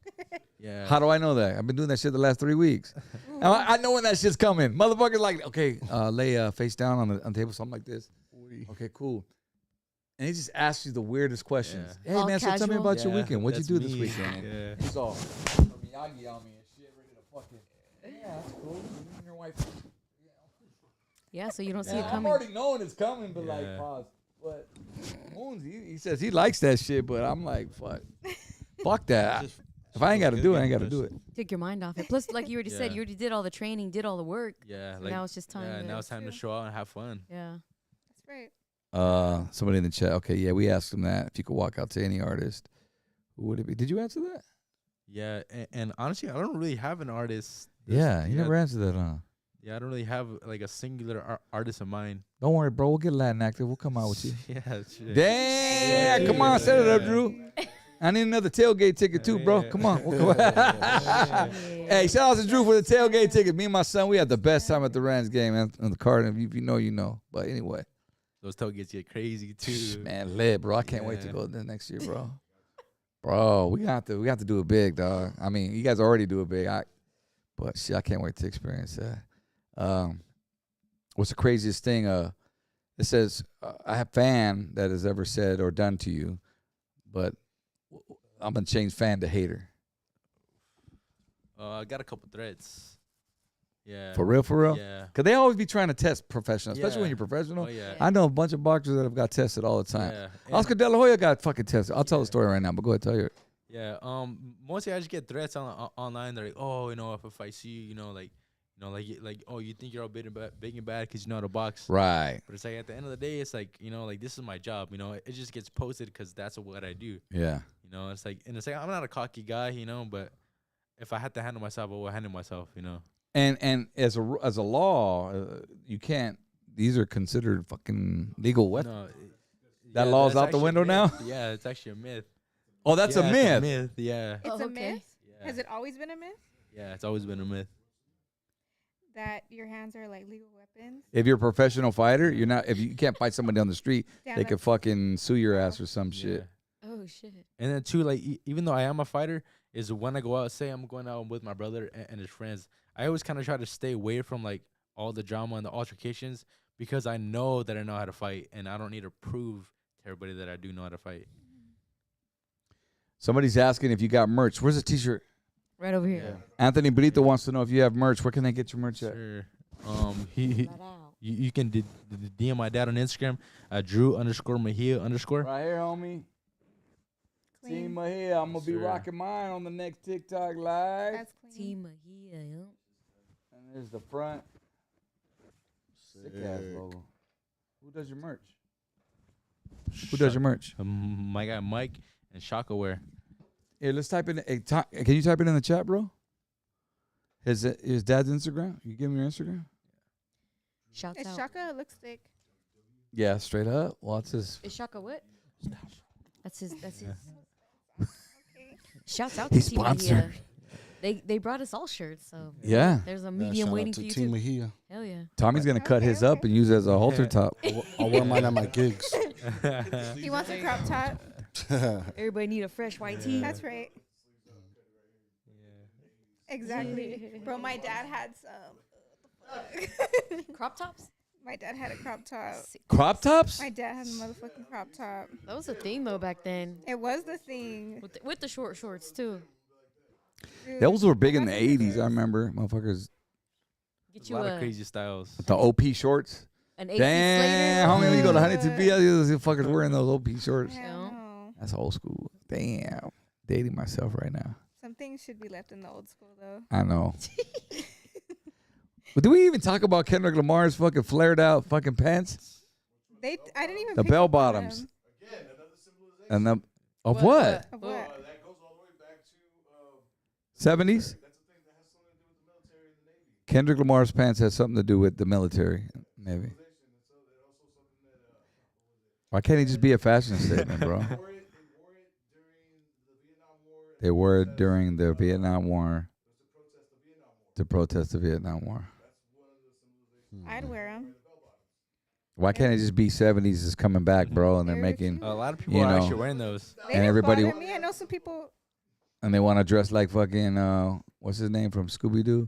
Yeah. How do I know that? I've been doing that shit the last 3 weeks. Now, I know when that shit's coming. Motherfuckers like, okay, lay face down on the table, something like this. Okay, cool. And he just asks you the weirdest questions. Yeah. Hey, All man, so tell me casual? about your Yeah, weekend. What'd you that's do this me. weekend? Yeah. He's all Miyagi on me and shit, ready to fucking, yeah, that's cool. You and your wife. Yeah, so you don't see Yeah, it I'm coming. already knowing it's coming, but like, Yeah. pause. But Moons, he says he likes that shit, but I'm like, fuck that. If I ain't got to do it, I ain't got to do it. Take your mind off it. Plus, like you already said, Yeah. you already did all the training, did all the work. Yeah. So Like now it's just time. Yeah. to, Now it's time to True. show out and have fun. Yeah. That's right. Somebody in the chat. Okay, yeah, we asked him that. If you could walk out to any artist, who would it be? Did you answer that? Yeah. And honestly, I don't really have an artist. Yeah, you never answered that, huh? Yeah, I don't really have like a singular artist of mine. Don't worry, bro. We'll get Latin active. We'll come out with you. Yeah. Shit. Damn, Yeah. come on, set it up, Yeah. Drew. I need another tailgate ticket too, bro. Yeah. Come on. We'll come Hey, shout out to Drew for the tailgate ticket. Me and my son, we had the best time at the Rams game, man. On the card, if you know, you know. But anyway, Those tailgates get crazy too. man, lit, bro. I can't wait to Yeah. go there next year, bro. Bro, we got to do it big, dog. I mean, you guys already do it big. But shit, I can't wait to experience that. What's the craziest thing? It says I have fan that has ever said or done to you, but I'm gonna change fan to hater. I got a couple threats. Yeah. For real, for real. Yeah. Cause they always be trying to test professional, especially when Yeah. you're professional. Oh yeah. I know a bunch of boxers that have got tested all the time. Yeah. Oscar De La Hoya got fucking tested. I'll tell the story right now, but go ahead, tell you. Yeah. Mostly I just get threats online. They're like, oh, if I see you, oh, you think you're all big and bad because you know how to box. Right. But it's like at the end of the day, it's like, this is my job. It just gets posted because that's what I do. Yeah. It's like, I'm not a cocky guy, but if I had to handle myself, I will handle myself. And as a law, you can't. These are considered fucking legal weapons. No, That yeah, law's that's out the actually a window now? myth. Yeah, it's actually a myth. Oh, that's Yeah, a it's myth. Yeah. It's Oh, a okay. myth. Yeah. Has it always been a myth Yeah, it's always been a myth. that your hands are like legal weapons? If you're a professional fighter, you're not. If you can't fight somebody on the street, Damn, they could that's- fucking sue your ass or some shit. Oh shit. And then too, like even though I am a fighter, is when I go out, say I'm going out with my brother and his friends, I always kind of try to stay away from like all the drama and the altercations because I know that I know how to fight and I don't need to prove to everybody that I do know how to fight. Somebody's asking if you got merch. Where's the t-shirt? Right over here. Anthony Brito wants to know if you have merch. Where can they get your merch at? Sure. He Right out. you can DM my dad on Instagram, Drew_Mejia_. Right here, homie. Clean. Team Mejia. I'm gonna be Sure. rocking mine on the next TikTok live. That's clean. Team Mejia. Yeah. And there's the front. Sick ass logo. Who does your merch? Who does your merch? My guy Mike and Shaka Wear. Here, let's type in. Can you type it in the chat, bro? His dad's Instagram. You give him your Instagram? Shouts It's out. Shaka lipstick. Yeah, straight up. Well, it's his. Is Shaka what? That's his. That's his. Okay. Shouts out to He's Team sponsored. Mejia. They brought us all shirts, so Yeah. there's a Yeah, medium shout waiting out for to you Team too. Mejia. Hell yeah. Tommy's gonna cut Okay, his up okay. and use it as a halter top. I'll wear mine at my gigs. He wants a crop top. Everybody need a fresh white tee. That's right. Exactly. Bro, my dad had some. Crop tops. My dad had a crop top. Crop tops? My dad had a motherfucking crop top. That was a thing though back then. It was the thing. With the short shorts too. Dude, Those were big in the that's what it 80s. is. I remember. Motherfuckers. Get A you lot of crazy styles. The OP shorts. an AP Damn. Slater. Homie, when you go to Huntington Beach, those fuckers wearing those OP shorts. Hell no. That's old school. Damn. Dating myself right now. Some things should be left in the old school though. I know. But do we even talk about Kendrick Lamar's fucking flared out fucking pants? I didn't even The pick bell up on bottoms. them. And the of what? Of what? 70s? Kendrick Lamar's pants has something to do with the military, maybe. Why can't he just be a fashion statement, bro? They were during the Vietnam War. To protest the Vietnam War. I'd wear them. Why can't it just be 70s is coming back, bro? And they're They're making, cute. A lot of people You are know. actually wearing those. They And don't everybody- bother me. I know some people. and they want to dress like fucking, what's his name from Scooby Doo?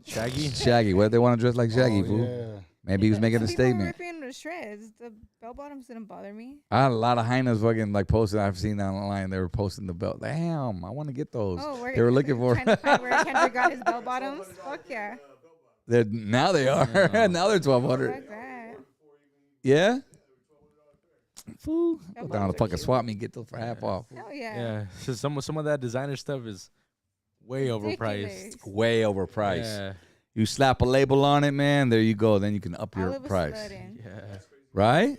Shaggy. Shaggy. What they want to dress like Shaggy, Oh, fool? yeah. Maybe he was making a Some people were statement. ripping them to shreds. The bell bottoms didn't bother me. I had a lot of hyenas fucking like posting. I've seen that online. They were posting the belt. Damn, I want to get those. Oh, They were looking for. trying to find where Kendrick got his bell bottoms. Fuck yeah. Now they are. Yeah. Now they're 1,200. Fuck that. Yeah. Fool. Bell Go down to bottoms are fucking cute. swap me. Get those for half off. Hell yeah. Yeah. So some of that designer stuff is way overpriced. Ridiculous. Way overpriced. Yeah. You slap a label on it, man. There you go. Then you can up I your live a price. stud in. Yeah. Right?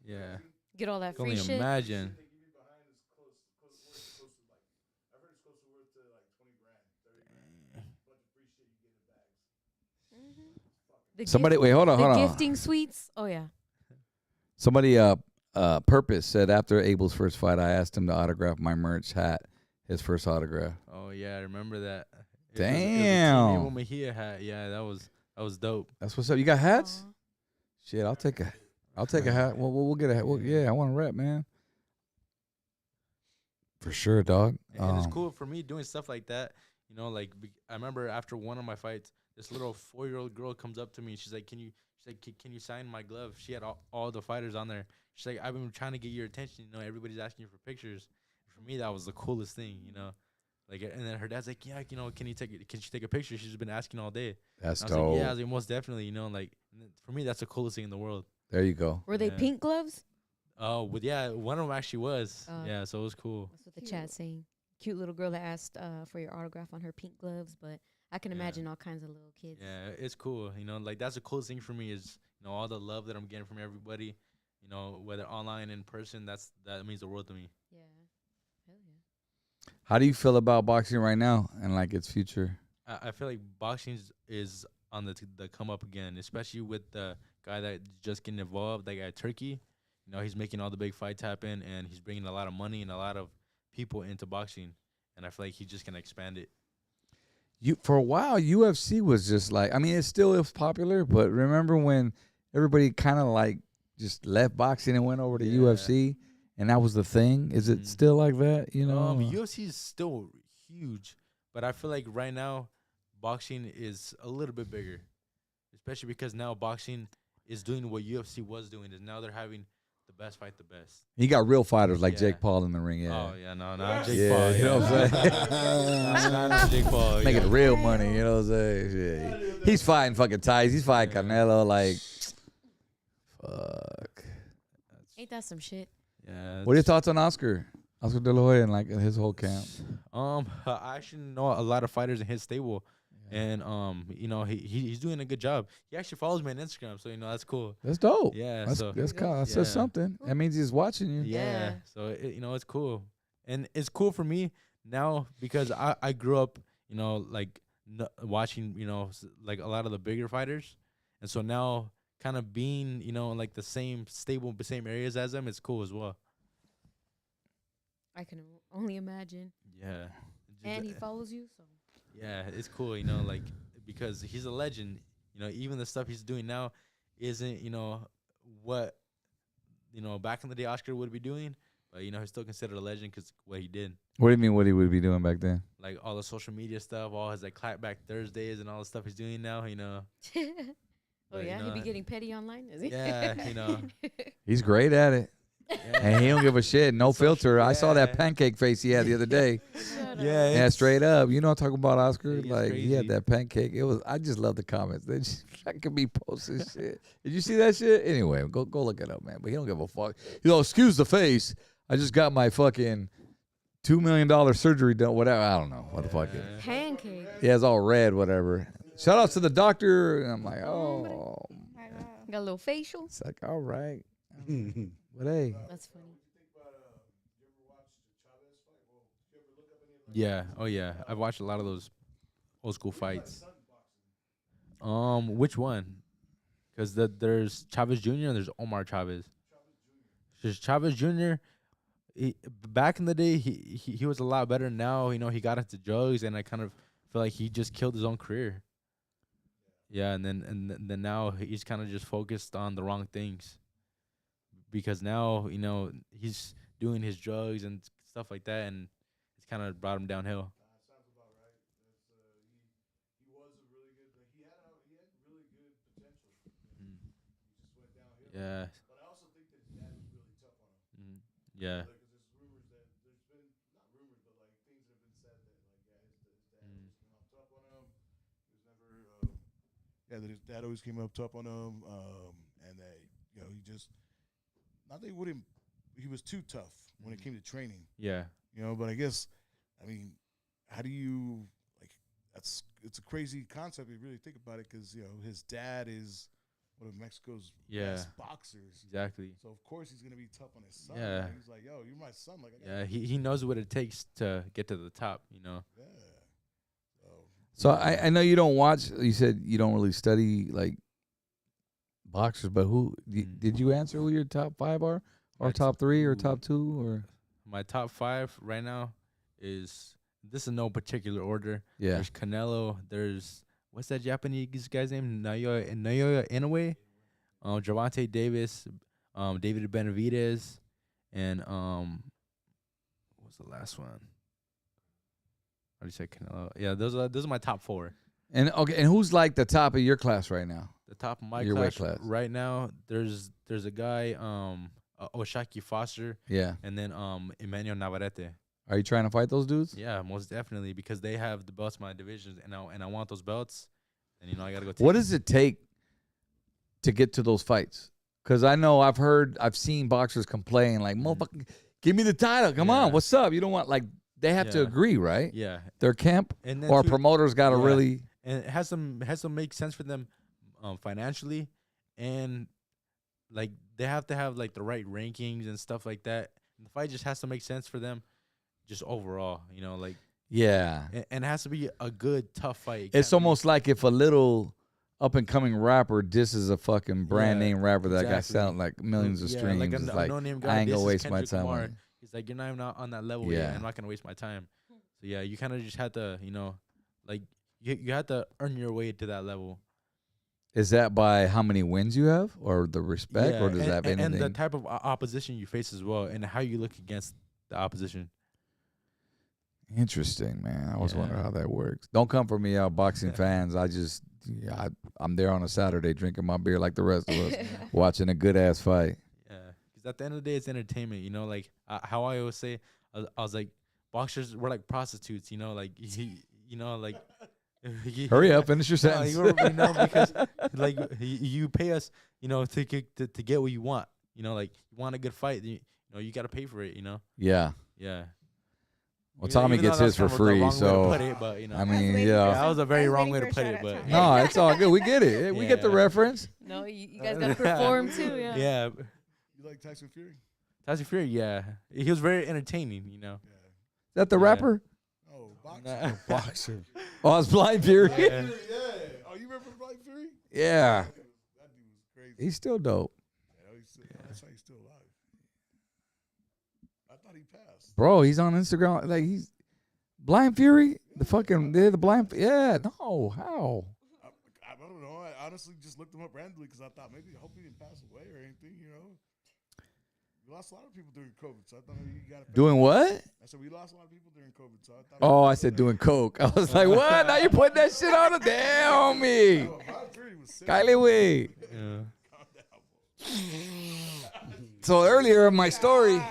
Yeah. Get all that Can free only shit. imagine. The Somebody, gift- wait, hold on, the hold on. gifting suites. Oh yeah. Somebody, Purpose said after Abel's first fight, I asked him to autograph my merch hat, his first autograph. Oh yeah, I remember that. It was Damn. a Abel Mejia hat. Yeah, that was dope. That's what's up. You got hats? Aw. Shit, I'll take a hat. We'll get a hat. Well, yeah, I want to rep, man. For sure, dog. And it's cool for me doing stuff like that. You know, like I remember after one of my fights, this little 4-year-old girl comes up to me. She's like, "Can you sign my glove?" She had all the fighters on there. She's like, "I've been trying to get your attention. You know, everybody's asking you for pictures." For me, that was the coolest thing. You know, like, and then her dad's like, "Yeah, you know, can she take a picture?" She's been asking all day. That's And I was dope. like, "Yeah," I was like, "Most definitely." You know, like for me, that's the coolest thing in the world. There you go. Were they Yeah. pink gloves? Oh, but yeah, one of them actually was. Oh. Yeah, so it was cool. That's what the chat's saying. Cute little girl that asked for your autograph on her pink gloves, but I can Yeah. imagine all kinds of little kids. Yeah, it's cool. You know, like that's the coolest thing for me is, you know, all the love that I'm getting from everybody. You know, whether online in person, that means the world to me. Yeah. Hell yeah. How do you feel about boxing right now and like its future? I feel like boxing is on the come up again, especially with the guy that just getting involved, that guy Turkey. You know, he's making all the big fights happen, and he's bringing a lot of money and a lot of people into boxing. And I feel like he's just gonna expand it. For a while, UFC was just like, I mean, it still is popular, but remember when everybody kind of like just left boxing and went over to Yeah. UFC, and that was the thing? Is it Mhm. still like that? You know, UFC is still huge, but I feel like right now, boxing is a little bit bigger, especially because now boxing is doing what UFC was doing. Is now they're having the best fight the best. you got real fighters like Yeah. Jake Paul in the ring. Yeah, Oh yeah, no, not Jake Yeah, Paul. you know what I'm saying? Not Jake Paul. making yeah. real money. You know what I'm saying? Shit. He's fighting fucking ties. He's fighting Yeah. Canelo. Like, fuck. Ain't that some shit? Yeah. What are your thoughts on Oscar De La Hoya and like his whole camp? I actually know a lot of fighters in his stable, and you know, he's doing a good job. He actually follows me on Instagram, so you know that's cool. That's dope. Yeah. That's so that's cool. That Yeah. says something. That means he's watching you. yeah. Yeah. So you know, it's cool, and it's cool for me now because I grew up, you know, like watching, you know, like a lot of the bigger fighters, and so now kind of being, you know, like the same stable, the same areas as them, it's cool as well. I can only imagine. Yeah. And he follows you, so Yeah, it's cool, you know, like because he's a legend. You know, even the stuff he's doing now isn't, you know, what, you know, back in the day Oscar would be doing, but you know, he's still considered a legend because what he did, What do you mean? What he would be doing back then? like all the social media stuff, all his like clapback Thursdays and all the stuff he's doing now, you know. Oh But, you yeah, he know, be getting petty online, is he? Yeah, you know. He's great at it, and he don't give a shit. No Social- filter. I saw that yeah. pancake face he had the other day. Shut up. Yeah, Yeah, straight up. You know what I'm talking about, Oscar? Yeah, he's Like he had crazy. that pancake. It was. I just love the comments. They just fucking be posting shit. Did you see that shit? Anyway, go look it up, man. But he don't give a fuck. You know, excuse the face. I just got my fucking $2 million surgery done. Whatever. I don't know what the fuck. Yeah. Pancake. Yeah, it's all red. Whatever. Shout out to the doctor. And I'm like, oh. I know. Got a little facial. It's like, all right. But hey, That's funny. Yeah. Oh yeah. I've watched a lot of those old school fights. Which one? Because there's Chavez Jr. and there's Omar Chavez. Just Chavez Jr. back in the day, he was a lot better. Now, you know, he got into drugs, and I kind of feel like he just killed his own career. Yeah, and then now he's kind of just focused on the wrong things, because now, you know, he's doing his drugs and stuff like that, and it's kind of brought him downhill. Sounds about right. That's he was a really good. Like, he had really good potential. Mm. He just went downhill. Yeah. But I also think that his dad was really tough on him. Yeah. Because there's rumors that there's been not rumors, but like things that have been said that like his dad always came up tough on him. He was never that his dad always came up tough on him, and that he just not that he was too tough when it came to training. Yeah. But I guess, I mean, how do you it's a crazy concept if you really think about it, because his dad is one of Mexico's best boxers. Exactly. So of course he's gonna be tough on his son. Yeah. Like, he's like, yo, you're my son. Like, He knows what it takes to get to the top. Yeah. So I know you don't watch. You said you don't really study like boxers, but who did you answer who your top 5 are, or top 3, or top 2, or? My top 5 right now is, this is no particular order. Yeah. There's Canelo. There's, what's that Japanese guy's name? Naoya Inoue. Gervonta Davis. David Benavidez. And what's the last one? I already said Canelo. Yeah, those are my top 4. And okay, and who's like the top of your class right now? The top of my Your weight class right now, there's a guy, Oshaki Foster. Yeah. And then Emmanuel Navarrete. Are you trying to fight those dudes? Yeah, most definitely, because they have the belts in my divisions, and I want those belts, and I gotta go. What does it take to get to those fights? Because I know I've seen boxers complain like, "Motherfucker, give me the title, come on, what's up?" You don't want they have to agree, right? Yeah, their camp and then or promoters got to really, and it has to make sense for them, financially, and like they have to have like the right rankings and stuff like that. And the fight just has to make sense for them. Just overall, like and it has to be a good tough fight. It's almost like if a little up and coming rapper disses a fucking brand name rapper that got selling like millions of streams. Like it's a like, no-name I ain't guy, gonna waste my Kendrick time Lamar. on it. He's like, you're not even on that level yet. I'm not gonna waste my time. So yeah, you kind of just have to, like you have to earn your way to that level. Is that by how many wins you have, or the respect, or does that have anything? And the type of opposition you face as well, and how you look against the opposition. Interesting, man. I always wonder how that works. Don't come for me, out boxing fans. I'm there on a Saturday drinking my beer like the rest of us, watching a good ass fight. Yeah, because at the end of the day, it's entertainment. Like how I always say, I was like, boxers were like prostitutes. Like Hurry up, finish your sentence. Because like you pay us, to get what you want. Like you want a good fight, you got to pay for it. Yeah. Yeah. Well, Tommy gets his for free, so I mean, that was a very wrong way to put it, but no, it's all good. We get it. We get the reference. No, you guys gotta perform too. Yeah. Yeah. You like Tyson Fury? Tyson Fury, yeah. He was very entertaining. Is that the rapper? Oh, boxer. Boxer. Oh, it's Blind Fury. Yeah. Oh, you remember Blind Fury? Yeah. That dude was crazy. He's still dope. That's how he's still alive. I thought he passed. Bro, he's on Instagram. Like, he's Blind Fury? The Blind. Yeah, no, how? I don't know. I honestly just looked him up randomly because I thought maybe, I hope he didn't pass away or anything, We lost a lot of people during COVID, so I thought maybe you got to. Doing what? I said we lost a lot of people during COVID, so I thought. Oh, I said doing coke. I was like, what? Now you putting that shit on the damn on me. Kylie Way. So earlier in my story.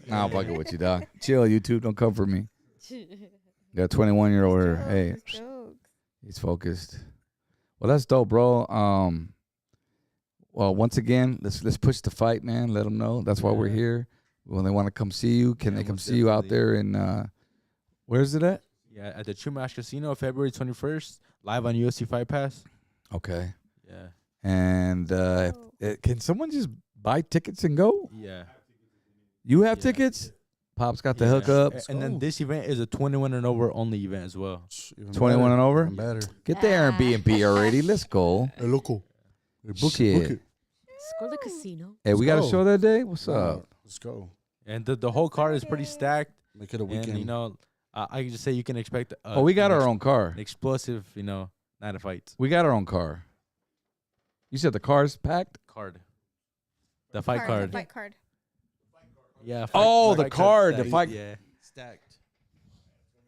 Nah, I'll fuck it with you, dog. Chill, YouTube. Don't come for me. Got a 21-year-old here. Hey, he's focused. Well, that's dope, bro. Well, once again, let's push the fight, man. Let them know. That's why we're here. When they want to come see you, can they come see you out there in, where's it at? Yeah, at the Chumash Casino, February 21st, live on UFC Fight Pass. Okay. Yeah. And can someone just buy tickets and go? Yeah. You have tickets? Pop's got the hookup. And then this event is a 21 and over only event as well. 21 and over? Better. Get the Airbnb already. Let's go. Hey, local. Hey, book Shit. it, book it. Let's go to the casino. Hey, we got a show that day? What's up? Let's go. And the whole card is pretty stacked. Make it a weekend. And, you know, I can just say you can expect we got our own car. an explosive, you know, night of fights. We got our own car. You said the car's packed? Card. The fight card. Fight card. Yeah. Oh, the fight card, the stacked. fight- Yeah. Stacked.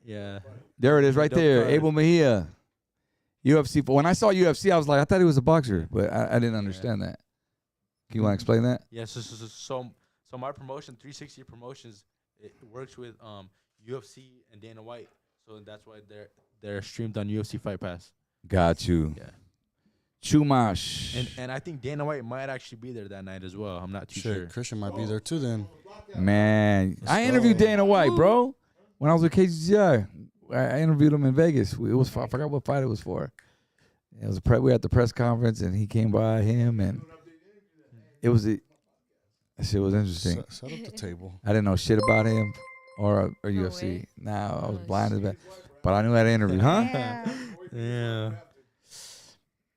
Yeah. There it is right Dope there. card. Abel Mejia. UFC. When I saw UFC, I was like, I thought he was a boxer, but I didn't understand that. Can you want to explain that? Yeah. So my promotion, 360 Promotions, it works with UFC and Dana White. So that's why they're streamed on UFC Fight Pass. Got you. Yeah. Chumash. And I think Dana White might actually be there that night as well. I'm not too Shit, sure. Christian might be there too then. Man, I interviewed go. Dana White, bro. When I was with KGI, I interviewed him in Vegas. I forgot what fight it was for. It was we were at the press conference, and he came by him, and it was that shit was interesting. Set up the table. I didn't know shit about him or No UFC. way. Nah, I was Oh, blind as that. But I knew I had an interview, huh? Yeah. Yeah.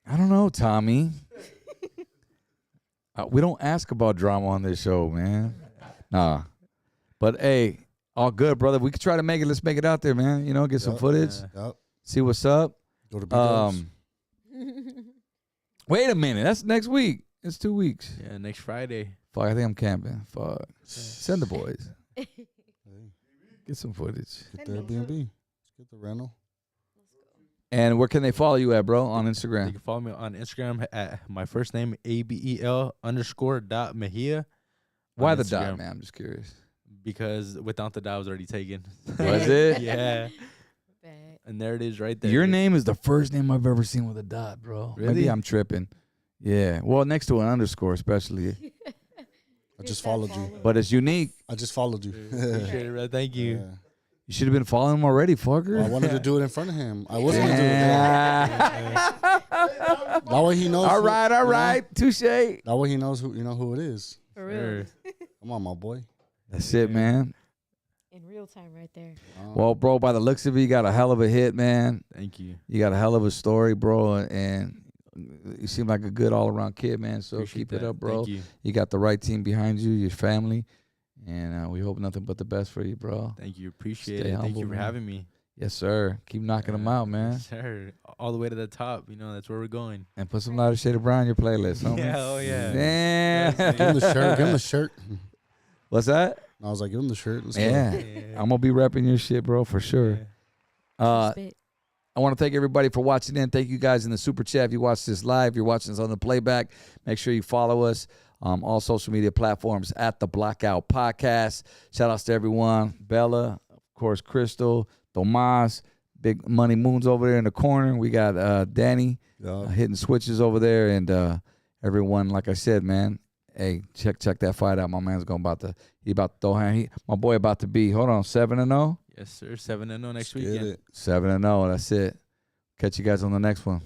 I don't know, Tommy. We don't ask about drama on this show, man. Nah. But hey, all good, brother. We could try to make it. Let's make it out there, man. You know, get some Yep. footage, Yep. see what's up. Go to B-Dubs. Wait a minute. That's next week. It's 2 weeks. Yeah. Next Friday. Fuck, I think I'm camping. Fuck. Send the boys. Hey, Get some footage. get the Airbnb. Let's get the rental. And where can they follow you at, bro? On You Instagram. can follow me on Instagram at my first name, ABEL_.Mejia. Why on the dot, Instagram. man? I'm just curious. Because without the dot, I was already taken. Was it? Yeah. Bet. And there it is right there. Your name is the first name I've ever seen with a dot, bro. Maybe Really? I'm tripping. Yeah. Well, next to an underscore, especially. I just followed you. But it's unique. I just followed you. Appreciate it, bro. Thank you. Yeah. You should have been following him already, fucker. Well, I wanted to do it in front of him. I was going to do it. Yeah. That way he knows. All who- right, all you know? right. Touche. That way he knows who who it is. For real. Sure. Come on, my boy. That's it, man. In real time right there. Well, bro, by the looks of it, you got a hell of a hit, man. Thank you. You got a hell of a story, bro, and you seem like a good all-around kid, man. So Appreciate keep it that. up, bro. Thank you. You got the right team behind you, your family, and we hope nothing but the best for you, bro. Thank you. Appreciate Stay it. Thank humble, you for man. having me. Yes, sir. Keep knocking them out, man. Yes, sir. All the way to the top. You know, that's where we're going. And put some Lighter Shade of Brown on your playlist, homie. Yeah, oh yeah. Damn. Give him the shirt. Give him the shirt. What's that? I was like, give him the shirt. Let's Yeah. go. I'm going to be repping your shit, bro, for sure. Spit. I want to thank everybody for watching in. Thank you guys in the super chat. If you watch this live, you're watching this on the playback, make sure you follow us. All social media platforms at the Blackout Podcast. Shout outs to everyone. Bella, of course, Crystal, Tomas, Big Money Moon's over there in the corner. We got Danny hitting switches over there, and everyone, like I said, man. Hey, check that fight out. My man's about to throw hand. My boy about to be, hold on, 7-0? Yes, sir. 7-0 next Let's get weekend. it. 7-0, that's it. Catch you guys on the next one.